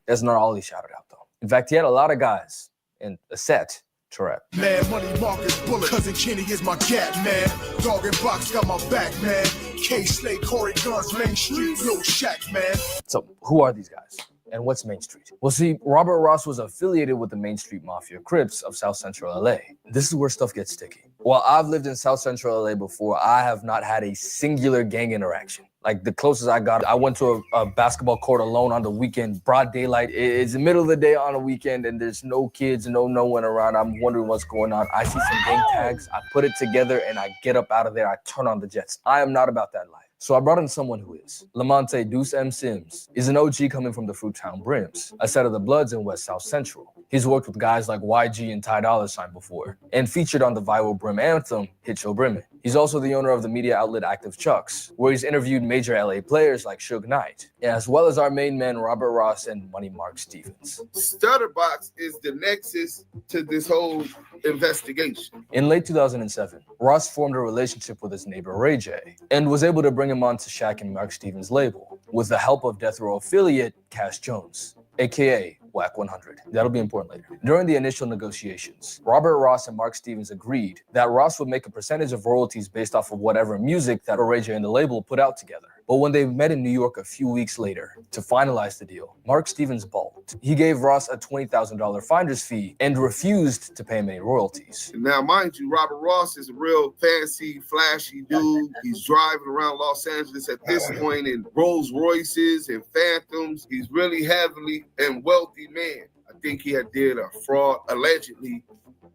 That's not all he shouted out, though. In fact, he had a lot of guys in a set to rap. Man, Money Marcus Bullet, Cousin Kenny is my gat, man. Dog and Box got my back, man. K-Slade, Corey Guns, Main Street, Lil Shaq, man. So, who are these guys? And what's Main Street? Well, see, Robert Ross was affiliated with the Main Street Mafia Crips of South Central LA. This is where stuff gets sticky. While I've lived in South Central LA before, I have not had a singular gang interaction. Like, the closest I got, I went to a basketball court alone on the weekend, broad daylight. It's the middle of the day on a weekend, and there's no kids, no one around. I'm wondering what's going on. I see some gang tags, I put it together, and I get up out of there. I turn on the jets. I am not about that life. So I brought in someone who is. Lamonte Deuce M. Sims is an OG coming from the Fruitown Brims, a set of the Bloods in West South Central. He's worked with guys like YG and Ty Dolla $ign before, and featured on the viral Brim anthem, Hit Your Brimmin'. He's also the owner of the media outlet Active Chucks, where he's interviewed major LA players like Suge Knight, as well as our main men Robert Ross and Money Mark Stevens. Stutterbox is the nexus to this whole investigation. In late 2007, Ross formed a relationship with his neighbor Ray J, and was able to bring him onto Shaq and Mark Stevens' label, with the help of Death Row affiliate Cash Jones, aka WACK100. That'll be important later. During the initial negotiations, Robert Ross and Mark Stevens agreed that Ross would make a percentage of royalties based off of whatever music that Ray J and the label put out together. But when they met in New York a few weeks later to finalize the deal, Mark Stevens balked. He gave Ross a $20,000 finder's fee and refused to pay him any royalties. Now, mind you, Robert Ross is a real fancy, flashy dude. He's driving around Los Angeles at this point in Rolls Royces and Phantoms. He's really heavily and wealthy man. I think he had did a fraud, allegedly,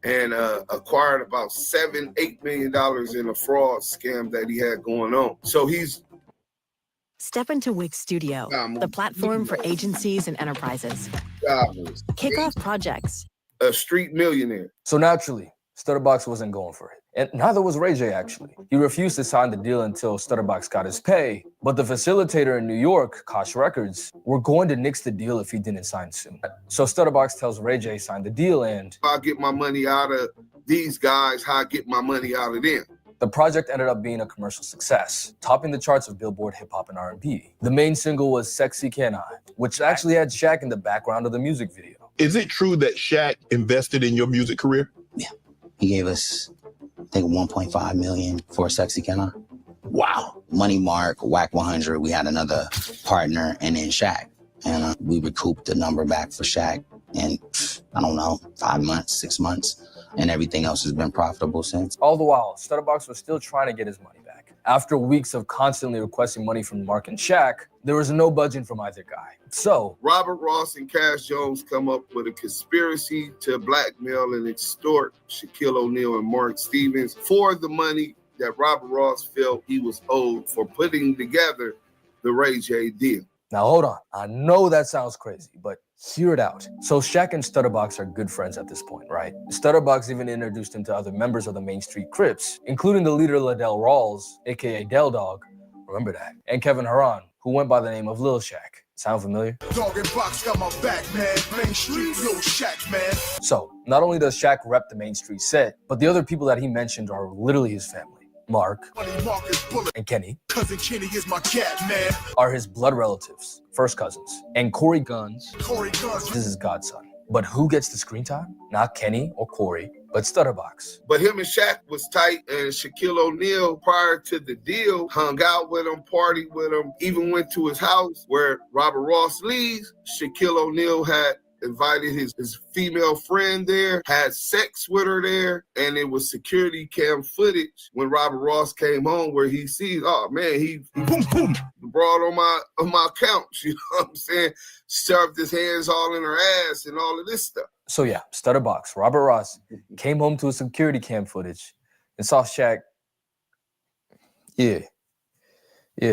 and acquired about $7-8 million in a fraud scam that he had going on. So he's Step into Wix Studio, the platform for agencies and enterprises. Kick off projects. A street millionaire. So naturally, Stutterbox wasn't going for it. And neither was Ray J, actually. He refused to sign the deal until Stutterbox got his pay. But the facilitator in New York, Koch Records, were going to nix the deal if he didn't sign soon. So Stutterbox tells Ray J sign the deal, and I get my money out of these guys, how I get my money out of them. The project ended up being a commercial success, topping the charts of Billboard Hip Hop and R&B. The main single was Sexy Can I, which actually had Shaq in the background of the music video. Is it true that Shaq invested in your music career? Yeah. He gave us, I think, $1.5 million for Sexy Can I. Wow. Money Mark, WACK100, we had another partner, and then Shaq. And we recouped the number back for Shaq in, I don't know, 5 months, 6 months, and everything else has been profitable since. All the while, Stutterbox was still trying to get his money back. After weeks of constantly requesting money from Mark and Shaq, there was no budging from either guy. So Robert Ross and Cash Jones come up with a conspiracy to blackmail and extort Shaquille O'Neal and Mark Stevens for the money that Robert Ross felt he was owed for putting together the Ray J deal. Now hold on, I know that sounds crazy, but hear it out. So Shaq and Stutterbox are good friends at this point, right? Stutterbox even introduced him to other members of the Main Street Crips, including the leader Liddell Rawls, aka Dale Dog, remember that, and Kevin Haran, who went by the name of Lil Shaq. Sound familiar? Dog and Box got my back, man. Main Street, Lil Shaq, man. So not only does Shaq rep the Main Street set, but the other people that he mentioned are literally his family. Mark and Kenny Cousin Kenny is my cat, man. are his blood relatives, first cousins. And Corey Guns is his godson. But who gets the screen time? Not Kenny or Corey, but Stutterbox. But him and Shaq was tight, and Shaquille O'Neal, prior to the deal, hung out with him, partied with him, even went to his house where Robert Ross leaves. Shaquille O'Neal had invited his female friend there, had sex with her there, and it was security cam footage when Robert Ross came home where he sees, oh man, he boom boom brought on my couch, you know what I'm saying? Shoved his hands all in her ass and all of this stuff. So yeah, Stutterbox, Robert Ross, came home to a security cam footage and saw Shaq. Yeah.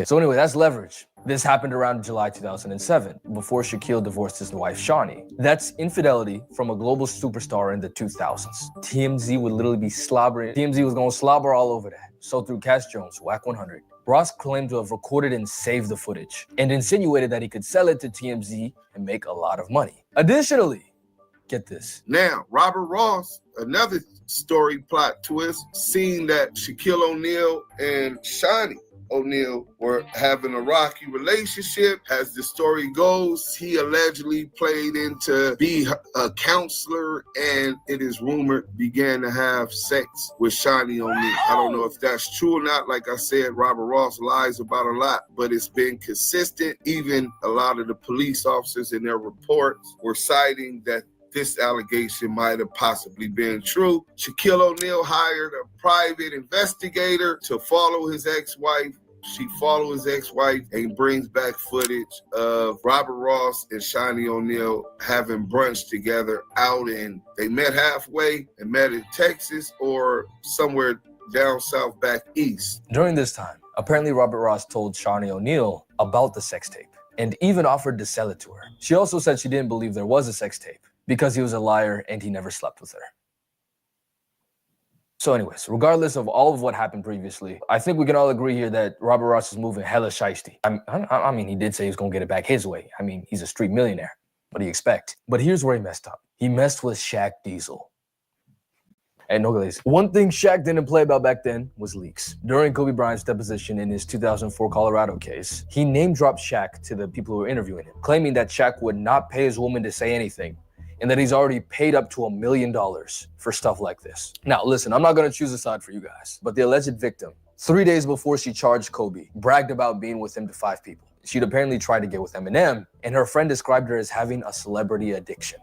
So anyway, that's leverage. This happened around July 2007, before Shaquille divorced his wife, Shawnee. That's infidelity from a global superstar in the 2000s. TMZ would literally be slobbering. TMZ was going to slobber all over that. So through Cash Jones, WACK100, Ross claimed to have recorded and saved the footage and insinuated that he could sell it to TMZ and make a lot of money. Additionally, get this. Now, Robert Ross, another story plot twist, seeing that Shaquille O'Neal and Shawnee O'Neal were having a rocky relationship. As the story goes, he allegedly played into be a counselor, and it is rumored began to have sex with Shawnee O'Neal. I don't know if that's true or not. Like I said, Robert Ross lies about a lot, but it's been consistent. Even a lot of the police officers in their reports were citing that this allegation might have possibly been true. Shaquille O'Neal hired a private investigator to follow his ex-wife. She follows his ex-wife and brings back footage of Robert Ross and Shawnee O'Neal having brunch together out in, they met halfway and met in Texas or somewhere down south back east. During this time, apparently Robert Ross told Shawnee O'Neal about the sex tape and even offered to sell it to her. She also said she didn't believe there was a sex tape because he was a liar and he never slept with her. So anyways, regardless of all of what happened previously, I think we can all agree here that Robert Ross is moving hella shiesty. I mean, he did say he was going to get it back his way. I mean, he's a street millionaire. What do you expect? But here's where he messed up. He messed with Shaq Diesel. And no, guys, one thing Shaq didn't play about back then was leaks. During Kobe Bryant's deposition in his 2004 Colorado case, he name-dropped Shaq to the people who were interviewing him, claiming that Shaq would not pay his woman to say anything, and that he's already paid up to $1 million for stuff like this. Now, listen, I'm not gonna choose a side for you guys, but the alleged victim, 3 days before she charged Kobe, bragged about being with him to 5 people. She'd apparently tried to get with Eminem, and her friend described her as having a celebrity addiction.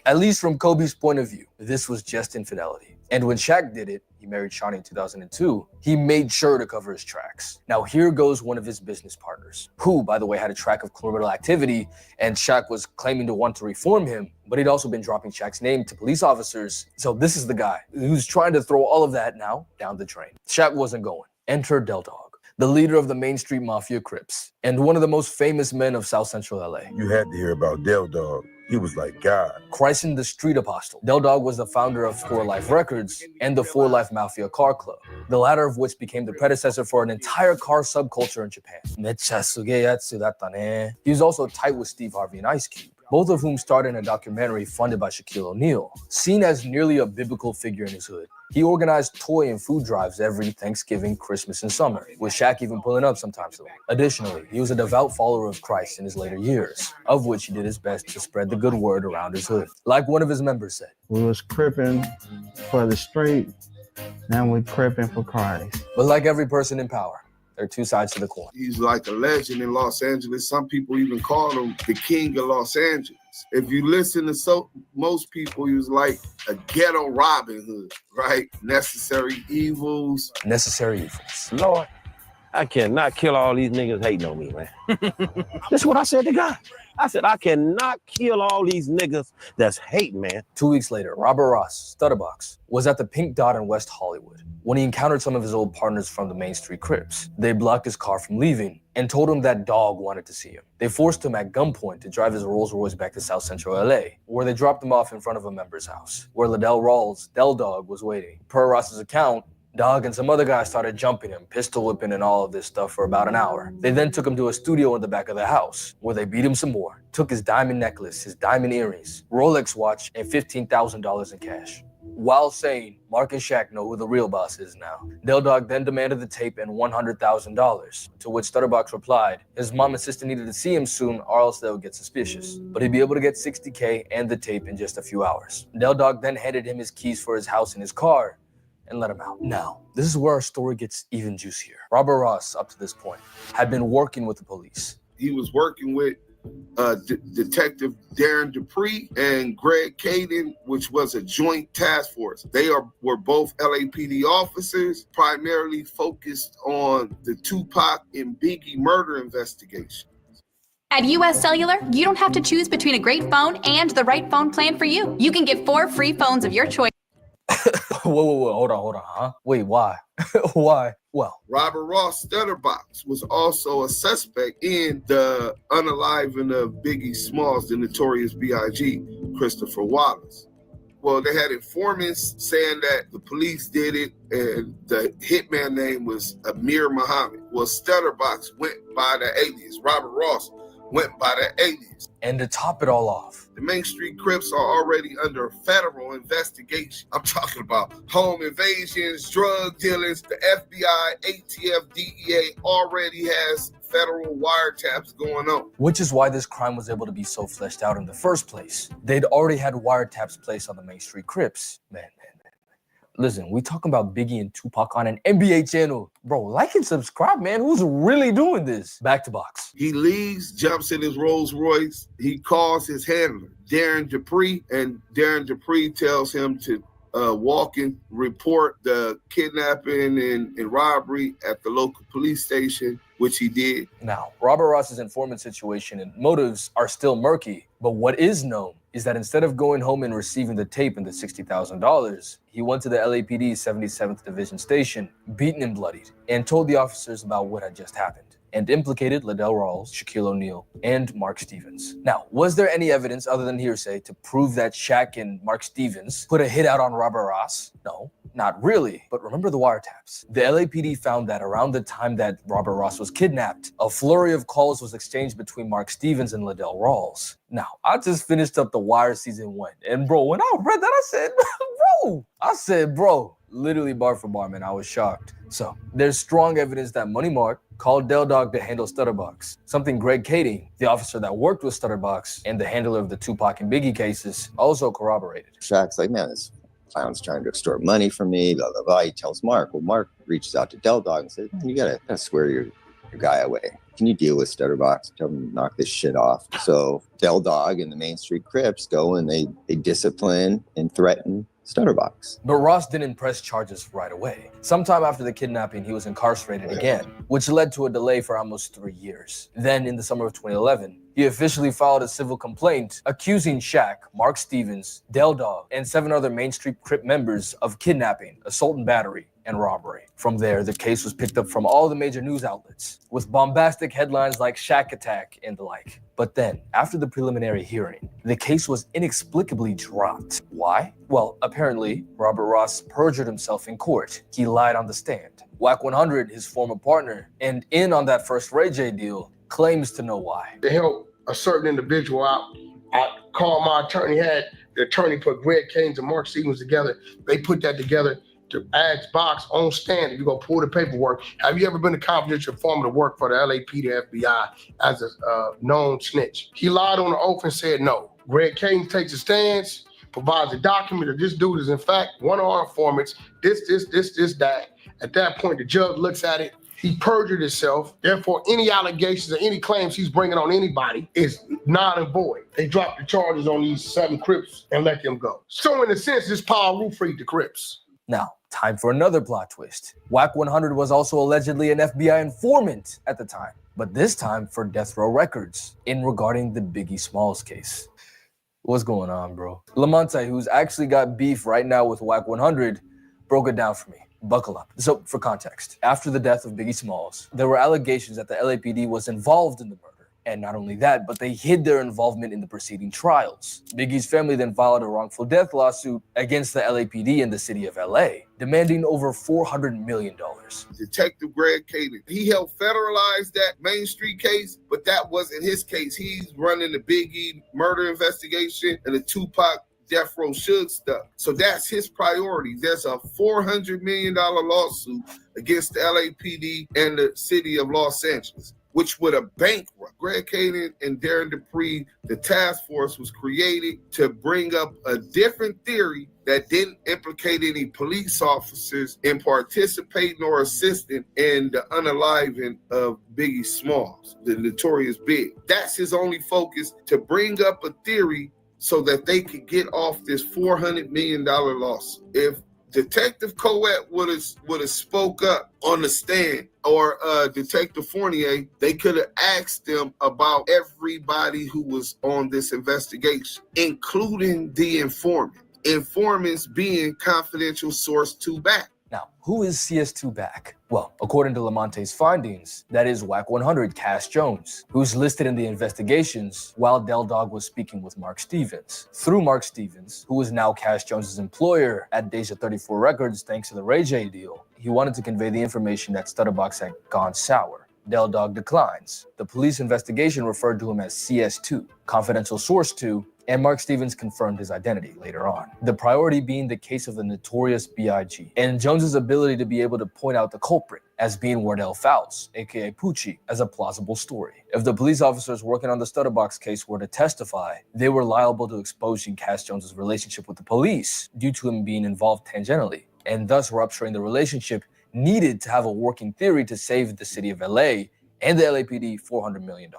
At least from Kobe's point of view, this was just infidelity. And when Shaq did it, he married Shawnee in 2002, he made sure to cover his tracks. Now here goes one of his business partners, who, by the way, had a track of criminal activity, and Shaq was claiming to want to reform him, but he'd also been dropping Shaq's name to police officers. So this is the guy who's trying to throw all of that now down the drain. Shaq wasn't going. Enter Del Dog, the leader of the Main Street Mafia Crips, and one of the most famous men of South Central LA. You had to hear about Del Dog. He was like God. Christened the Street Apostle, Del Dog was the founder of 4 Life Records and the 4 Life Mafia car club, the latter of which became the predecessor for an entire car subculture in Japan. He was also tight with Steve Harvey and Ice Cube, both of whom starred in a documentary funded by Shaquille O'Neal. Seen as nearly a biblical figure in his hood, he organized toy and food drives every Thanksgiving, Christmas, and summer, with Shaq even pulling up sometimes though. Additionally, he was a devout follower of Christ in his later years, of which he did his best to spread the good word around his hood. Like one of his members said, "We was crippin' for the street, now we crippin' for Christ." But like every person in power, There are two sides to the coin. He's like a legend in Los Angeles. Some people even call him the king of Los Angeles. If you listen to most people, he was like a ghetto Robin Hood, right? Necessary evils. Necessary evils. Lord, I cannot kill all these niggas hating on me, man. That's what I said to God. I said, I cannot kill all these niggas that's hating, man. 2 weeks later, Robert Ross, Stutterbox, was at the Pink Dot in West Hollywood when he encountered some of his old partners from the Main Street Crips. They blocked his car from leaving and told him that Dog wanted to see him. They forced him at gunpoint to drive his Rolls Royce back to South Central LA, where they dropped him off in front of a member's house, where Liddell Rawls, Del Dog, was waiting. Per Ross's account, Dog and some other guys started jumping him, pistol whipping and all of this stuff for about an hour. They then took him to a studio in the back of the house, where they beat him some more, took his diamond necklace, his diamond earrings, Rolex watch, and $15,000 in cash. While saying, Mark and Shaq know who the real boss is now. Del Dog then demanded the tape and $100,000, to which Stutterbox replied, his mom and sister needed to see him soon or else they would get suspicious. But he'd be able to get $60K and the tape in just a few hours. Del Dog then handed him his keys for his house and his car, and let him out. Now, this is where our story gets even juicier. Robert Ross, up to this point, had been working with the police. He was working with Detective Darren Dupree and Greg Caden, which was a joint task force. They were both LAPD officers, primarily focused on the Tupac and Biggie murder investigation. At US Cellular, you don't have to choose between a great phone and the right phone plan for you. You can get 4 free phones of your choice. Whoa, hold on, huh? Wait, why? Why? Well, Robert Ross Stutterbox was also a suspect in the unaliving of Biggie Smalls, the notorious B.I.G., Christopher Wallace. Well, they had informants saying that the police did it, and the hitman name was Amir Muhammad. Well, Stutterbox went by the alias. Robert Ross went by the alias. And to top it all off, the Main Street Crips are already under federal investigation. I'm talking about home invasions, drug dealings. The FBI, ATF, DEA already has federal wiretaps going on. Which is why this crime was able to be so fleshed out in the first place. They'd already had wiretaps placed on the Main Street Crips. Man. Listen, we talking about Biggie and Tupac on an NBA channel. Bro, like and subscribe, man. Who's really doing this? Back to box. He leaves, jumps in his Rolls Royce. He calls his handler, Darren Dupree, and Darren Dupree tells him to walk and report the kidnapping and robbery at the local police station, which he did. Now, Robert Ross's informant situation and motives are still murky, but what is known is that instead of going home and receiving the tape and the $60,000, he went to the LAPD 77th Division station, beaten and bloodied, and told the officers about what had just happened, and implicated Liddell Rawls, Shaquille O'Neal, and Mark Stevens. Now, was there any evidence other than hearsay to prove that Shaq and Mark Stevens put a hit out on Robert Ross? No, not really. But remember the wiretaps. The LAPD found that around the time that Robert Ross was kidnapped, a flurry of calls was exchanged between Mark Stevens and Liddell Rawls. Now, I just finished up The Wire season 1, and bro, when I read that, I said, bro, literally bar for bar, man, I was shocked. So, there's strong evidence that Money Mark called Del Dog to handle Stutterbox, something Greg Kading, the officer that worked with Stutterbox and the handler of the Tupac and Biggie cases, also corroborated. Shaq's like, man, this clown's trying to extort money from me, blah, blah, blah. He tells Mark. Well, Mark reaches out to Del Dog and says, man, you gotta swear your guy away. Can you deal with Stutterbox? Tell him to knock this shit off. So Del Dog and the Main Street Crips go and they discipline and threaten Stutterbox. But Ross didn't press charges right away. Sometime after the kidnapping, he was incarcerated again, which led to a delay for almost 3 years. Then, in the summer of 2011, he officially filed a civil complaint accusing Shaq, Mark Stevens, Del Dog, and 7 other Main Street Crip members of kidnapping, assault and battery, and robbery. From there, the case was picked up from all the major news outlets, with bombastic headlines like Shaq Attack and the like. But then, after the preliminary hearing, the case was inexplicably dropped. Why? Well, apparently, Robert Ross perjured himself in court. He lied on the stand. WACK100, his former partner, and in on that first Ray J deal, claims to know why. To help a certain individual out, I called my attorney, had the attorney put Greg Canes and Mark Stevens together. They put that together to ask Box on stand. If you go pull the paperwork, have you ever been a confidential informant to work for the LAPD, FBI as a known snitch? He lied on the oath and said no. Greg Caden takes a stance, provides a document that this dude is in fact one of our informants, this, that. At that point, the judge looks at it He perjured himself. Therefore, any allegations or any claims he's bringing on anybody is non and void. They dropped the charges on these 7 Crips and let them go. So in a sense, this power roof freed the Crips. Now, time for another plot twist. WACK100 was also allegedly an FBI informant at the time, but this time for Death Row Records in regarding the Biggie Smalls case. What's going on, bro? Lamonte, who's actually got beef right now with WACK100, broke it down for me. Buckle up. So, for context, after the death of Biggie Smalls, there were allegations that the LAPD was involved in the murder. And not only that, but they hid their involvement in the preceding trials. Biggie's family then filed a wrongful death lawsuit against the LAPD in the city of LA, demanding over $400 million. Detective Greg Cannon, he helped federalize that Main Street case, but that wasn't his case. He's running the Biggie murder investigation and the Tupac Death Row Suge stuff. So that's his priority. There's a $400 million lawsuit against the LAPD and the city of Los Angeles, which would have bankrupt Greg Cannon and Darren Dupree. The task force was created to bring up a different theory that didn't implicate any police officers in participating or assisting in the unaliving of Biggie Smalls, the notorious Big. That's his only focus, to bring up a theory so that they could get off this $400 million lawsuit. If Detective Coet would have spoke up on the stand, or Detective Fournier, they could have asked them about everybody who was on this investigation, including the informant. Informants being confidential source to Back. Now, who is CS2 Back? Well, according to Lamonte's findings, that is WACK100 Cash Jones, who's listed in the investigations while Del Dog was speaking with Mark Stevens. Through Mark Stevens, who is now Cash Jones's employer at Deja 34 Records thanks to the Ray J deal, he wanted to convey the information that Stutterbox had gone sour. Del Dog declines. The police investigation referred to him as CS2, confidential source 2, and Mark Stevens confirmed his identity later on. The priority being the case of the notorious B.I.G. and Jones's ability to be able to point out the culprit as being Wardell Fouts, aka Poochie, as a plausible story. If the police officers working on the Stutterbox case were to testify, they were liable to exposing Cash Jones's relationship with the police due to him being involved tangentially, and thus rupturing the relationship needed to have a working theory to save the city of LA and the LAPD $400 million.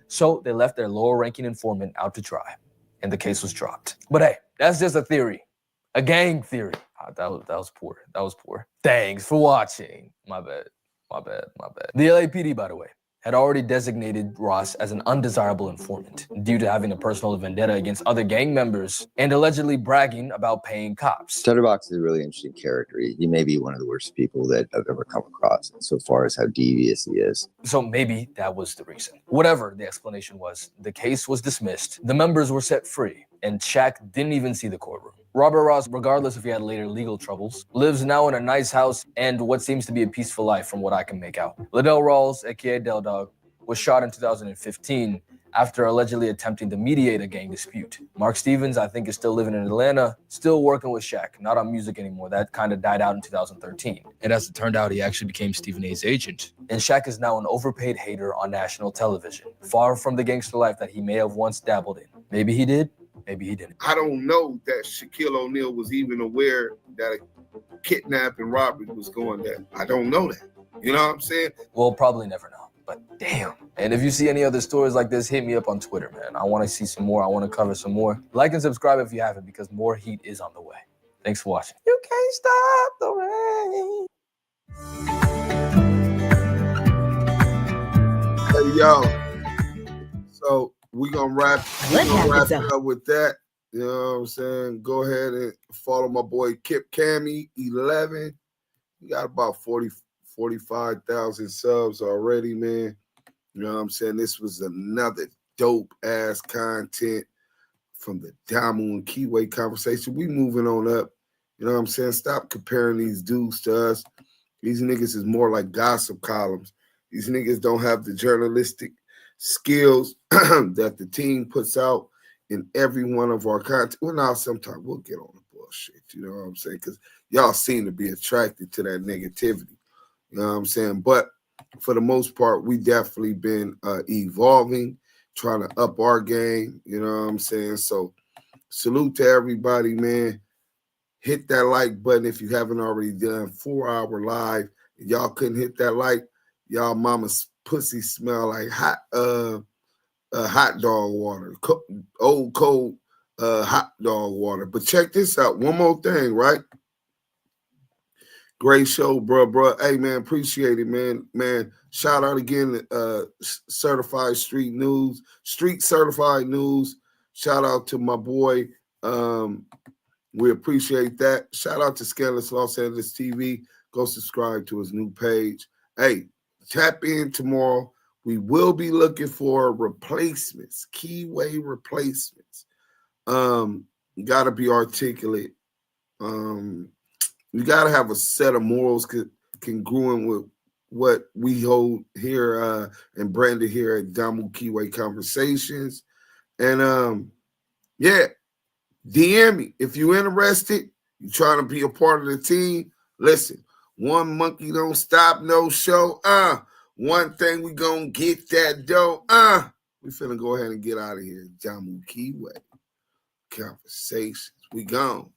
So they left their lower-ranking informant out to dry, and the case was dropped. But hey, that's just a theory, a gang theory. That was poor. That was poor. Thanks for watching. My bad. The LAPD, by the way, had already designated Ross as an undesirable informant due to having a personal vendetta against other gang members and allegedly bragging about paying cops. Stutterbox is a really interesting character. He may be one of the worst people that I've ever come across so far as how devious he is. So maybe that was the reason. Whatever the explanation was, the case was dismissed, the members were set free, and Shaq didn't even see the courtroom. Robert Ross, regardless if he had later legal troubles, lives now in a nice house and what seems to be a peaceful life from what I can make out. Liddell Rawls, aka Del Dog, was shot in 2015 after allegedly attempting to mediate a gang dispute. Mark Stevens, I think, is still living in Atlanta, still working with Shaq, not on music anymore. That kind of died out in 2013. And as it turned out, he actually became Stephen A's agent. And Shaq is now an overpaid hater on national television, far from the gangster life that he may have once dabbled in. Maybe he did. Maybe he didn't. I don't know that Shaquille O'Neal was even aware that a kidnap and robbery was going down. I don't know that. You know what I'm saying? We'll probably never know, but damn. And if you see any other stories like this, hit me up on Twitter, man. I want to see some more. I want to cover some more. Like and subscribe if you haven't, because more heat is on the way. Thanks for watching. You can't stop the rain. Hey, yo. So we're gonna wrap it up with that. You know what I'm saying? Go ahead and follow my boy Kip Cammy 11. We got about 45,000 subs already, man. You know what I'm saying? This was another dope ass content from the Damu and Kiwe conversation. We moving on up. You know what I'm saying? Stop comparing these dudes to us. These niggas is more like gossip columns. These niggas don't have the journalistic skills that the team puts out in every one of our content. Well, now sometimes we'll get on the bullshit, you know what I'm saying? Because y'all seem to be attracted to that negativity, you know what I'm saying? But for the most part, we definitely been evolving, trying to up our game, you know what I'm saying? So salute to everybody, man. Hit that like button if you haven't already done. 4-hour live. If y'all couldn't hit that like, y'all mama's pussy smell like hot dog water, old cold hot dog water. But check this out. One more thing, right? Great show, bro. Hey, man, appreciate it, man. Man, shout out again to Certified Street News, Street Certified News. Shout out to my boy. We appreciate that. Shout out to Scandalous Los Angeles TV. Go subscribe to his new page. Hey, tap in tomorrow. We will be looking for replacements, Kiwe replacements. You got to be articulate. You got to have a set of morals congruent with what we hold here and branded here at Damu Kiwe Conversations. And yeah, DM me if you're interested. You're trying to be a part of the team. Listen, one monkey don't stop no show. One thing we gonna get that dough. We finna go ahead and get out of here. Damu Kiwe Conversations. We gone.